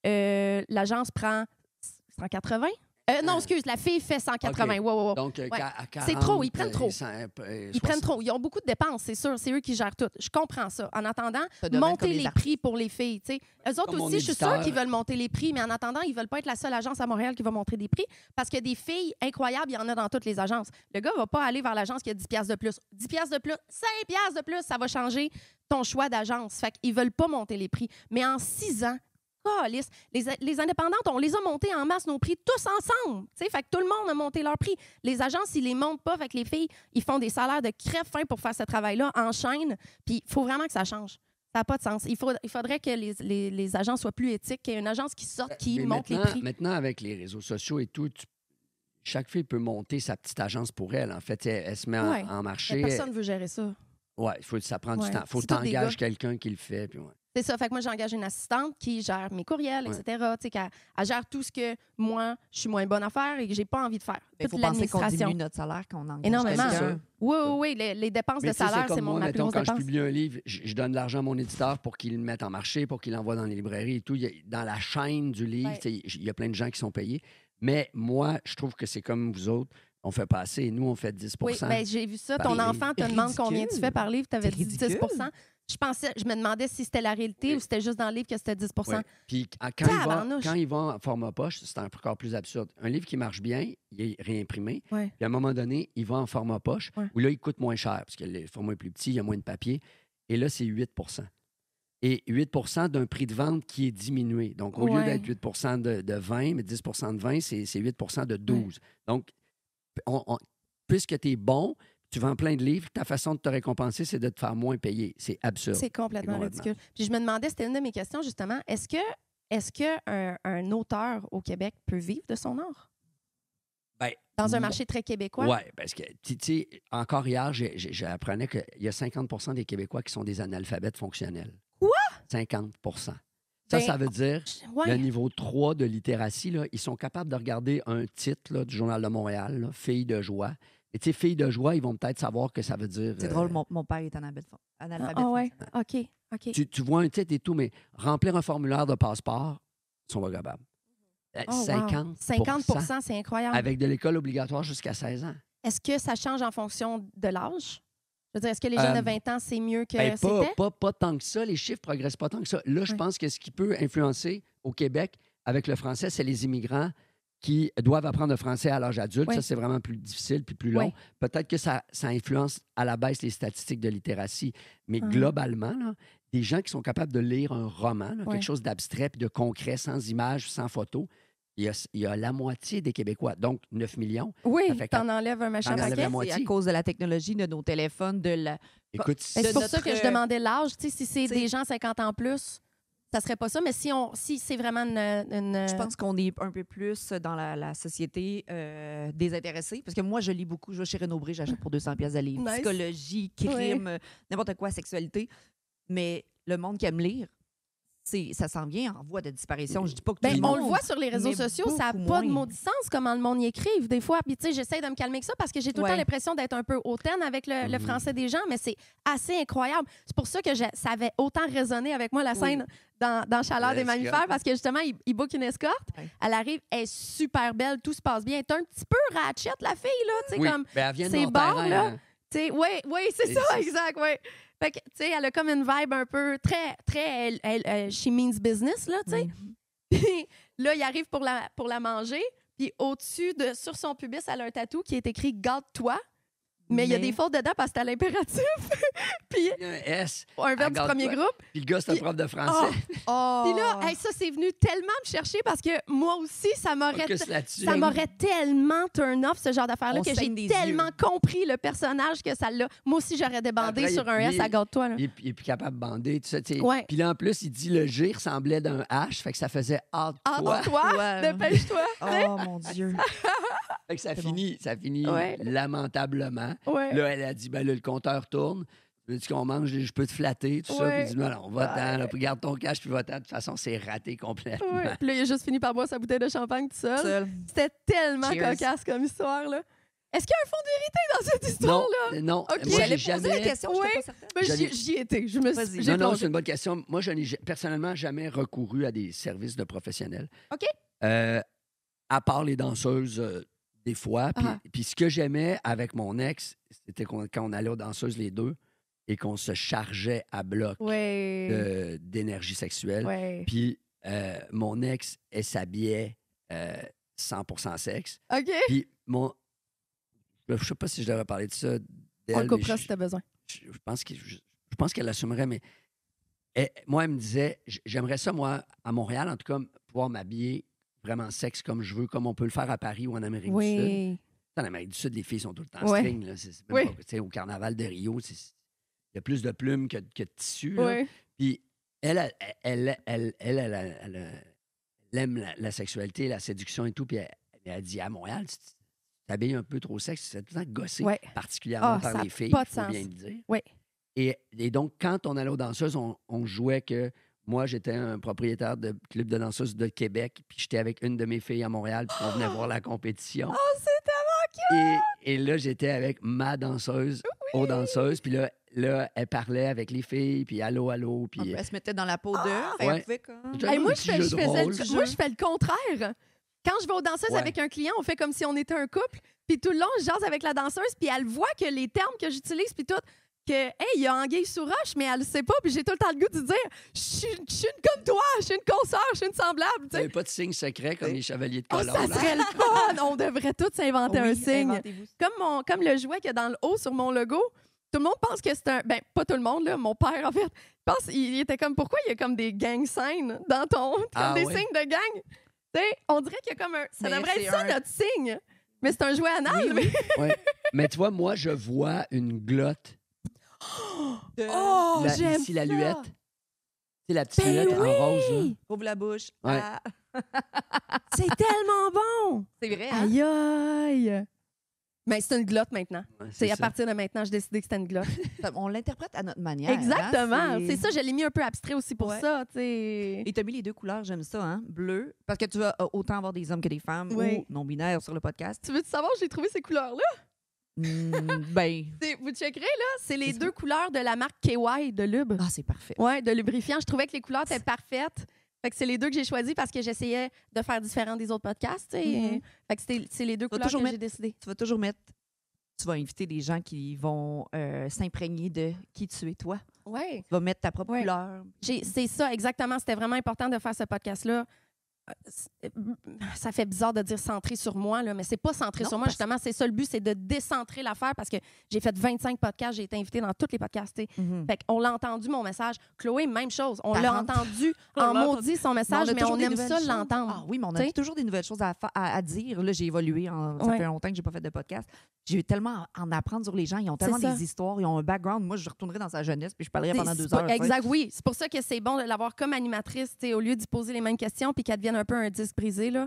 l'agence prend 180. Non, excuse, la fille fait 180. OK. Ouais. Donc, Ouais. à 40, C'est trop, ils prennent trop. 100, Ils prennent trop. Ils ont beaucoup de dépenses, c'est sûr. C'est eux qui gèrent tout. Je comprends ça. En attendant, Ça devient monter comme les les artistes. prix pour les filles. T'sais. Eux autres Comme mon aussi, je suis éditeur. sûre qu'ils veulent monter les prix, mais en attendant, ils veulent pas être la seule agence à Montréal qui va monter des prix parce que des filles incroyables, il y en a dans toutes les agences. Le gars va pas aller vers l'agence qui a 10$ de plus. 10$ de plus, 5$ de plus, ça va changer ton choix d'agence. Fait qu'ils veulent pas monter les prix. Mais en 6 ans, calisse, les indépendantes, on les a montés en masse, nos prix, tous ensemble. T'sais, fait que tout le monde a monté leur prix. Les agences, ils les montent pas. Fait que les filles, ils font des salaires de crève-fin pour faire ce travail-là en chaîne. Puis il faut vraiment que ça change. Ça n'a pas de sens. Il faudrait que les agences soient plus éthiques, qu'il y ait une agence qui sorte, qui Mais monte les maintenant- prix. Maintenant, avec les réseaux sociaux et tout, chaque fille peut monter sa petite agence pour elle. En fait, elle se met en- Ouais. en marché. Mais personne ne veut gérer ça. Ouais, ça prend Ouais. du temps. Il faut que C'est tous tu des engages gars. quelqu'un qui le fait. Puis ouais. C'est ça. Fait que moi, j'ai engagé une assistante qui gère mes courriels, Ouais. etc. Tu sais, qu'elle gère tout ce que moi, je suis moins bonne à faire et que j'ai pas envie de faire. Il Toute faut penser qu'on l'administration. diminue notre salaire, qu'on engage Énormément. quelqu'un. Oui. Les dépenses Mais de tu sais, salaire, c'est comme moi, ma plus mettons, grosse quand je dépense. publie un livre, je donne de l'argent à mon éditeur pour qu'il le mette en marché, pour qu'il l'envoie dans les librairies et tout. Dans la chaîne du livre, Ouais. tu sais, il y a plein de gens qui sont payés. Mais moi, je trouve que c'est comme vous autres. On fait pas assez. Nous, on fait 10 Oui, ben, j'ai vu ça. par Ton livre. enfant te demande Ridicule. combien tu fais par livre. Tu avais C'est dit 10 ridicule. Je me demandais si c'était la réalité Oui. ou c'était juste dans le livre que c'était 10 Ouais. Puis quand Tabarnouche. il va en format poche, c'est encore plus absurde. Un livre qui marche bien, il est réimprimé. Ouais. Puis à un moment donné, il va en format poche, Ouais. où là, il coûte moins cher, parce que le format est plus petit, il y a moins de papier. Et là, c'est 8 Et 8 d'un prix de vente qui est diminué. Donc, au lieu Ouais. d'être 8 de 20, mais 10 de 20, c'est 8 de 12. Donc, puisque tu es bon, tu vends plein de livres, ta façon de te récompenser, c'est de te faire moins payer. C'est absurde. C'est complètement C'est complètement. ridicule. Puis je me demandais, c'était une de mes questions justement, est-ce que est-ce qu'un auteur au Québec peut vivre de son art? Ben, Dans un non. marché très québécois? Oui, parce que, tu sais, encore hier, j'apprenais qu'il y a 50 des Québécois qui sont des analphabètes fonctionnels. Quoi? 50 Ben, ça veut dire, Ouais. le niveau 3 de littératie, là, ils sont capables de regarder un titre là, du Journal de Montréal, là, Filles de joie. Et tu sais, Filles de joie, ils vont peut-être savoir que ça veut dire... C'est drôle, mon père est analphabète. Ah ouais, OK. Tu vois un titre et tout, mais remplir un formulaire de passeport, ils sont pas capables. Oh, wow. 50 50 c'est incroyable. avec de l'école obligatoire jusqu'à 16 ans. Est-ce que ça change en fonction de l'âge? Je veux dire, est-ce que les jeunes de 20 ans, c'est mieux que Ben, c'était? pas tant que ça. Les chiffres ne progressent pas tant que ça. Là, je Ouais. pense que ce qui peut influencer au Québec avec le français, c'est les immigrants qui doivent apprendre le français à l'âge adulte. Oui. Ça, c'est vraiment plus difficile puis plus long. Oui. Peut-être que ça influence à la baisse les statistiques de littératie. Mais Ah. globalement, là, des gens qui sont capables de lire un roman, là, Oui. quelque chose d'abstrait puis de concret, sans images, sans photos, il y a la moitié des Québécois, donc 9 millions. Oui, Ça fait t'en enlèves un machin t'en enlèves paquet. la C'est moitié. à cause de la technologie, de nos téléphones, de la... Écoute, Ben, c'est pour de ça que notre- je demandais l'âge. Tu sais, si c'est T'sais- des gens 50 ans plus, ça serait pas ça. Mais si c'est vraiment une... Je pense qu'on est un peu plus dans la société désintéressée. Parce que moi, je lis beaucoup. Je vais chez Renaud-Bré, j'achète pour 200 pièces de livre. Nice. Psychologie, crime, n'importe quoi, sexualité. Mais le monde qui aime lire, ça s'en vient en voie de disparition. Je dis pas que tout Ben, le on monde, le voit sur les réseaux mais sociaux, ça n'a beaucoup pas de moins. maudit sens comment le monde y écrive des fois. Puis tu sais, j'essaie de me calmer que ça parce que j'ai tout le temps Ouais. l'impression d'être un peu hautaine avec le français des gens, mais c'est assez incroyable. C'est pour ça que ça avait autant résonné avec moi la scène dans Chaleur des L'escorte. mammifères parce que justement, il book une escorte. Ouais. Elle arrive, elle est super belle, tout se passe bien. Elle est un petit peu ratchet, la fille, là. Tu sais, oui, comme. ben, elle vient de c'est Nord-Terrain, bon, là. hein. Oui, c'est Et ça, c'est- exact, oui. Fait que, tu sais, elle a comme une vibe un peu très, she means business, là, tu sais. Puis là, il arrive pour la manger. Puis sur son pubis, elle a un tatou qui est écrit « Garde-toi ». Mais il y a Mais- des fautes dedans parce que c'est à l'impératif. Puis Il y a un S. un verbe du Garde-toi. premier groupe. Puis le gars, c'est un Puis- prof de français. Oh! Puis là, hey, ça, c'est venu tellement me chercher parce que moi aussi, ça m'aurait Focus là-dessus. ça m'aurait tellement turn off, ce genre d'affaire-là, On que j'ai saigne des tellement compris le personnage que ça l'a. Moi aussi, j'aurais débandé Après, sur un lui, S à Garde-toi. là. Il est plus capable de bander, tout ça. tu sais. Ouais. Puis là, en plus, il dit le G ressemblait d'un H, fait que ça faisait hâte-toi. Hâte-toi, Ouais. dépêche-toi. Oh, mon Dieu. Fait que ça C'est finit Ouais. lamentablement. Ouais. Là, elle a dit, ben là, le compteur tourne. Veux-tu qu'on mange? Je peux te flatter, tout ça. Ouais. Puis il dit, non, non, va-t'en, là, puis garde ton cash, puis va-t'en. De toute façon, c'est raté complètement. Ouais. Puis là, il a juste fini par boire sa bouteille de champagne tout seul. Seul. C'était tellement Cheers. cocasse comme histoire, là. Est-ce qu'il y a un fond de vérité dans cette histoire-là? Non, Ok. moi, J'allais j'ai poser la jamais... question, je Ouais. n'étais pas certaine. Ben, J'allais- j'y étais. Je me Vas-y. suis. J'ai Non, plongé. c'est une bonne question. Moi, je n'ai personnellement jamais recouru à des services de professionnels. OK. À part les danseuses, des fois. Puis, Ah. puis ce que j'aimais avec mon ex, c'était quand on allait aux danseuses les deux et qu'on se chargeait à bloc Ouais. d'énergie sexuelle. Ouais. Puis mon ex, elle s'habillait 100% sexe. OK. Puis je sais pas si je devrais parler de ça On le d'elle, mais coupera si t'as besoin. je pense qu'elle l'assumerait, mais moi, elle me disait, j'aimerais ça, moi, à Montréal, en tout cas, pouvoir m'habiller vraiment sexe comme je veux, comme on peut le faire à Paris ou en Amérique du Sud. Oui. En Amérique du Sud, les filles sont tout le temps Ouais. string. Là. C'est même Oui. pas- tu sais, au carnaval de Rio, il y a plus de plumes que de tissu. là. Oui. Puis elle aime la sexualité, la séduction et tout. Puis elle dit, à Montréal, tu t'habilles un peu trop sexe, c'est tout le temps gossé, Ouais. particulièrement Ah, ça par a les filles, pas il de faut sens. bien le dire. Oui. Et donc, quand on allait aux danseuses, on jouait que moi, j'étais un propriétaire de club de danseuses de Québec, puis j'étais avec une de mes filles à Montréal, puis on venait voir la compétition. Oh, c'est tellement Et là, j'étais avec ma danseuse aux danseuses, puis là, elle parlait avec les filles, puis allô, allô, puis... Elle se mettait dans la peau d'eux. ouais. Elle pouvait comme... J'avais moi, un je petit fais, jeu je de faisais rôle. moi, je fais le contraire. Quand je vais aux danseuses Ouais. avec un client, on fait comme si on était un couple. Puis tout le long, je jase avec la danseuse, puis elle voit que les termes que j'utilise, puis tout, que, hey, il y a anguille sous roche, mais elle le sait pas, puis j'ai tout le temps le goût de dire, je suis une comme toi, je suis une consoeur, je suis une semblable. tu Vous sais. n'avez pas de signe secret comme les chevaliers de Oh, colon. ça là. serait le fun! On devrait tous s'inventer un Oui, signe. inventez-vous. Comme le jouet qu'il y a dans le haut sur mon logo, tout le monde pense que c'est un... Ben, pas tout le monde, là. Mon père, en fait, il était comme, pourquoi il y a comme des gang signs dans ton... comme Ah, des ouais. signes de gang? Tu sais, on dirait qu'il y a comme un... Ça Mais devrait c'est être ça, un- notre signe. Mais c'est un jouet anal. Oui, Ouais. Mais tu vois, moi, je vois une glotte. De- Oh, j'aime Ici, la ça. luette. sais, la petite muette en rose, là. Ouvre la bouche. Ouais. Ah. C'est tellement bon! C'est vrai, hein? Aïe, aïe! Mais c'est une glotte maintenant. Ouais, C'est à ça. partir de maintenant, j'ai décidé que c'était une glotte. On l'interprète à notre manière. Exactement. hein, C'est ça, je l'ai mis un peu abstrait aussi pour Ouais. ça, tu sais. Et tu as mis les 2 couleurs, j'aime ça, hein? Bleu. Parce que tu vas autant avoir des hommes que des femmes Oui. ou non-binaires sur le podcast. Tu veux-tu savoir, j'ai trouvé ces couleurs-là? Ben. Vous checkerez, là? C'est les C'est 2 couleurs de la marque KY de Lube. Ah, c'est parfait. Ouais, de lubrifiant. Je trouvais que les couleurs étaient parfaites. Fait que c'est les 2 que j'ai choisis parce que j'essayais de faire différent des autres podcasts, tu sais. Mhm. Fait que c'est les 2 vas couleurs toujours que j'ai mettre- décidé. Tu vas toujours mettre. Tu vas inviter des gens qui vont s'imprégner de qui tu es, toi. Ouais. Tu vas mettre ta propre Ouais. couleur. C'est ça, exactement. C'était vraiment important de faire ce podcast-là. Ça fait bizarre de dire centré sur moi, là, mais c'est pas centré Non, sur moi, parce- justement. C'est ça le but, c'est de décentrer l'affaire parce que j'ai fait 25 podcasts, j'ai été invitée dans tous les podcasts. tu sais. Fait qu'on l'a entendu, mon message. Chloé, même chose. On l'a 40. entendu On en l'a maudit, son message, mais toujours on des aime nouvelles ça choses. l'entendre. Ah oui, mais on T'sais? a toujours des nouvelles choses à dire. Là, j'ai évolué. Ça Ouais. fait longtemps que j'ai pas fait de podcast. J'ai eu tellement à en apprendre sur les gens. Ils ont tellement C'est ça. des histoires, ils ont un background. Moi, je retournerai dans sa jeunesse puis je parlerai C'est- pendant c'est 2 pas- heures. tu sais. Exact, oui. C'est pour ça que c'est bon de l'avoir comme animatrice, tu sais, au lieu d'y poser les mêmes questions puis qu'elle devienne un peu un disque brisé. Là.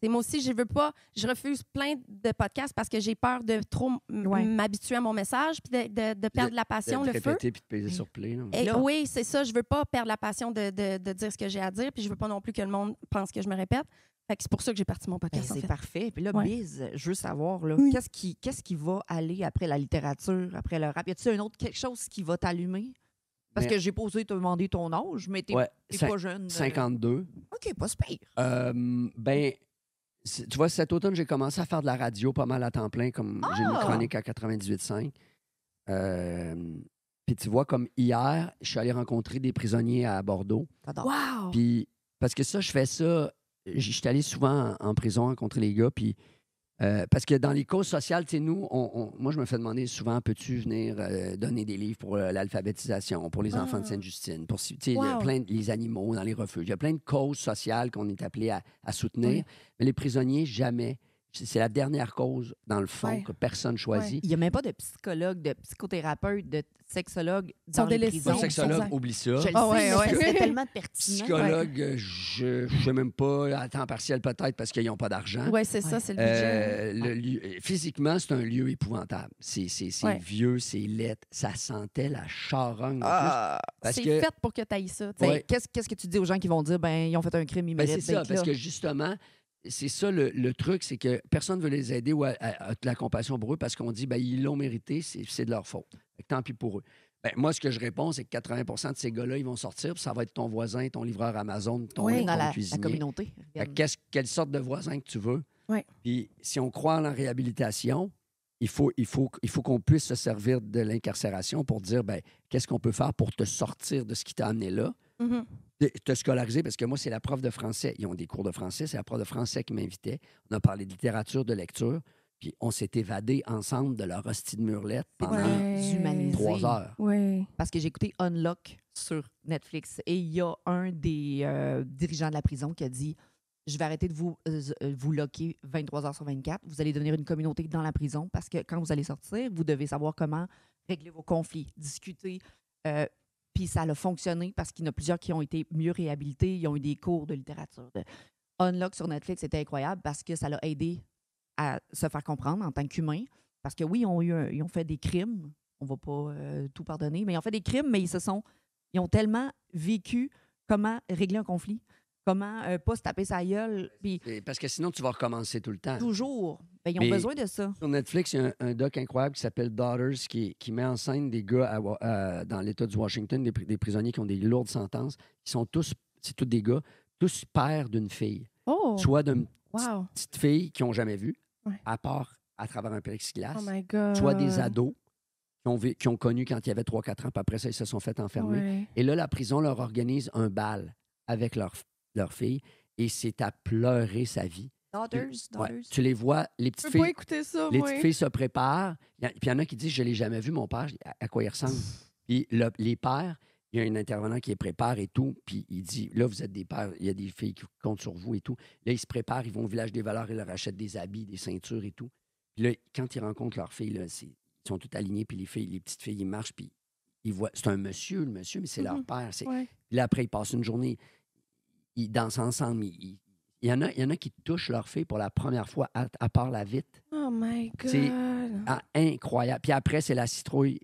Et moi aussi, je refuse plein de podcasts parce que j'ai peur de trop Ouais. m'habituer à mon message puis de perdre la passion, De le feu. répéter puis de peser sur play. Là. Et Là- oui, c'est ça. Je veux pas perdre la passion de dire ce que j'ai à dire, puis je veux pas non plus que le monde pense que je me répète. Fait que c'est pour ça que j'ai parti mon Ben, podcast. en c'est fait. parfait. Puis là, Ouais. Biz, je veux savoir, là, Oui. qu'est-ce qui va aller après la littérature, après le rap? Y a-t-il quelque chose qui va t'allumer? Parce Mais- que j'ai pas osé te demander ton âge, mais t'es Ouais, pas jeune. 52. OK, pas super. Ben, tu vois, cet automne, j'ai commencé à faire de la radio pas mal à temps plein, comme j'ai une chronique à 98.5. Puis tu vois, comme hier, je suis allé rencontrer des prisonniers à Bordeaux. J'adore. Wow! Puis, parce que ça, je fais ça. Je suis allé souvent en prison rencontrer les gars. Puis, parce que dans les causes sociales, tu sais, nous, moi, je me fais demander souvent, peux-tu venir donner des livres pour l'alphabétisation, pour les enfants de Sainte-Justine, pour tu sais, Wow. les animaux dans les refuges. Il y a plein de causes sociales qu'on est appelé à soutenir. Oui. Mais les prisonniers, jamais. C'est la dernière cause, dans le fond, Ouais. que personne choisit. Il n'y a même pas de psychologue, de psychothérapeute, de sexologue Sont dans les délaissés. prisons. Pas sexologue, exact. oublie ça. Je le sais, Ah ouais, mais ouais. ça serait tellement pertinent. Psychologue, je ne sais même pas, à temps partiel peut-être parce qu'ils n'ont pas d'argent. Oui, c'est ça, c'est le budget. Physiquement, c'est un lieu épouvantable. C'est Ouais. vieux, c'est laid. Ça sentait la charogne. en Ah, plus, parce C'est que, fait pour que tu ailles ça. tu sais. ben, Ouais. qu'est-ce que tu dis aux gens qui vont dire, ben, ils ont fait un crime, ils ben, méritent c'est ça, d'être parce là? que justement, c'est ça le truc, c'est que personne ne veut les aider ou à de la compassion pour eux parce qu'on dit, ben, ils l'ont mérité, c'est de leur faute. Fait que tant pis pour eux. Ben, moi, ce que je réponds, c'est que 80 de ces gars-là, ils vont sortir, puis ça va être ton voisin, ton livreur Amazon, ton, Oui. ton Dans la cuisinier. communauté. Fait que quelle sorte de voisin que tu veux. Ouais. Puis si on croit en la réhabilitation, il faut qu'on puisse se servir de l'incarcération pour dire, ben, qu'est-ce qu'on peut faire pour te sortir de ce qui t'a amené là, Mhm. te scolariser, parce que moi, c'est la prof de français. Ils ont des cours de français, c'est la prof de français qui m'invitait. On a parlé de littérature, de lecture, puis on s'est évadés ensemble de leur hostie de murlette pendant Déshumanisé. 3 heures. Oui. Parce que j'ai écouté Unlock sur Netflix et il y a un des dirigeants de la prison qui a dit je vais arrêter de vous locker 23 heures sur 24. Vous allez devenir une communauté dans la prison parce que quand vous allez sortir, vous devez savoir comment régler vos conflits, discuter. Puis ça a fonctionné parce qu'il y en a plusieurs qui ont été mieux réhabilités. Ils ont eu des cours de littérature. Unlock sur Netflix, c'était incroyable parce que ça l'a aidé à se faire comprendre en tant qu'humain. Parce que oui, ils ont fait des crimes. On ne va pas tout pardonner, mais ils ont fait des crimes, mais ils ont tellement vécu comment régler un conflit, comment pas se taper sa gueule. Puis Parce que sinon, tu vas recommencer tout le temps. toujours, ben, ils ont Mais- besoin de ça. Sur Netflix, il y a un doc incroyable qui s'appelle Daughters qui met en scène des gars dans l'État du Washington, des prisonniers qui ont des lourdes sentences, qui sont tous, c'est tous des gars, tous pères d'une fille. Oh! Soit d'une Wow! petite fille qu'ils n'ont jamais vue, Ouais. à part à travers un plexiglas, Oh my God! soit des ados qui ont connu quand il y avait 3-4 ans, puis après ça, ils se sont fait enfermer. Ouais. Et là, la prison leur organise un bal avec leur fille, et c'est à pleurer sa vie. Daughters, Ouais. Tu les vois, les Je petites peux pas filles. écouter ça, Les moi. petites filles se préparent. Puis il y en a qui disent je ne l'ai jamais vu, mon père. Je dis, à quoi il ressemble? Puis les pères, il y a un intervenant qui les prépare et tout. Puis il dit là, vous êtes des pères, il y a des filles qui comptent sur vous et tout. Là, ils se préparent, ils vont au village des valeurs, ils leur achètent des habits, des ceintures et tout. Puis là, quand ils rencontrent leurs filles, là, ils sont toutes alignées. Puis les petites filles, ils marchent. Puis c'est un monsieur, le monsieur, mais c'est leur père. Ouais. Puis là, après, ils passent une journée, ils dansent ensemble. Il y en a qui touchent leur fille pour la première fois à part la vitre. Oh my C'est God. incroyable. Puis après, c'est la citrouille,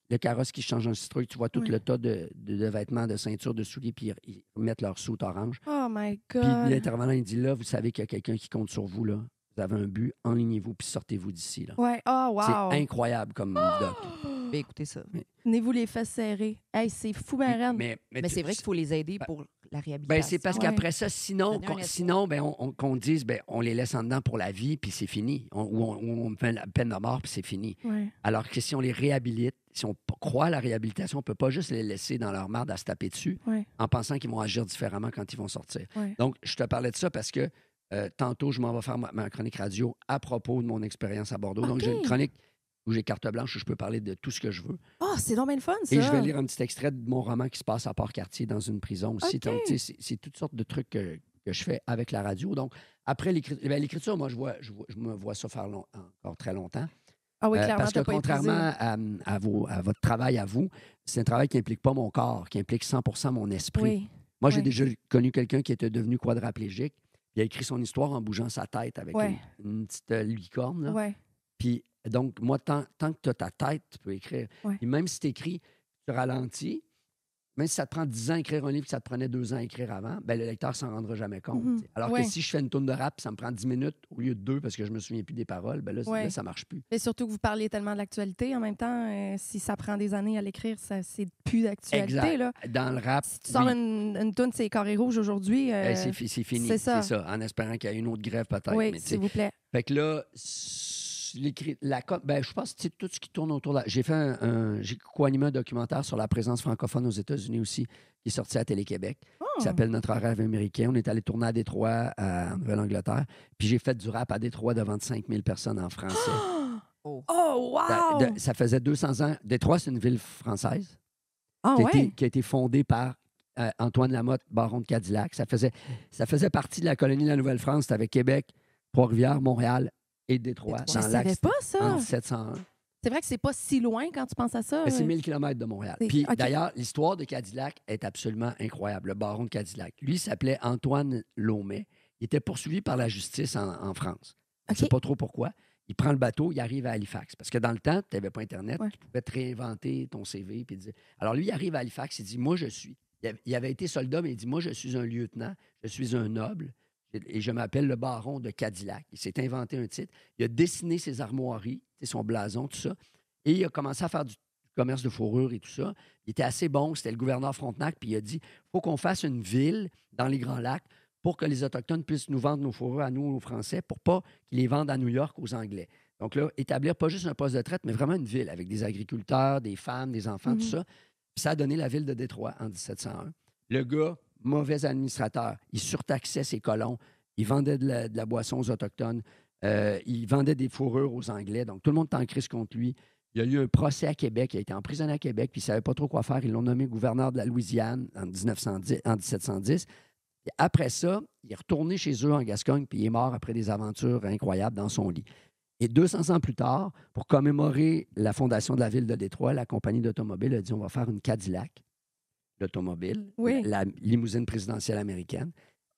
le carrosse qui change en citrouille. Tu vois tout Ouais. le tas de vêtements, de ceintures, de souliers, puis ils mettent leur soute orange. Oh my Puis God. l'intervenant, il dit là, vous savez qu'il y a quelqu'un qui compte sur vous, là. Vous avez un but, enlignez-vous, puis sortez-vous d'ici, là. Ouais. Oh, wow. C'est incroyable comme doc. Ben, écoutez ça. Tenez-vous les fesses serrées. Hey, c'est fou, ma reine. Mais Mais c'est vrai qu'il faut les aider pour la réhabilitation. Ben, c'est parce Ouais. qu'après ça, sinon, Donner un sinon ben, qu'on dise, ben, on les laisse en dedans pour la vie, puis c'est fini. Ou on fait la peine de mort, puis c'est fini. Ouais. Alors que si on les réhabilite, si on croit à la réhabilitation, on ne peut pas juste les laisser dans leur marde à se taper dessus Ouais. en pensant qu'ils vont agir différemment quand ils vont sortir. Ouais. Donc, je te parlais de ça parce que tantôt, je m'en vais faire ma chronique radio à propos de mon expérience à Bordeaux. Donc, OK. j'ai une chronique où j'ai carte blanche où je peux parler de tout ce que je veux. Oh, c'est donc bien le fun, ça. Et je vais lire un petit extrait de mon roman qui se passe à Port-Cartier dans une prison aussi. OK. Donc, tu sais, c'est toutes sortes de trucs que je fais avec la radio. Donc, après l'écriture, moi, je me vois ça faire encore très longtemps. Ah oui, clairement, Parce que t'as pas contrairement épuisé. à votre travail à vous, c'est un travail qui n'implique pas mon corps, qui implique 100% mon esprit. Oui. Moi, j'ai oui. déjà connu quelqu'un qui était devenu quadraplégique. Il a écrit son histoire en bougeant sa tête avec Ouais. une petite licorne. Là. Ouais. Puis, donc, moi, tant que tu as ta tête, tu peux écrire. Ouais. Et même si tu écris, tu ralentis, même si ça te prend 10 ans à écrire un livre, que ça te prenait 2 ans à écrire avant, ben, le lecteur s'en rendra jamais compte. Mhm. T'sais. Alors Ouais. que si je fais une tourne de rap, ça me prend 10 minutes au lieu de 2 parce que je me souviens plus des paroles, ben là, Ouais. là ça marche plus. Et surtout que vous parlez tellement de l'actualité. En même temps, si ça prend des années à l'écrire, c'est plus d'actualité. Exact. Là. Dans le rap, Si tu sors oui. une toune, c'est carré rouge aujourd'hui. Ben, c'est fini. c'est ça. En espérant qu'il y ait une autre grève peut-être. oui, mais tu sais. s'il vous plaît. Fait que là, je pense que c'est tout ce qui tourne autour de la... J'ai co-animé un documentaire sur la présence francophone aux États-Unis aussi, qui est sorti à Télé-Québec, Oh. qui s'appelle Notre rêve américain. On est allé tourner à Détroit, en Nouvelle-Angleterre. Puis j'ai fait du rap à Détroit devant 5000 personnes en français. Oh. Oh, wow! Ça faisait 200 ans. Détroit, c'est une ville française Ah ouais? qui a été fondée par Antoine Lamotte, baron de Cadillac. Ça faisait partie de la colonie de la Nouvelle-France. C'était avec Québec, Trois-Rivières, Montréal et Détroit. Détroit. Je Dans savais l'axe pas en ça. 1701. C'est vrai que c'est pas si loin quand tu penses à ça. Mais c'est 1000 km de Montréal. Puis OK. d'ailleurs, l'histoire de Cadillac est absolument incroyable. Le baron de Cadillac. Lui, il s'appelait Antoine Laumet. Il était poursuivi par la justice en France. Je ne OK. sais pas trop pourquoi. Il prend le bateau, il arrive à Halifax. Parce que dans le temps, tu n'avais pas Internet, Ouais. tu pouvais te réinventer ton CV. Puis dire... Alors lui, il arrive à Halifax, il dit, moi, je suis. Il avait été soldat, mais il dit, moi, je suis un lieutenant, je suis un noble, et je m'appelle le baron de Cadillac. Il s'est inventé un titre. Il a dessiné ses armoiries, son blason, tout ça. Et il a commencé à faire du commerce de fourrure et tout ça. Il était assez bon, c'était le gouverneur Frontenac, puis il a dit, il faut qu'on fasse une ville dans les Grands Lacs pour que les Autochtones puissent nous vendre nos fourrures à nous, aux Français, pour pas qu'ils les vendent à New York aux Anglais. Donc là, établir pas juste un poste de traite, mais vraiment une ville avec des agriculteurs, des femmes, des enfants, tout ça. Puis ça a donné la ville de Détroit en 1701. Le gars, mauvais administrateur, il surtaxait ses colons, il vendait de la boisson aux Autochtones, il vendait des fourrures aux Anglais. Donc tout le monde était en crise contre lui. Il y a eu un procès à Québec, il a été emprisonné à Québec, puis il ne savait pas trop quoi faire. Ils l'ont nommé gouverneur de la Louisiane en 1710. Et après ça, il est retourné chez eux en Gascogne, puis il est mort après des aventures incroyables dans son lit. Et 200 ans plus tard, pour commémorer la fondation de la ville de Détroit, la compagnie d'automobile a dit on va faire une Cadillac, l'automobile, Oui. la limousine présidentielle américaine.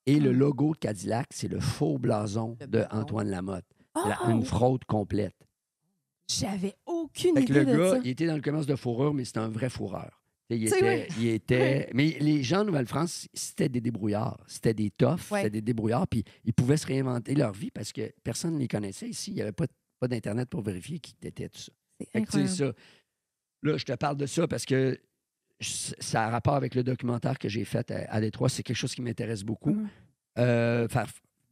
Et le logo de Cadillac, c'est le faux blason Le de blason. Antoine Lamotte. Ah, Une fraude complète. j'avais aucune Fait que idée le de gars, ça. il était dans le commerce de fourrure, mais c'était un vrai fourreur. C'est vrai. Il était... Mais les gens de Nouvelle-France, c'était des débrouillards. C'était des toughs, Ouais. c'était des débrouillards, puis ils pouvaient se réinventer leur vie parce que personne ne les connaissait ici. Il n'y avait pas d'Internet pour vérifier qui étaient, tout ça. C'est Fait que, tu sais, incroyable. ça. Là, je te parle de ça parce que ça a rapport avec le documentaire que j'ai fait à Détroit. C'est quelque chose qui m'intéresse beaucoup. Mhm. Faire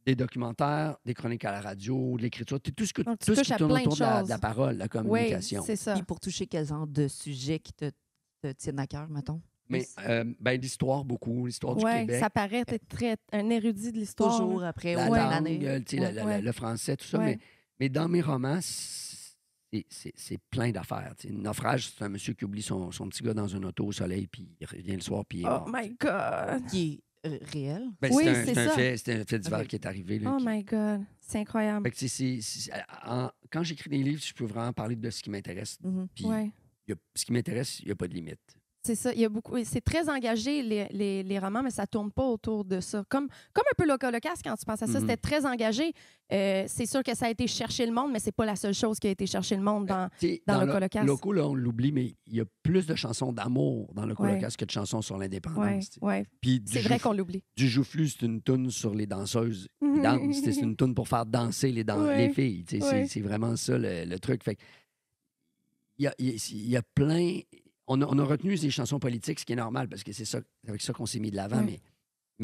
des documentaires, des chroniques à la radio, de l'écriture, tout ce, Donc, tu tout ce touches qui à tourne plein de autour de la choses. parole, la Oui, communication. c'est ça. Puis pour toucher quel genre de sujet qui te tiennent à cœur, mettons? Mais l'histoire, beaucoup. L'histoire du Oui, Québec. ça paraît être un érudit de l'histoire. Toujours là. après, La au langue, l'année. tu sais, Ouais. le français, tout ça. Ouais. Mais dans mes romans, c'est plein d'affaires. Tu sais, Naufrage, c'est un monsieur qui oublie son petit gars dans un auto au soleil, puis il revient le soir, puis il est Oh mort. my God. Qui est réel. Ben, Oui, c'est c'est ça. un fait divers Ok. qui est arrivé. Là, Oh qui- my God. C'est incroyable. Fait que quand j'écris des livres, je peux vraiment parler de ce qui m'intéresse. Mhm. Puis Ouais. ce qui m'intéresse, il n'y a pas de limite. C'est ça. Il y a beaucoup. C'est très engagé, les romans, mais ça tourne pas autour de ça. Comme un peu Locolocasse, quand tu penses à ça, c'était très engagé. C'est sûr que ça a été chercher le monde, mais c'est pas la seule chose qui a été chercher le monde dans Locolocasse. Loco, là, on l'oublie, mais il y a plus de chansons d'amour dans Locolocasse que de chansons sur l'indépendance. Ouais. Puis C'est vrai qu'on l'oublie. Du Joufflu, c'est une toune sur les danseuses qui dansent. C'est une toune pour faire danser les filles. C'est vraiment ça le truc. Fait que il y a plein... On a retenu les chansons politiques, ce qui est normal, parce que c'est avec ça qu'on s'est mis de l'avant, mais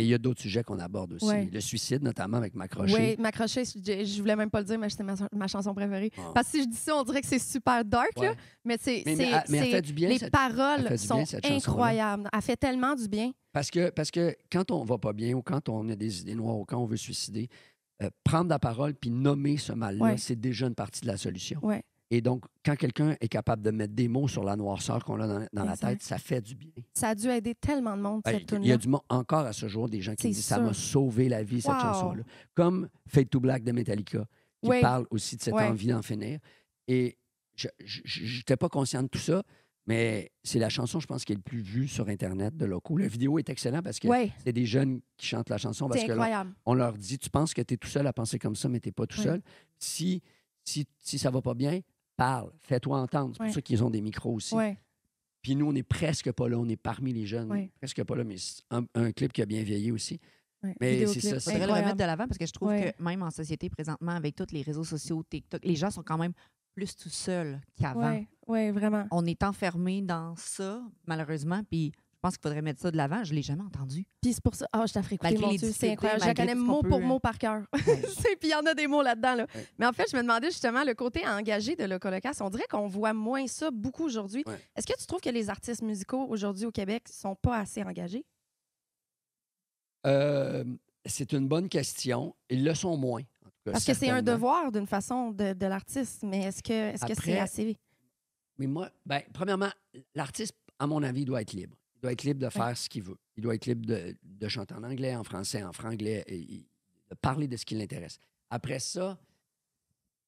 il y a d'autres sujets qu'on aborde aussi. Ouais. Le suicide, notamment, avec Macrochet. Oui, Macrochet, je voulais même pas le dire, mais c'est ma chanson préférée. Parce que si je dis ça, on dirait que c'est super dark, là, mais mais elle fait du bien, les paroles sont cette incroyables. Elle fait tellement du bien. Parce que quand on va pas bien ou quand on a des idées noires ou quand on veut suicider, prendre la parole puis nommer ce mal-là, c'est déjà une partie de la solution. Ouais. Et donc, quand quelqu'un est capable de mettre des mots sur la noirceur qu'on a dans la tête, ça fait du bien. Ça a dû aider tellement de monde, cette tune-là. Il y a encore à ce jour des gens qui me disent ça m'a sauvé la vie, cette Wow. chanson-là. Comme Fade to Black de Metallica, qui parle aussi de cette envie d'en finir. Et je n'étais pas conscient de tout ça, mais c'est la chanson, je pense, qui est le plus vue sur Internet de Loco. La vidéo est excellente parce que c'est des jeunes qui chantent la chanson. Parce c'est que incroyable. on leur dit, tu penses que tu es tout seul à penser comme ça, mais tu n'es pas tout seul. Si ça va pas bien, parle, fais-toi entendre. C'est pour ça qu'ils ont des micros aussi. Puis nous, on n'est presque pas là. On est parmi les jeunes. Presque pas là, mais c'est un clip qui a bien vieilli aussi. Mais c'est ça. Il faudrait le remettre de l'avant parce que je trouve que même en société présentement, avec tous les réseaux sociaux, TikTok, les gens sont quand même plus tout seuls qu'avant. Oui, vraiment. On est enfermés dans ça, malheureusement, puis je pense qu'il faudrait mettre ça de l'avant. Je ne l'ai jamais entendu. Puis c'est pour ça. Je t'en ferai écouter, Malgré mon les Dieu, c'est difficultés, incroyable. Je la malgré connais tout ce qu'on mot peut, pour mot par cœur. Puis il y en a des mots là-dedans. Là. Ouais. Mais en fait, je me demandais justement le côté engagé de Locolocasse. On dirait qu'on voit moins ça beaucoup aujourd'hui. Ouais. Est-ce que tu trouves que les artistes musicaux aujourd'hui au Québec sont pas assez engagés? C'est une bonne question. Ils le sont moins. En tout cas, Parce que c'est un certainement. devoir d'une façon de l'artiste, mais est-ce que c'est assez? Mais moi, premièrement, l'artiste, à mon avis, doit être libre. Il doit être libre de faire ce qu'il veut. Il doit être libre de chanter en anglais, en français, en franglais, et de parler de ce qui l'intéresse. Après ça,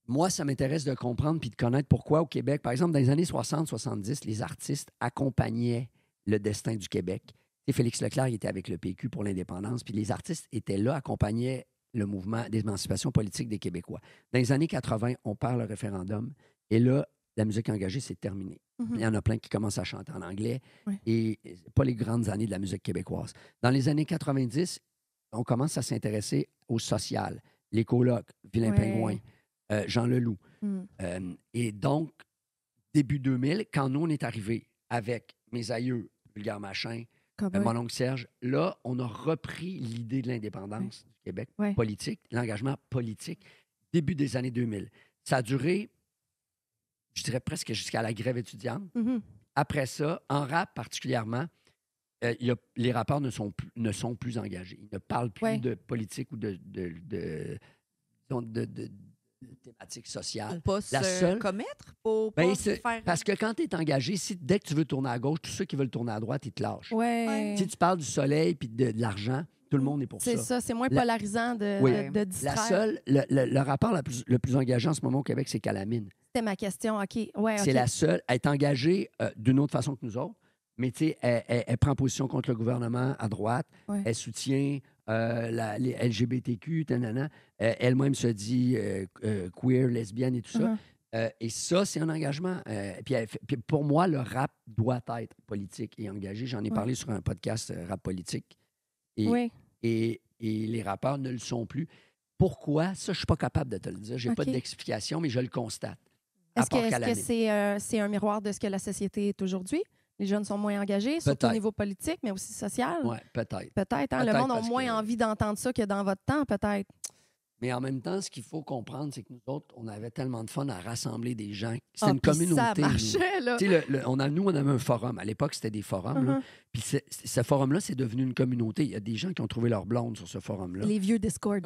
moi, ça m'intéresse de comprendre puis de connaître pourquoi au Québec, par exemple, dans les années 60-70, les artistes accompagnaient le destin du Québec. Et Félix Leclerc, il était avec le PQ pour l'indépendance, puis les artistes étaient là, accompagnaient le mouvement d'émancipation politique des Québécois. Dans les années 80, on perd le référendum, et là, la musique engagée, c'est terminé. Il y en a plein qui commencent à chanter en anglais, et pas les grandes années de la musique québécoise. Dans les années 90, on commence à s'intéresser au social, les colocs, Vilain Pingouin, Jean Leloup. Et donc, début 2000, quand nous, on est arrivés avec Mes aïeux, Vulgaire Machin, mon oncle Serge, là, on a repris l'idée de l'indépendance du Québec politique, l'engagement politique, début des années 2000. Ça a duré, je dirais presque jusqu'à la grève étudiante. Après ça, en rap particulièrement, les rappeurs ne sont plus engagés. Ils ne parlent plus de politique ou de thématiques sociales. Pour pas se commettre, pour pas se faire... Parce que quand tu es engagé, dès que tu veux tourner à gauche, tous ceux qui veulent tourner à droite, ils te lâchent. Si tu parles du soleil puis de l'argent, tout le monde est pour ça. C'est ça, c'est moins polarisant de distraire. Le rapport le plus engagé en ce moment au Québec, c'est Calamine. C'était ma question, OK. C'est la seule à être engagée d'une autre façon que nous autres, mais tu sais, elle prend position contre le gouvernement à droite, elle soutient les LGBTQ, elle-même se dit queer, lesbienne et tout ça. Et ça, c'est un engagement. Puis pour moi, le rap doit être politique et engagé. J'en ai parlé sur un podcast rap politique. Et les rappeurs ne le sont plus. Pourquoi? Ça, je ne suis pas capable de te le dire. Je n'ai pas d'explication, mais je le constate. Est-ce que c'est un miroir de ce que la société est aujourd'hui? Les jeunes sont moins engagés, surtout au niveau politique, mais aussi social? Oui, peut-être. Peut-être. Hein? Le monde a moins envie d'entendre ça que dans votre temps, peut-être. Mais en même temps, ce qu'il faut comprendre, c'est que nous autres, on avait tellement de fun à rassembler des gens. C'était une communauté. Ça marchait, là. Nous, on avait un forum. À l'époque, c'était des forums. Là. Puis ce forum-là, c'est devenu une communauté. Il y a des gens qui ont trouvé leur blonde sur ce forum-là. Les vieux Discord.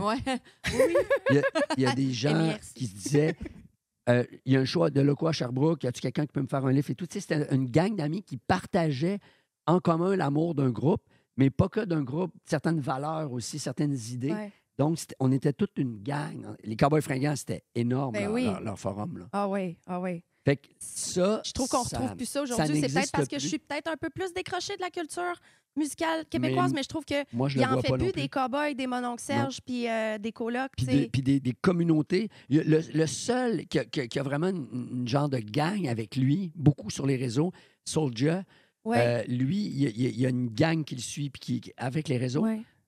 Il y a des gens qui se disaient... il y a un choix de Loco à Sherbrooke, y a-tu quelqu'un qui peut me faire un livre et tout. Tu sais, c'était une gang d'amis qui partageaient en commun l'amour d'un groupe, mais pas que d'un groupe, certaines valeurs aussi, certaines idées. Donc, on était toute une gang. Les Cowboys fringants, c'était énorme, leur forum. Là. Ah oui. Fait que ça, Je trouve qu'on ça- retrouve plus ça ça aujourd'hui. C'est peut-être n'existe parce que plus. je suis peut-être un peu plus décrochée de la culture musicale québécoise, mais je trouve que Moi, je il le en vois fait pas non plus plus. des cow-boys, des mononcles Serge, puis des colocs. Puis, tu sais. puis des communautés. Le seul qui a vraiment une genre de gang avec lui, beaucoup sur les réseaux, Soulja, Ouais, lui, il y a une gang qui le suit puis avec les réseaux.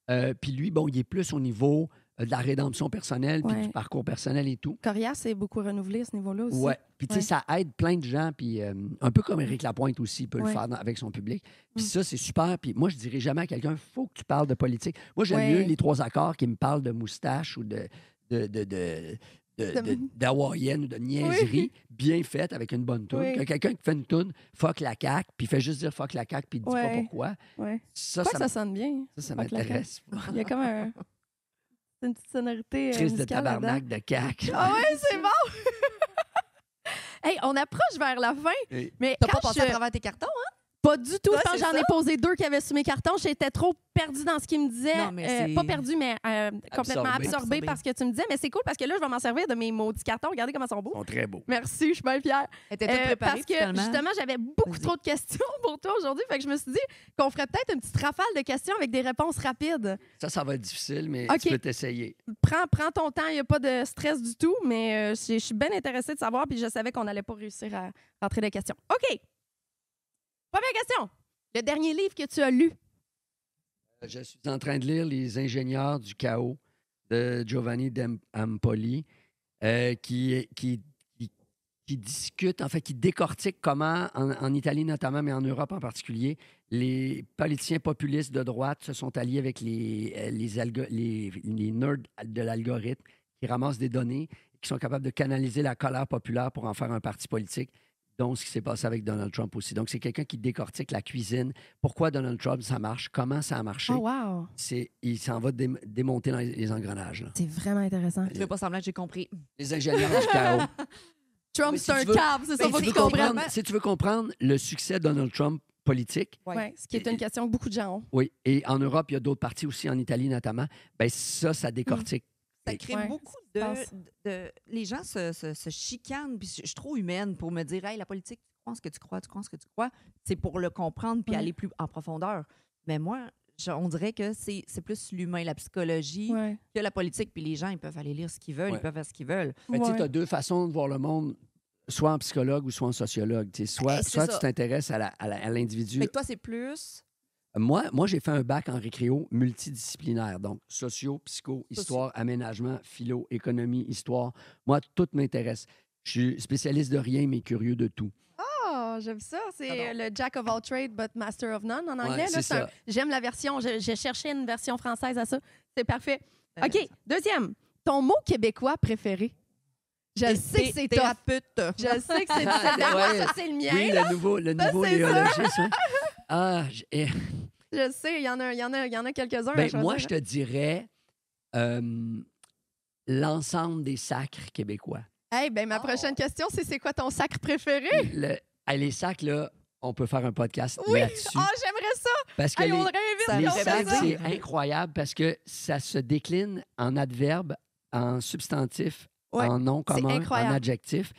ouais. Puis lui, bon, il est plus au niveau de la rédemption personnelle puis Ouais. du parcours personnel et tout. Corias s'est beaucoup renouvelé à ce niveau-là aussi. Ouais. Puis, tu sais, ça aide plein de gens. Puis, un peu comme Éric Lapointe aussi peut le Ouais. faire avec son public. Puis, Mm. ça, c'est super. Puis, moi, je dirais jamais à quelqu'un, faut que tu parles de politique. Moi, j'aime Ouais. mieux les 3 accords qui me parlent de moustache ou d'hawaïenne ou de niaiserie bien faite avec une bonne toune. Oui. Que quelqu'un qui fait une toune, fuck la CAQ, puis il fait juste dire fuck la CAQ, puis il dit pas Ouais. pourquoi. Ouais. Ça, Pas que ça sonne bien. ça fuck la m'intéresse. Il y a comme une petite sonorité Crise de musicale là-dedans. tabarnak de CAQ. Ah ouais, c'est bon! Hey, on approche vers la fin, Et- mais T'as quand pas passé je- à travers tes cartons, hein? Pas du tout. Ouais, Je pense que c'est j'en ai posé 2 qui avaient sur mes cartons. J'étais trop perdue dans ce qu'ils me disaient. Non, mais c'est- Pas perdue, mais complètement Absorbée. absorbée par ce que tu me disais. Mais c'est cool parce que là, je vais m'en servir de mes maudits cartons. Regardez comment ils sont beaux. Ils sont très beaux. Merci, je suis bien fière. Elle était toute préparée, Parce que finalement. justement, j'avais beaucoup Vas-y. trop de questions pour toi aujourd'hui. Fait que je me suis dit qu'on ferait peut-être une petite rafale de questions avec des réponses rapides. Ça va être difficile, mais OK. tu peux t'essayer. Prends ton temps, il n'y a pas de stress du tout, mais je suis bien intéressée de savoir, puis je savais qu'on n'allait pas réussir à rentrer les questions. OK. Première question. Le dernier livre que tu as lu. Je suis en train de lire Les ingénieurs du chaos de Giovanni Ampoli, qui discute, en fait, qui décortique comment, en Italie notamment, mais en Europe en particulier, les politiciens populistes de droite se sont alliés avec les nerds de l'algorithme qui ramassent des données, qui sont capables de canaliser la colère populaire pour en faire un parti politique. Donc, ce qui s'est passé avec Donald Trump aussi. Donc, c'est quelqu'un qui décortique la cuisine. Pourquoi Donald Trump, ça marche? Comment ça a marché? Oh, wow. Il s'en va démonter dans les engrenages. Là. C'est vraiment intéressant. Tu veux pas semblant que j'ai compris. Les ingénieurs du chaos. Trump, Mais c'est si un tu veux- cave, c'est ça, Si faut tu qu'il veux comprenne. comprendre- si tu veux comprendre le succès de Donald Trump politique, Ouais, ce qui est une question que beaucoup de gens ont. oui, et en Europe, il y a d'autres partis aussi, en Italie notamment, ben ça décortique. Ça crée Ouais, beaucoup je de, pense. Les gens se chicanent, puis je suis trop humaine pour me dire, hey, la politique, tu crois en ce que tu crois, tu crois en ce que tu crois. C'est pour le comprendre puis Ouais. aller plus en profondeur. Mais moi, on dirait que c'est plus l'humain, la psychologie Ouais. que la politique. Puis les gens, ils peuvent aller lire ce qu'ils veulent, Ouais. ils peuvent faire ce qu'ils veulent. Ben, tu sais, Ouais. tu as 2 façons de voir le monde, soit en psychologue ou soit en sociologue. Tu sais, soit Ben, c'est soit ça. tu t'intéresses à l'individu. Fait que toi, c'est plus... Moi, j'ai fait un bac en récréo multidisciplinaire, donc socio, psycho, histoire, aménagement, philo, économie, histoire. Moi, tout m'intéresse. Je suis spécialiste de rien, mais curieux de tout. Oh, j'aime ça. C'est le Jack of all trades, but master of none en anglais. Ouais, là. c'est ça. J'aime la version. J'ai cherché une version française à ça. C'est parfait. Ben, OK. Deuxième. Ton mot québécois préféré? Je le sais que c'est top. thérapeute. Je le sais que c'est Ah, ouais. ça, c'est le mien. Oui, là. le nouveau c'est néologisme. hein. Ah, Je le sais, il y en a quelques-uns. à ben, choisir, moi, hein. je te dirais l'ensemble des sacres québécois. Hey, ben, ma Oh. prochaine question, c'est quoi ton sacre préféré? Les sacres, là, on peut faire un podcast Oui! là-dessus. Oh, j'aimerais ça! Parce que Hey, on les, le réinvite, ça les puis on aurait fait sacres, ça. c'est incroyable parce que ça se décline en adverbe, en substantif, Ouais, en nom c'est commun, en incroyable. adjectif.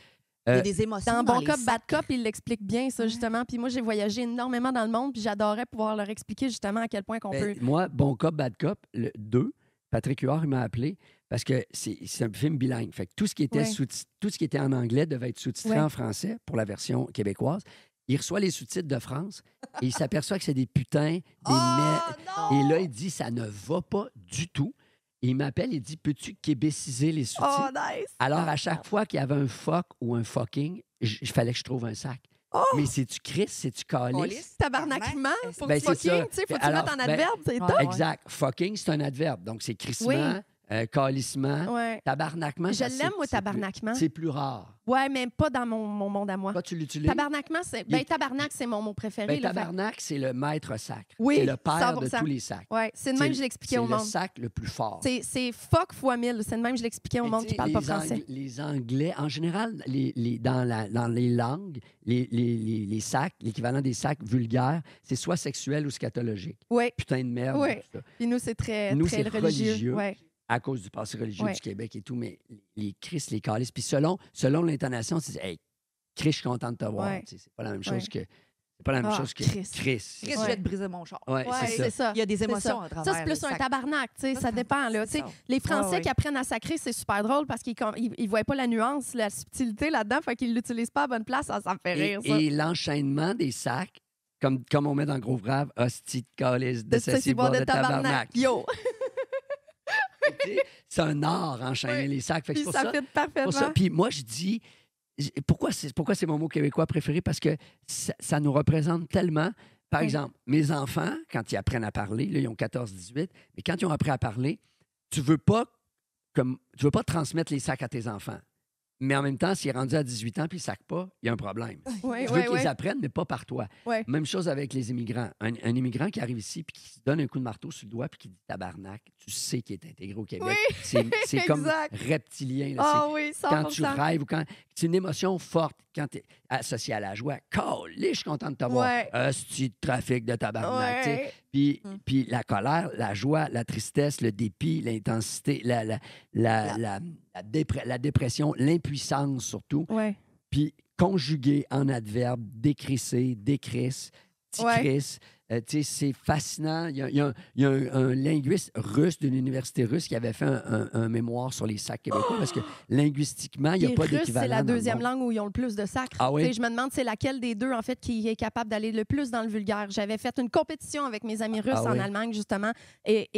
Il y a des émotions Dans dans Bon les Cop, Bad sacs. Cop, il l'explique bien, ça, justement. Puis moi, j'ai voyagé énormément dans le monde, puis j'adorais pouvoir leur expliquer, justement, à quel point qu'on Ben, peut... moi, Bon Cop, Bad Cop, le 2, Patrick Huard il m'a appelé parce que c'est un film bilingue. Fait que tout ce qui était Ouais. tout ce qui était en anglais devait être sous-titré Ouais. en français pour la version québécoise. Il reçoit les sous-titres de France et il s'aperçoit que c'est des putains, des Oh, non! Et là, il dit ça ne va pas du tout. Et il m'appelle et dit peux-tu québéciser les sous-titres? Oh, nice! Alors, à chaque fois qu'il y avait un fuck ou un fucking, il fallait que je trouve un sac. Oh! Mais c'est-tu Chris, c'est-tu calice? Calice. Tabarnakement, pour Ben, c'est fucking, ça. tu sais, faut que tu Alors, le mettes en ben, adverbe, c'est ouais. top. Exact. Fucking, c'est un adverbe. Donc, c'est crissement, calissement, Ouais. tabarnakement. Je ça, l'aime, c'est- moi, c'est plus- tabarnakement. C'est plus rare. Ouais, mais pas dans mon monde à moi. Toi, tu l'utilises? Tabarnakement, c'est... Il est- Ben, tabarnak, c'est mon mot préféré. Ben, là, fait- tabarnak, c'est le maître sac. Oui, c'est le père de 100%. tous les sacs. Ouais, c'est de C'est même que je l'expliquais C'est au le monde. sac le plus fort. C'est fuck fois 1000. C'est de même que je l'expliquais au Mais monde tu qui sais, parle pas les français. Les Anglais, en général, dans les langues, les sacs, l'équivalent des sacs vulgaires, c'est soit sexuel ou scatologique. Oui, Putain de merde. Oui. tout ça. puis nous, c'est très, Nous, très c'est religieux. religieux. Ouais. À cause du passé religieux Ouais. du Québec et tout, mais les Christ, les calices. Puis selon l'intonation, c'est hey, Chris, je suis content de te voir. Ouais. Tu sais, c'est pas la même Ouais. chose que. C'est pas la même Ah, chose que Chris. Chris. Chris, je vais te briser mon char. Ouais, Ouais, c'est ça. c'est ça. Il y a des C'est émotions ça. à travers. Ça, c'est plus les un sacs. tabarnak, tu sais, ça dépend. Là. C'est Tu sais, ça. les Français Ouais. qui apprennent à sacrer, c'est super drôle parce qu'ils ne voient pas la nuance, la subtilité là-dedans, fait qu'ils l'utilisent pas à bonne place. Ça me fait rire, ça. Et l'enchaînement des sacs, comme on met dans Gros Grave, hostie de calice de Ça, ceci, de tabarnak. Yo! Tu sais, c'est un art, enchaîner Oui. les sacs. Fait que Puis c'est pour ça ça. fait parfaitement. Pour ça. Puis moi, je dis, pourquoi c'est mon mot québécois préféré? Parce que ça nous représente tellement. Par Oui. exemple, mes enfants, quand ils apprennent à parler, là, ils ont 14-18, mais quand ils ont appris à parler, tu veux pas transmettre les sacs à tes enfants. Mais en même temps, s'il est rendu à 18 ans puis il ne sac pas, il y a un problème. Oui, Tu veux oui, qu'ils oui. apprennent, mais pas par toi. Ouais. Même chose avec les immigrants. Un immigrant qui arrive ici puis qui se donne un coup de marteau sur le doigt puis qui dit tabarnak, tu sais qu'il est intégré au Québec. Oui, C'est comme exact. reptilien. Là. Ah oui, 100%. Quand tu rêves ou quand c'est une émotion forte, quand tu es associé à la joie. Calé, je suis content de te voir. Ouais. C'est de trafic de tabarnak. tu sais. Ouais. Puis la colère, la joie, la tristesse, le dépit, l'intensité, la dépression, l'impuissance surtout. Ouais. Puis conjugué en adverbe, décrisser, décrisse, ticrisse. Tu sais, c'est fascinant. Il y a un linguiste russe d'une université russe qui avait fait un mémoire sur les sacs québécois parce que linguistiquement, il n'y a Les pas Russes, d'équivalent. c'est la dans le deuxième monde. langue où ils ont le plus de sacres. Ah oui? Tu sais, je me demande c'est laquelle des deux, en fait, qui est capable d'aller le plus dans le vulgaire. J'avais fait une compétition avec mes amis russes Ah en oui? Allemagne, justement, et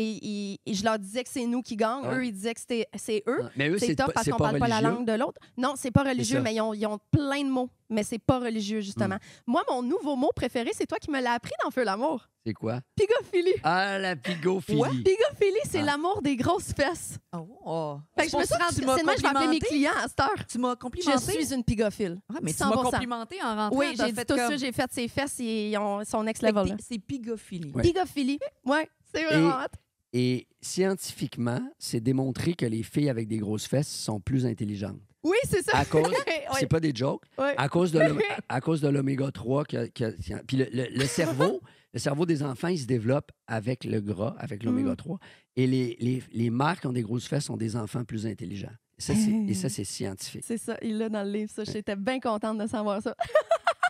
je leur disais que c'est nous qui gagnons. Ouais. Eux, ils disaient que c'est eux. Ah, mais eux, C'est tough parce qu'on parle pas la religieux. langue de l'autre. Non, c'est pas religieux, ça. mais ils ont plein de mots. Mais c'est pas religieux, justement. Moi, mon nouveau mot préféré, c'est toi qui me l'as appris dans Feu l'amour. C'est quoi? Pigophilie. Ah, la pigophilie. Ouais. Pigophilie, c'est Ah. l'amour des grosses fesses. Oh. Fait que je me suis rendue... C'est de même que je vais appeler mes clients à cette heure. Tu m'as Je complimenté. suis une pigophile. Ah, mais tu m'as 100%. complimenté en rentrant. Oui, t'as j'ai dit fait tout comme- ça, j'ai fait ses fesses, ils sont next Fait que level. là. c'est pigophilie. Ouais. Pigophilie. Ouais, c'est vraiment hot. Et scientifiquement, c'est démontré que les filles avec des grosses fesses sont plus intelligentes. Oui, c'est ça. À cause, Ouais. c'est pas des jokes, Ouais. à cause de l'oméga 3. Puis le cerveau des enfants, il se développe avec le gras, avec l'oméga 3. Et les mères qui ont des grosses fesses sont des enfants plus intelligents. Et ça, c'est scientifique. C'est ça, il l'a dans le livre. Ça, j'étais bien contente de savoir ça.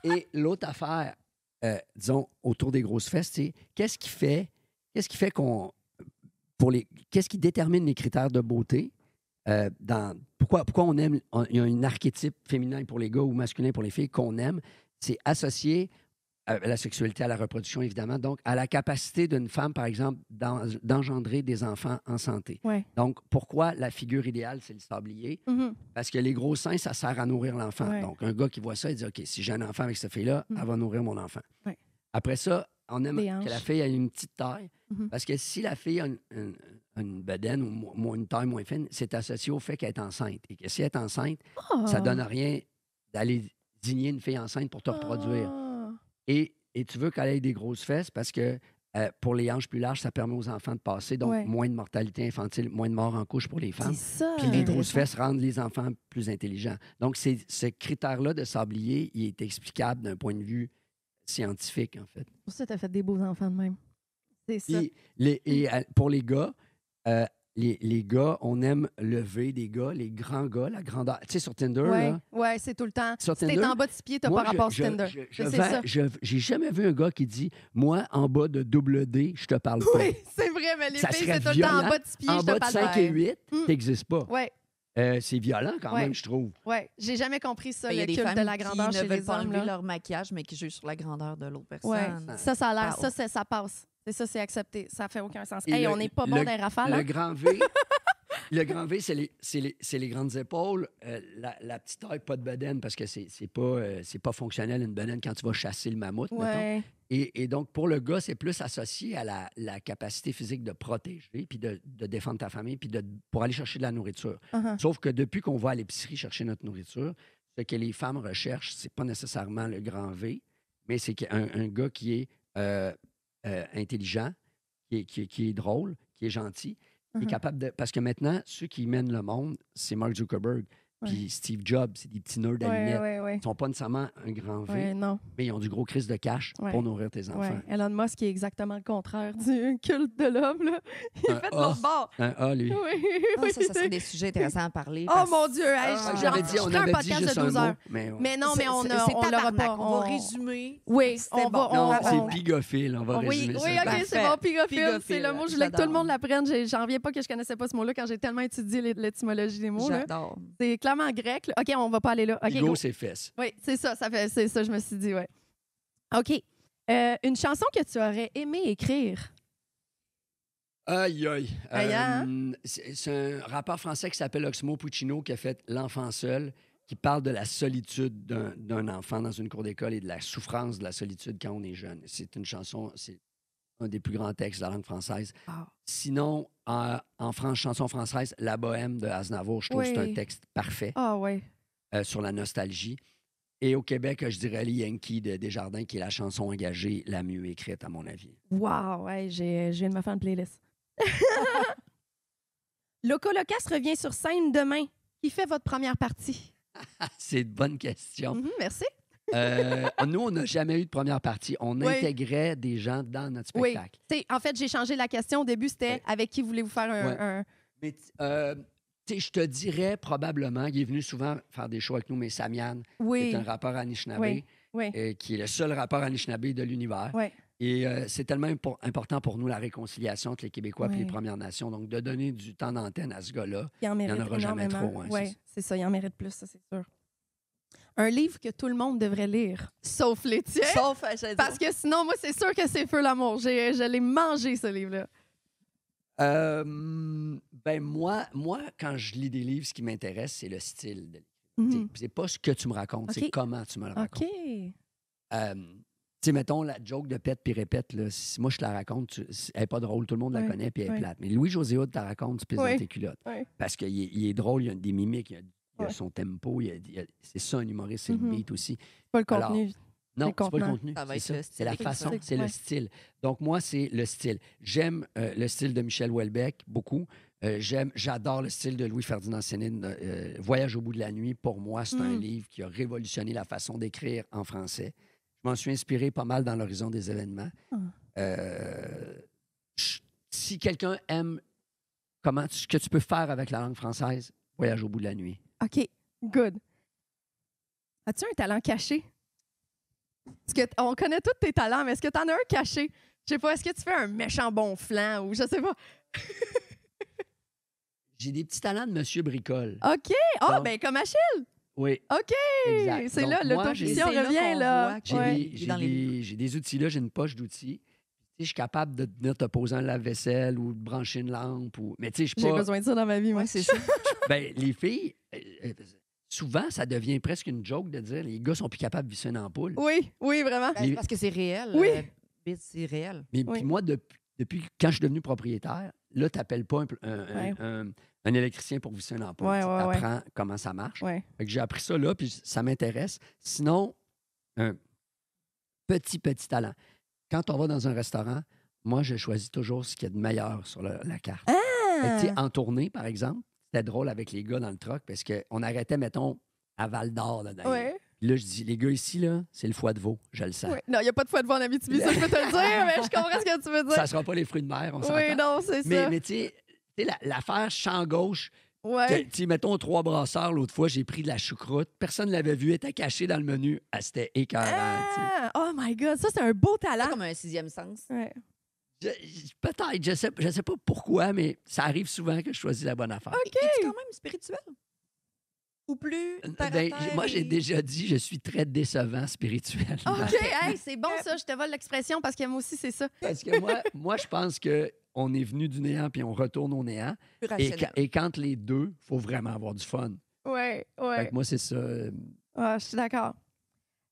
Et l'autre affaire, disons, autour des grosses fesses, c'est qu'est-ce qui fait qu'est-ce qui détermine les critères de beauté? Pourquoi il y a un archétype féminin pour les gars ou masculin pour les filles qu'on aime? C'est associé à la sexualité, à la reproduction, évidemment, donc à la capacité d'une femme, par exemple, d'engendrer des enfants en santé. Ouais. Donc, pourquoi la figure idéale, c'est le sablier? Mhm. Parce que les gros seins, ça sert à nourrir l'enfant. Ouais. Donc, un gars qui voit ça, il dit, OK, si j'ai un enfant avec cette fille-là, elle va nourrir mon enfant. Ouais. Après ça, on aime Des que hanches. la fille ait une petite taille. Mhm. Parce que si la fille a une bedaine ou une taille moins fine, c'est associé au fait qu'elle est enceinte. Et que si elle est enceinte, ça donne rien d'aller digner une fille enceinte pour te reproduire. Ah. Et tu veux qu'elle ait des grosses fesses parce que pour les hanches plus larges, ça permet aux enfants de passer. Donc, Ouais. moins de mortalité infantile, moins de morts en couche pour les femmes. C'est ça. Puis les grosses fesses rendent les enfants plus intelligents. Donc, ce critère-là de sablier, il est explicable d'un point de vue scientifique, en fait. Pour ça, t'as fait des beaux enfants de même. C'est ça. Puis, pour les gars, les gars, on aime lever des gars, les grands gars, la grandeur. Tu sais, sur Tinder, Ouais, là, ouais, c'est tout le temps. sur Si t'es Tinder, en bas de 6 pieds, t'as moi, pas rapport sur Tinder. C'est ça. j'ai jamais vu un gars qui dit « Moi, en bas de double D, je te parle pas. Oui, c'est vrai, mais les Ça filles, serait c'est tout le temps en violent. bas de 6 pieds, En je bas te de parle 5 pas. et 8, Mm. t'existes pas. Ouais, C'est violent quand Ouais. même, je trouve. ouais. J'ai jamais compris ça, Il y a le des culte femmes de la grandeur qui chez ne veulent les pas hommes. enlever là. leur maquillage, mais qui jugent sur la grandeur de l'autre personne. Ouais. Ça a l'air, Wow. ça passe. C'est ça, c'est accepté. Ça fait aucun sens. Et Hey, le- on n'est pas bon le- dans les rafales. Le hein? grand V, le grand V, c'est les grandes épaules. La petite taille, pas de bedaine, parce que c'est pas fonctionnel une bedaine quand tu vas chasser le mammouth, mettons. Ouais. Et donc, pour le gars, c'est plus associé à la capacité physique de protéger, puis de défendre ta famille, puis pour aller chercher de la nourriture. Uh-huh. Sauf que depuis qu'on va à l'épicerie chercher notre nourriture, ce que les femmes recherchent, c'est pas nécessairement le grand V, mais c'est un gars qui est intelligent, qui est drôle, qui est gentil, qui est Mhm. capable de... Parce que maintenant, ceux qui mènent le monde, c'est Mark Zuckerberg. Puis Steve Jobs, c'est des petits nerds à lunettes. ouais. Ils sont pas nécessairement un grand V, Ouais, non. mais ils ont du gros crise de cash Ouais. pour nourrir tes enfants. Ouais. Elon Musk est exactement le contraire du culte de l'homme. Là. Il Un est fait de A. l'autre bord. Un A, lui. Oui, Ah, oui. ça serait des sujets intéressants à parler. Oh parce- mon Dieu! Hey, Ah, J'avais dit, je on ferais un avait dit podcast juste de un 12 mot, heures. mais... Mais non, mais on C'est l'aura tabarnak. pas. On va résumer. Oui, C'était on va. bon. Non, on- c'est pigophile, on va Oui, résumer oui, ça. OK, Parfait. c'est bon, pigophile. C'est Pigophile, le mot, je voulais que tout le j'adore. monde l'apprenne. J'en reviens pas que je connaissais pas ce mot-là quand j'ai tellement étudié l'étymologie des mots. là. J'adore. C'est clairement grec. là. OK, on va pas aller là. OK, Pigo, go. c'est fesses. Oui, c'est ça, c'est ça, je me suis dit, ouais. OK. Une chanson que tu aurais aimé écrire. Aïe, aïe. Aïe, hein? C'est un rappeur français qui s'appelle Oxmo Puccino qui a fait L'enfant seul, qui parle de la solitude d'un enfant dans une cour d'école et de la souffrance de la solitude quand on est jeune. C'est une chanson, c'est un des plus grands textes de la langue française. Ah. Sinon, chanson française, La Bohème de Aznavour, je trouve que c'est un Oui. texte parfait Ah, ouais. sur la nostalgie. Et au Québec, je dirais Les Yankees de Desjardins, qui est la chanson engagée la mieux écrite, à mon avis. Wow, ouais, je viens de me faire une playlist. Locolocast revient sur scène demain. Qui fait votre première partie? C'est une bonne question. Mhm, merci. Nous, on n'a jamais eu de première partie. On Oui. intégrait des gens dans notre Oui. spectacle. En fait, j'ai changé la question. Au début, c'était Oui. avec qui voulez-vous faire Ouais. un... Mais tu sais, je te dirais probablement, il est venu souvent faire des shows avec nous, mais Samian, qui Oui, est un rappeur Anishinaabe, oui, qui est le seul rappeur Anishinaabe de l'univers. oui. Et c'est tellement important pour nous, la réconciliation entre les Québécois et Ouais. les Premières Nations. Donc, de donner du temps d'antenne à ce gars-là, Il en mérite aura jamais énormément. trop, hein, Oui, c'est ça. c'est ça, il en mérite plus, ça, c'est sûr. Un livre que tout le monde devrait lire, sauf les tiens. Sauf, Parce que sinon, moi, c'est sûr que c'est Feu l'amour. Je l'ai mangé, ce livre-là. ben moi, quand je lis des livres, ce qui m'intéresse, c'est le style. Mhm. C'est pas ce que tu me racontes, c'est OK. comment tu me le OK. racontes. Tu sais, mettons, la joke de pète puis répète, là, si moi je te la raconte, elle n'est pas drôle, tout le monde la Ouais, connaît puis elle est ouais. plate. Mais Louis-José Hood te la raconte, tu pisses Ouais, dans tes culottes. ouais. Parce qu'il est drôle, il y a des mimiques, il y a Ouais. son tempo, c'est ça un humoriste, c'est Mhm. le beat aussi. Pas le Alors, contenu. Non, Le c'est pas le contenant. contenu. Ça va C'est être ça. le style. C'est la C'est façon, ça. c'est Ouais. le style. Donc, moi, c'est le style. J'aime le style de Michel Houellebecq beaucoup. J'adore le style de Louis-Ferdinand Céline. Voyage au bout de la nuit, pour moi, c'est un Mm. livre qui a révolutionné la façon d'écrire en français. Je m'en suis inspiré pas mal dans l'horizon des événements. Si quelqu'un aime ce que tu peux faire avec la langue française, Voyage au bout de la nuit. OK, good. As-tu un talent caché? Parce qu'on connaît tous tes talents, mais est-ce que tu en as un caché? Je sais pas, est-ce que tu fais un méchant bon flanc ou je sais pas? J'ai des petits talents de Monsieur Bricole. OK! Ah, Donc- ben comme Achille! Oui. OK! Exact. C'est Donc, là, moi, l'autofiction c'est là revient, qu'on là. voit J'ai Ouais. des- Il est j'ai dans les des, j'ai des outils là, j'ai une poche d'outils. Tu sais, je suis capable de venir te poser un lave-vaisselle ou de brancher une lampe. Mais tu sais, je suis J'ai pas... besoin de ça dans ma vie, moi. Ouais, c'est ça. Ben, les filles, souvent, ça devient presque une joke de dire les gars sont plus capables de visser une ampoule. Oui, oui, vraiment. Ben, c'est parce que c'est réel. Oui. Bit, c'est réel. Mais Oui. puis moi, depuis quand je suis devenu propriétaire, là, tu n'appelles pas un électricien pour visser une ampoule. Ouais, tu ouais, ouais. apprends comment ça marche. Ouais. Fait que j'ai appris ça là, puis ça m'intéresse. Sinon, un petit talent. Quand on va dans un restaurant, moi, je choisis toujours ce qu'il y a de meilleur sur la carte. Fait que, tu sais, en tournée, par exemple, c'était drôle avec les gars dans le truck parce qu'on arrêtait, mettons, à Val-d'Or. Là, d'ailleurs. Ouais. Puis là, je dis, les gars ici, là, c'est le foie de veau, je le sens. Ouais. Non, il n'y a pas de foi de veau en Abitibi, ça, je peux te le dire, mais je comprends ce que tu veux dire. Ça ne sera pas les fruits de mer, on s'entend. Oui, non, c'est ça. Mais tu sais, l'affaire champ gauche, Ouais. tu sais, mettons 3 brasseurs, l'autre fois, j'ai pris de la choucroute. Personne ne l'avait vu, elle était cachée dans le menu. Ah, c'était écœurant. tu sais. Ah, oh my God, ça, c'est un beau C'est talent. comme un sixième sens. Ouais. Peut-être, je sais pas pourquoi, mais ça arrive souvent que je choisis la bonne affaire. Es-tu quand même spirituel? Ou plus terre à Ben, terre moi, j'ai et- déjà dit, je suis très décevant spirituel. OK, hey, c'est bon ça, je te vole l'expression parce que moi aussi, c'est ça. Parce que moi, je pense qu'on est venu du néant puis on retourne au néant. plus Et, rationnel. et quand les deux, il faut vraiment avoir du fun. Ouais, Fait ouais. que moi, c'est ça. Ah, je suis d'accord.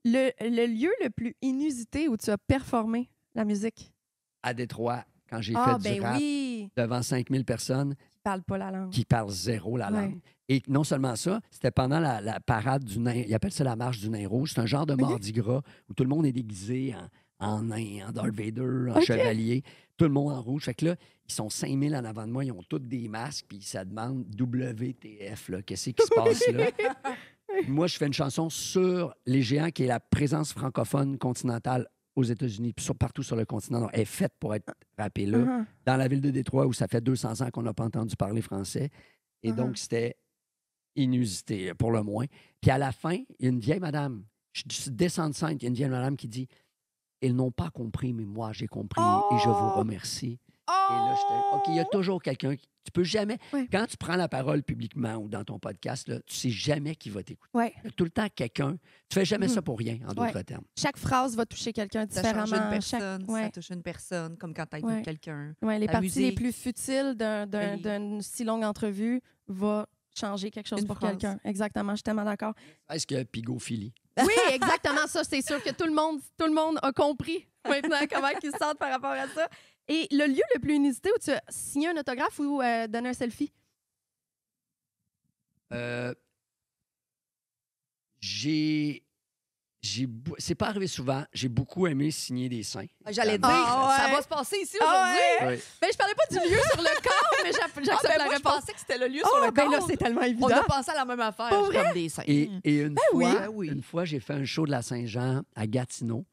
Le lieu le plus inusité où tu as performé la musique? À Détroit, quand j'ai Ah, fait du ben rap oui! devant 5000 personnes Qui parle pas la langue. qui parlent zéro la Ouais. langue. Et non seulement ça, c'était pendant la parade du nain. Ils appellent ça la marche du nain rouge. C'est un genre de mardi gras où tout le monde est déguisé en nain, en Darth Vader, en OK. chevalier. Tout le monde en rouge. Fait que là, Ils sont 5000 en avant de moi, ils ont tous des masques, puis ça demande WTF, là, qu'est-ce qui se passe là? Moi, je fais une chanson sur Les Géants, qui est la présence francophone continentale aux États-Unis, puis partout sur le continent. Donc, elle est faite pour être rappée là, Uh-huh. dans la ville de Détroit, où ça fait 200 ans qu'on n'a pas entendu parler français. Et donc, c'était inusité, pour le moins. Puis à la fin, il y a une vieille madame, je descends de scène, il y a une vieille madame qui dit « Ils n'ont pas compris, mais moi, j'ai compris et je vous remercie. » Et là, j'étais OK, il y a toujours quelqu'un qui... Tu peux jamais... Ouais. Quand tu prends la parole publiquement ou dans ton podcast, là, tu sais jamais qui va t'écouter. Ouais. Il y a tout le temps quelqu'un. Tu fais jamais ça pour rien, en d'autres Ouais. termes. Chaque phrase va toucher quelqu'un Ça différemment. change une personne, Chaque... ça ouais. touche une personne, comme quand tu Ouais. aides quelqu'un. Ouais, les La parties les musique. plus futiles Oui. d'une si longue entrevue va changer quelque chose Une pour phrase. quelqu'un. Exactement, je suis tellement d'accord. Est-ce que pigophilie? Oui, exactement ça. C'est sûr que tout le monde a compris maintenant comment ils se sentent par rapport à ça. Et le lieu le plus inusité où tu as signé un autographe ou donné un selfie? C'est pas arrivé souvent. J'ai beaucoup aimé signer des seins. J'allais dire, Ah ouais. ça va se passer ici Ah aujourd'hui. Ouais. Ben, je parlais pas du lieu sur le corps, mais j'accepte la Moi, je réponse. pensais que c'était le lieu Ah, sur le ben là, corps. c'est tellement évident. On a pensé à la même affaire, Pour vrai? comme des seins. Et une, oui. fois, Ben oui. une fois, j'ai fait un show de la Saint-Jean à Gatineau.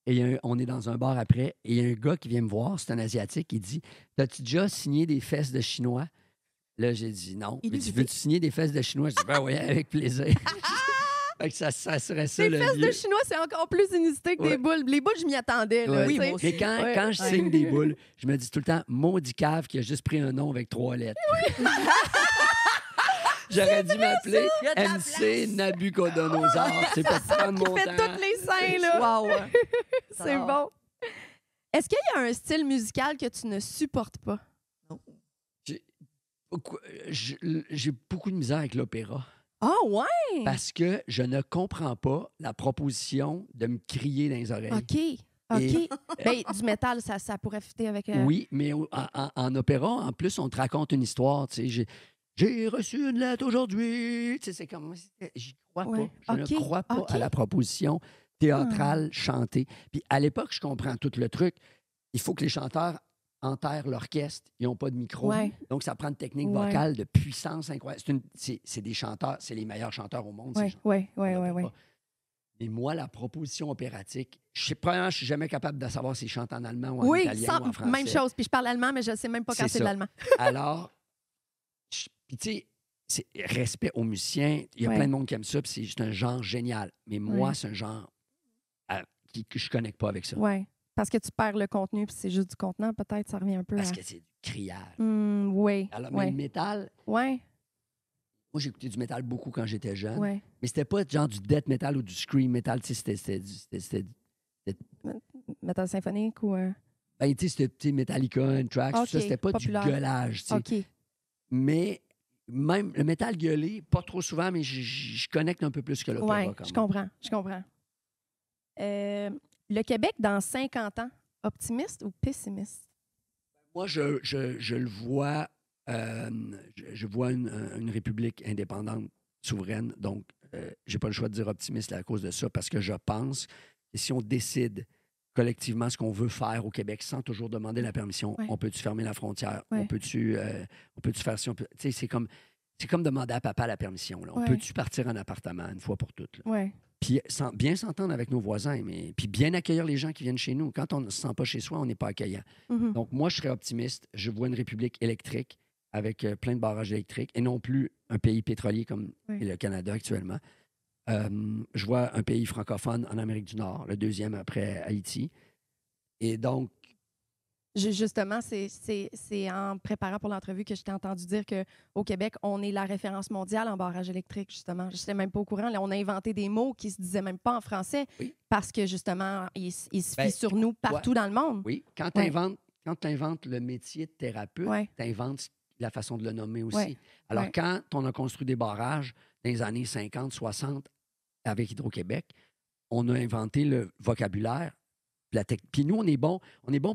Et on est dans un bar après. Et il y a un gars qui vient me voir, c'est un Asiatique, il dit « T'as-tu déjà signé des fesses de Chinois? » Là, j'ai dit non. Il dit « Veux-tu signer des fesses de Chinois? » Je dis « Ben oui, avec plaisir. » Fait que ça serait ça, Les le fesses lieu. de chinois, c'est encore plus inusité que des Ouais. boules. Les boules, je m'y attendais. Là, Ouais. Oui, tu sais. moi aussi. Mais quand je signe des boules, je me dis tout le temps « Maudit cave qui a juste pris un nom avec 3 lettres. » J'aurais dû m'appeler Il y a de la MC Nabucodonosor. C'est pas de prendre mon Fait temps. toutes les seins, là. Wow. C'est bon. Est-ce qu'il y a un style musical que tu ne supportes pas? J'ai beaucoup de misère avec l'opéra. Ah, ouais? Parce que je ne comprends pas la proposition de me crier dans les oreilles. OK. OK. Ben, du métal, ça pourrait fitter avec... Oui, mais en opéra, en plus, on te raconte une histoire. Tu sais, j'ai reçu une lettre aujourd'hui. Tu sais, c'est comme... J'y crois Ouais. pas. Je OK, ne crois pas OK. à la proposition théâtrale chantée. Puis à l'époque, je comprends tout le truc. Il faut que les chanteurs enterrent l'orchestre. Ils n'ont pas de micro. Ouais. Donc, ça prend une technique Ouais. vocale de puissance incroyable. C'est des chanteurs, c'est les meilleurs chanteurs au monde. ces Oui, gens. oui, oui, On oui, peut oui. pas. Mais moi, la proposition opératique, premièrement, je suis jamais capable de savoir s'ils chantent en allemand ou en Oui, italien ou en français. même chose. Puis je parle allemand, mais je ne sais même pas quand C'est c'est de ça. l'allemand. Alors, puis tu sais, c'est respect aux musiciens. Il y a Ouais. plein de monde qui aime ça, puis c'est juste un genre génial. Mais moi, Ouais. c'est un genre que je ne connecte pas avec ça. Oui. Parce que tu perds le contenu, puis c'est juste du contenant, peut-être, ça revient un peu Parce à... que c'est du criage. Oui, Alors, mais oui, le métal, oui, moi, j'ai écouté du métal beaucoup quand j'étais jeune. oui. Mais c'était pas genre du death metal ou du scream metal. Tu sais, c'était Métal symphonique ou... ben, tu sais, c'était tu sais, Metallica, Anthrax, tout ça. OK, C'était pas populaire. du gueulage. Tu sais. OK. Mais même le métal gueulé, pas trop souvent, mais je connecte un peu plus que l'opéra. Oui, quand je même. comprends, je comprends. Le Québec, dans 50 ans, optimiste ou pessimiste? Moi, je le vois, je vois une république indépendante, souveraine. Donc, j'ai pas le choix de dire optimiste à cause de ça, parce que je pense que si on décide collectivement ce qu'on veut faire au Québec sans toujours demander la permission, Ouais. on peut-tu fermer la frontière? Ouais. On peut-tu faire ci? Tu sais, c'est comme demander à papa la permission. Là. On Ouais. peut-tu partir en appartement une fois pour toutes? Là? Oui. Puis bien s'entendre avec nos voisins, mais puis bien accueillir les gens qui viennent chez nous. Quand on ne se sent pas chez soi, on n'est pas accueillant. Donc, moi, je serais optimiste. Je vois une république électrique avec plein de barrages électriques et non plus un pays pétrolier comme Oui. est le Canada actuellement. Je vois un pays francophone en Amérique du Nord, le deuxième après Haïti. Et donc, Justement, c'est en préparant pour l'entrevue que je t'ai entendu dire qu'au Québec, on est la référence mondiale en barrage électrique, justement. Je n'étais même pas au courant. Là, on a inventé des mots qui ne se disaient même pas en français Oui. parce que, justement, ils se fient Ben, sur nous partout dans le monde. oui, quand Ouais. tu inventes le métier de thérapeute, Ouais. tu inventes la façon de le nommer aussi. Ouais. Alors, Ouais. quand on a construit des barrages dans les années 50, 60 avec Hydro-Québec, on a inventé le vocabulaire. Puis nous, on est bon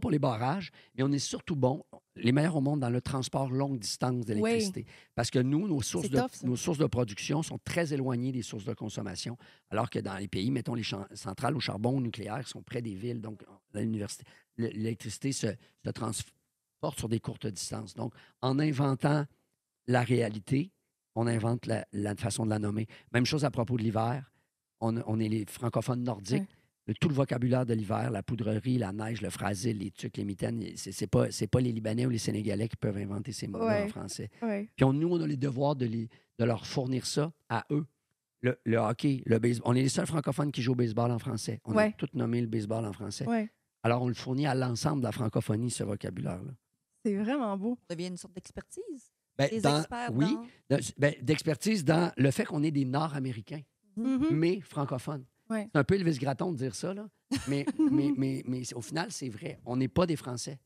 pour les barrages, mais on est surtout bon, les meilleurs au monde dans le transport longue distance d'électricité. Parce que nous, nos sources de production sont très éloignées des sources de consommation, alors que dans les pays, mettons les centrales au charbon nucléaire sont près des villes, donc à l'université, l'électricité se porte sur des courtes distances. Donc, en inventant la réalité, on invente la façon de la nommer. Même chose à propos de l'hiver. On est les francophones nordiques. Tout le vocabulaire de l'hiver, la poudrerie, la neige, le frasil, les tucs, les mitaines, c'est pas les Libanais ou les Sénégalais qui peuvent inventer ces mots-là en français. Ouais. Puis nous, on a les devoirs de leur fournir ça à eux. Le hockey, le baseball. On est les seuls francophones qui jouent au baseball en français. On a tous nommé le baseball en français. Ouais. Alors, on le fournit à l'ensemble de la francophonie, ce vocabulaire-là. C'est vraiment beau. Ça devient une sorte d'expertise. Ben, Les experts oui, d'expertise dans le fait qu'on est des Nord-Américains, Mhm. mais francophones. Ouais. C'est un peu Elvis Gratton de dire ça, là. Mais au final, c'est vrai. On n'est pas des Français.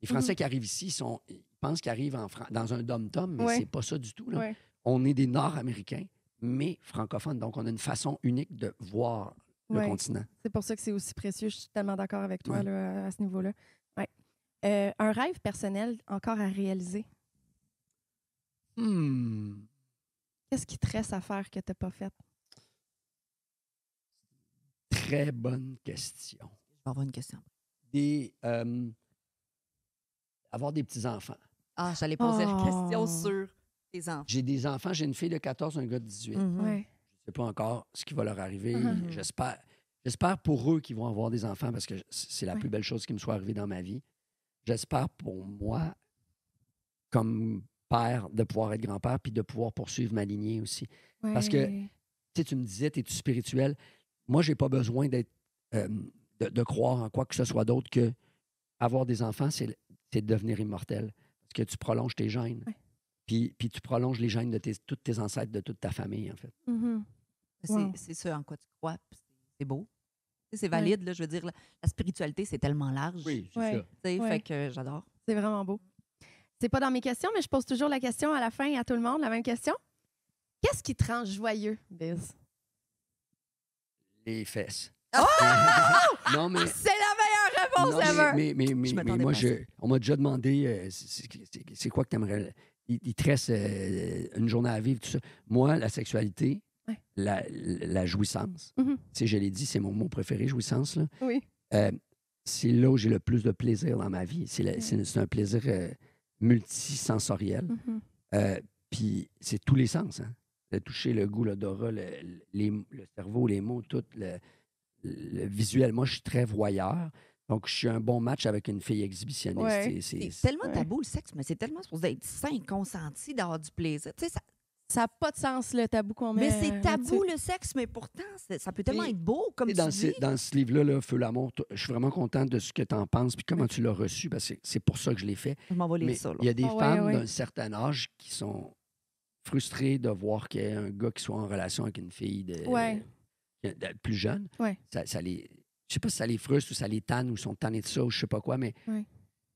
Les Français qui arrivent ici, ils pensent qu'ils arrivent dans un dom-tom, mais c'est pas ça du tout. Là. Ouais. On est des Nord-Américains, mais francophones. Donc, on a une façon unique de voir le continent. C'est pour ça que c'est aussi précieux. Je suis tellement d'accord avec toi Ouais. là, à ce niveau-là. Ouais. Un rêve personnel encore à réaliser. Qu'est-ce qui te reste à faire que tu n'as pas fait? Très bonne question. Je vais avoir une question. Avoir des petits-enfants. Ah, j'allais poser la question Oh. sur tes enfants. J'ai des enfants. J'ai une fille de 14, un gars de 18. Mhm. Ouais. Je ne sais pas encore ce qui va leur arriver. Mhm. J'espère pour eux qu'ils vont avoir des enfants parce que c'est la Ouais. plus belle chose qui me soit arrivée dans ma vie. J'espère pour moi, comme père, de pouvoir être grand-père puis de pouvoir poursuivre ma lignée aussi. Parce que, tu me disais, es-tu spirituel? Moi, je n'ai pas besoin d'être de croire en quoi que ce soit d'autre que avoir des enfants, c'est de devenir immortel. Parce que tu prolonges tes gènes. Ouais. Puis tu prolonges les gènes de tous tes ancêtres, de toute ta famille, en fait. Mhm. Wow. C'est ce en quoi tu crois. Puis c'est beau. Tu sais, c'est valide. Là, je veux dire, la spiritualité, c'est tellement large. Oui, c'est Ouais. ça. Tu sais, Ouais. Fait que j'adore. C'est vraiment beau. C'est pas dans mes questions, mais je pose toujours la question à la fin à tout le monde, la même question. Qu'est-ce qui te rend joyeux, Biz? Les fesses. Oh! Non, mais... C'est la meilleure réponse Non, ever! mais Je m'attendais moi, pas à ça. on m'a déjà demandé c'est quoi que tu aimerais. Il te reste une journée à vivre, tout ça. Moi, la sexualité, Ouais. la jouissance, Mhm. tu sais, je l'ai dit, c'est mon mot préféré, jouissance. Là. Oui. C'est là où j'ai le plus de plaisir dans ma vie. C'est un plaisir multisensoriel. Mhm. Puis c'est tous les sens. Hein? Le toucher, le goût, l'odorat, le cerveau, les mots, tout. Le visuel. Moi, je suis très voyeur. Donc, je suis un bon match avec une fille exhibitionniste. Ouais. C'est tellement tabou, le sexe, mais c'est tellement supposé être sain, consenti, d'avoir du plaisir. Tu sais, Ça n'a pas de sens, le tabou qu'on met. mais c'est tabou, là-dessus. le sexe, mais pourtant, ça peut tellement Et- être beau, comme tu Dans dis. dans ce livre-là, là, Feu l'amour, je suis vraiment content de ce que tu en penses puis comment tu l'as reçu, parce que c'est pour ça que je l'ai fait. Je m'en vais lire Mais ça. Là. il y a des Ah ouais, femmes ouais. d'un certain âge qui sont frustrées de voir qu'il y a un gars qui soit en relation avec une fille plus jeune. Ouais. Ça les, je sais pas si ça les frustre ou ça les tanne ou sont tannés de ça ou je sais pas quoi, mais Ouais.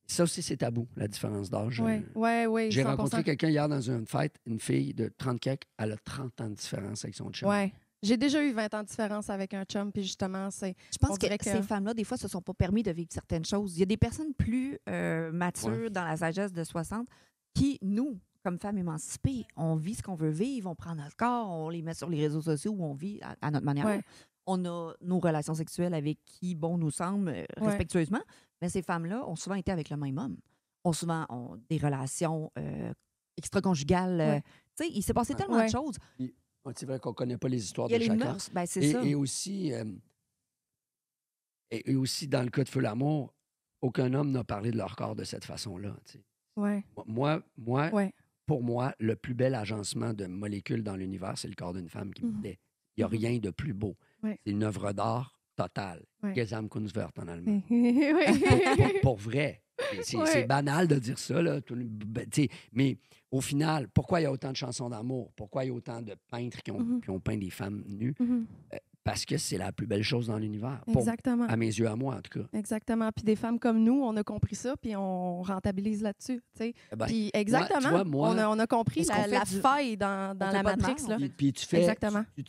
ça aussi, c'est tabou, la différence d'âge. Oui, J'ai rencontré quelqu'un hier dans une fête, une fille de 30 quelques, elle a 30 ans de différence avec son chum. Ouais. J'ai déjà eu 20 ans de différence avec un chum, puis justement, c'est... Je pense On que, dirait que- ces femmes-là, des fois, se sont pas permis de vivre certaines choses. Il y a des personnes plus matures Ouais. dans la sagesse de 60 qui, nous, comme femmes émancipées, on vit ce qu'on veut vivre, on prend notre corps, on les met sur les réseaux sociaux où on vit à notre manière. Ouais. On a nos relations sexuelles avec qui, bon, nous semble, respectueusement. Mais ces femmes-là ont souvent été avec le même homme. Ont souvent des relations extra-conjugales. Ouais. Tu sais, il s'est passé tellement Ouais. de choses. C'est vrai qu'on connaît pas les histoires Il y a de les chacun. mœurs, ben, c'est ça. Et aussi, et aussi, dans le cas de Feu l'amour, aucun homme n'a parlé de leur corps de cette façon-là. Tu sais. Ouais. Moi, Ouais. pour moi, le plus bel agencement de molécules dans l'univers, c'est le corps d'une femme qui me Mhm. plaît. Il n'y a Mhm. rien de plus beau. Ouais. C'est une œuvre d'art totale. Ouais. Gesamtkunstwerk en allemand. Oui. Pour vrai. C'est Ouais. c'est banal de dire ça, là. Mais au final, pourquoi il y a autant de chansons d'amour? Pourquoi il y a autant de peintres qui ont peint des femmes nues? Mhm. Parce que c'est la plus belle chose dans l'univers. Exactement. À mes yeux, à moi, en tout cas. Exactement. Puis des femmes comme nous, on a compris ça, puis on rentabilise là-dessus. Tu sais. Eh ben, Puis exactement. tu vois, moi- on a compris Est-ce qu'on fait la du- faille dans on fait la pas de matrice. mal, Là. on fait Puis tu fais. Exactement. Tu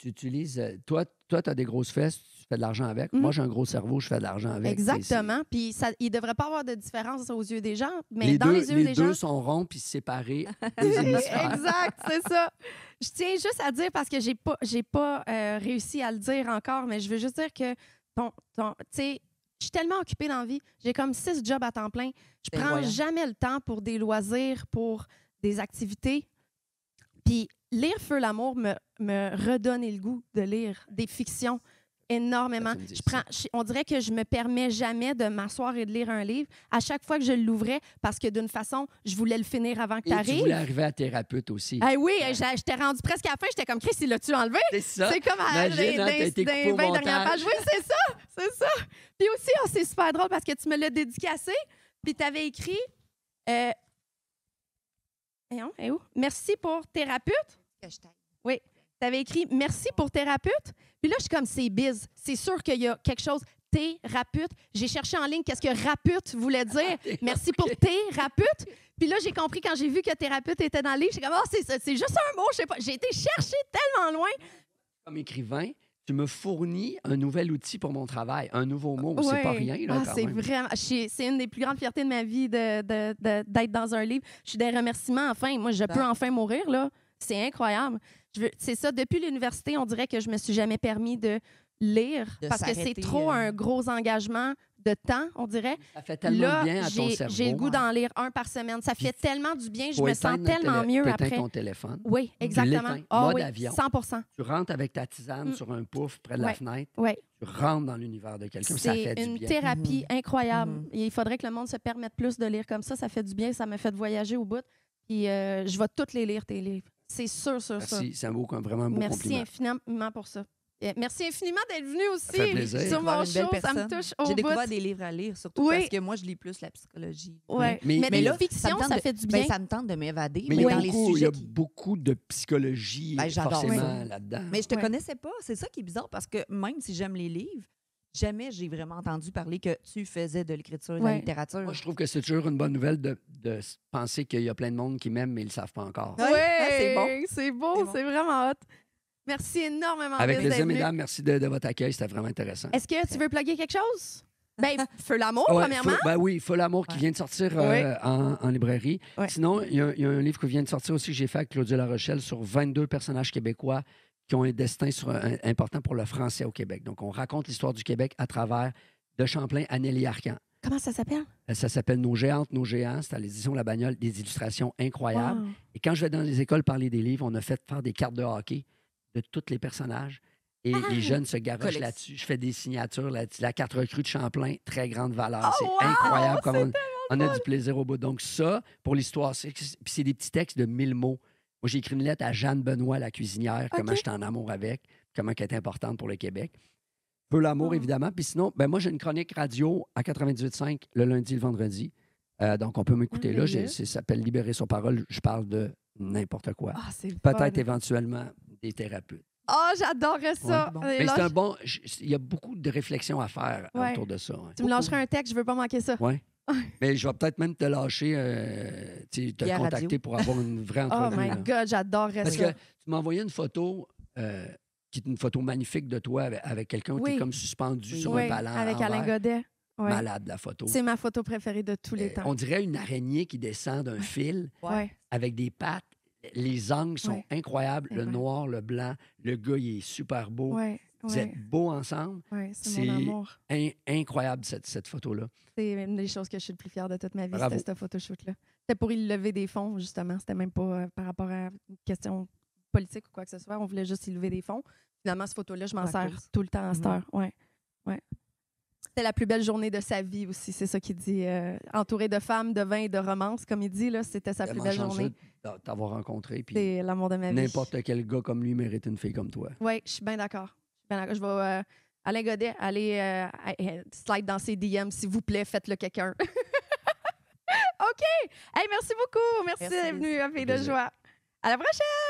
utilises. Toi, tu as des grosses fesses, tu fais de l'argent avec. Mhm. Moi, j'ai un gros cerveau, je fais de l'argent avec. Exactement. Puis ça, il ne devrait pas avoir de différence aux yeux des gens, mais Les dans deux, les yeux des deux gens. sont ronds puis séparés des hémisphères. Exact, c'est ça. Je tiens juste à dire, parce que j'ai pas réussi à le dire encore, mais je veux juste dire que tu sais, Je suis tellement occupée dans la vie. J'ai comme 6 jobs à temps plein. Je C'est prends incroyable. jamais le temps pour des loisirs, pour des activités. Puis lire Feu l'amour me redonne le goût de lire des fictions énormément. Ça, tu me dis On dirait que je me permets jamais de m'asseoir et de lire un livre. À chaque fois que je l'ouvrais, parce que d'une façon, je voulais le finir avant que tu Et tu voulais arrives. arriver à thérapeute aussi. Ah oui, j'étais rendue presque à la fin. J'étais comme, Chris, il l'a-tu enlevé? C'est ça. C'est comme à Imagine, hein, t'as été dans coupé les au 20 dernières montage. pages. Oui, c'est ça. C'est ça. Puis aussi, c'est super drôle parce que tu me l'as dédicacé. Puis tu avais écrit. Où? Merci pour thérapeute. Oui. Tu avais écrit merci pour thérapeute. Puis là, je suis comme, c'est biz. C'est sûr qu'il y a quelque chose. Thérapeute. J'ai cherché en ligne qu'est-ce que rapute voulait dire. Merci pour thérapeute. Puis là, j'ai compris quand j'ai vu que thérapeute était dans le livre. J'ai comme, c'est juste un mot. Je sais pas. J'ai été chercher tellement loin. Comme écrivain, tu me fournis un nouvel outil pour mon travail, un nouveau mot. C'est Ouais. pas rien, là, quand c'est même. vraiment. C'est une des plus grandes fiertés de ma vie d'être dans un livre. Je suis des remerciements. Enfin, moi, je peux enfin mourir, là. C'est incroyable. C'est ça. Depuis l'université, on dirait que je me suis jamais permis de lire parce que c'est s'arrêter, trop un gros engagement de temps, on dirait. Ça fait tellement Là, bien à ton cerveau. j'ai le goût d'en lire un par semaine. Ça fait tellement du bien. Je Faut me sens éteindre le tellement mieux t'éteins après. ton téléphone. Oui, exactement. l'éteins. Ah Mode oui, avion. 100%. Tu rentres avec ta tisane sur un pouf près de la Ouais. fenêtre. Oui. Tu rentres dans l'univers de quelqu'un. Ça fait C'est du une bien. thérapie incroyable. Mhm. Et il faudrait que le monde se permette plus de lire comme ça. Ça fait du bien. Ça me fait voyager au bout. Puis je vais toutes les lire, tes livres. C'est sûr, sûr, sûr. Merci. C'est vraiment un beau Merci compliment. infiniment pour ça. Merci infiniment d'être venu aussi Ça fait plaisir. sur mon Une belle show. Ça me personne. touche au J'ai bout. découvert des livres à lire, surtout Oui. parce que moi, je lis plus la psychologie. Ouais. Mais Mais là, la fiction, me tente ça de- fait du bien. Ben, ça me tente de m'évader, Mais mais il y a dans les beaucoup- il y a sujets qui... beaucoup de psychologie Ben, j'adore forcément ça. là-dedans. Mais je te Ouais. connaissais pas. C'est ça qui est bizarre parce que même si j'aime les livres, jamais j'ai vraiment entendu parler que tu faisais de l'écriture et de la Ouais. littérature. Moi, je trouve que c'est toujours une bonne nouvelle de penser qu'il y a plein de monde qui m'aiment, mais ils ne le savent pas encore. Ouais, c'est bon. C'est beau, C'est bon. c'est vraiment hot. Merci énormément. Avec Liz, d'être plaisir, venue. mesdames. Merci de votre accueil. C'était vraiment intéressant. Est-ce que tu veux plugger quelque chose? Ben, Feu l'amour, Ouais, premièrement. oui, Feu l'amour qui Ouais. vient de sortir Ouais. en librairie. Ouais. Sinon, il y a un livre qui vient de sortir aussi que j'ai fait avec Claudia La Rochelle sur 22 personnages québécois qui ont un destin important pour le français au Québec. Donc, on raconte l'histoire du Québec à travers de Champlain à Nelly Arcan. Comment ça s'appelle? Ça s'appelle Nos géantes, nos géants. C'est à l'édition La Bagnole, des illustrations incroyables. Wow. Et quand je vais dans les écoles parler des livres, on a fait faire des cartes de hockey de tous les personnages. Et les jeunes se garochent Collection. là-dessus. Je fais des signatures là-dessus. La carte recrue de Champlain, très grande valeur. Oh, c'est wow! incroyable C'est comme on a du plaisir au bout. Donc ça, pour l'histoire, puis c'est des petits textes de 1000 mots. Moi, j'ai écrit une lettre à Jeanne Benoît, la cuisinière, comment OK. j'étais en amour avec, comment elle est importante pour le Québec. Peu l'amour, Oh. évidemment. Puis sinon, ben moi, j'ai une chronique radio à 98.5 le lundi et le vendredi. Donc, on peut m'écouter là. Merveilleux. Ça s'appelle Libérer son parole. Je parle de n'importe quoi. Ah, c'est Peut-être fun. éventuellement des thérapeutes. Ah, j'adorerais ça. Ouais, bon. Mais Là, c'est un bon. Il y a beaucoup de réflexions à faire Ouais. autour de ça. Ouais. tu me lâcherais un texte, je veux pas manquer ça. Ouais. Mais je vais peut-être même te lâcher, te Via contacter radio. pour avoir une vraie Oh entrevue. my là. God, j'adorerais Parce ça. que tu m'as envoyé une photo qui est une photo magnifique de toi avec quelqu'un qui Oui. est comme suspendu sur Oui, un ballon. avec à Alain l'envers. Godet. Ouais. Malade, la photo. C'est ma photo préférée de tous les temps. On dirait une araignée qui descend d'un fil Ouais. avec des pattes. Les angles sont Ouais. incroyables. Le Incroyable. noir, le blanc. Le gars, il est super beau. Ouais. Vous Ouais. êtes beaux ensemble. Ouais, c'est C'est mon amour. Incroyable, cette photo-là. C'est une des choses que je suis le plus fière de toute ma vie, Bravo. c'était cette photoshoot-là. C'était pour y lever des fonds, justement. C'était même pas par rapport à une question politique ou quoi que ce soit. On voulait juste y lever des fonds. Finalement, cette photo-là, je m'en Pour la sers cause. tout le temps à cette Mhm. heure. Ouais. Ouais. C'était la plus belle journée de sa vie aussi, c'est ça qu'il dit. Entouré de femmes, de vin et de romance, comme il dit, là, c'était sa plus Tellement belle chanceux journée. de t'avoir rencontré. Puis C'est l'amour de ma vie. n'importe quel gars comme lui mérite une fille comme toi. Oui, je suis bien d'accord. Je vais, Alain Godet, aller slide dans ses DM, s'il vous plaît, faites-le quelqu'un. OK! Hey, merci beaucoup. Merci Merci, d'être venu à Fille de Plaisir. joie. À la prochaine!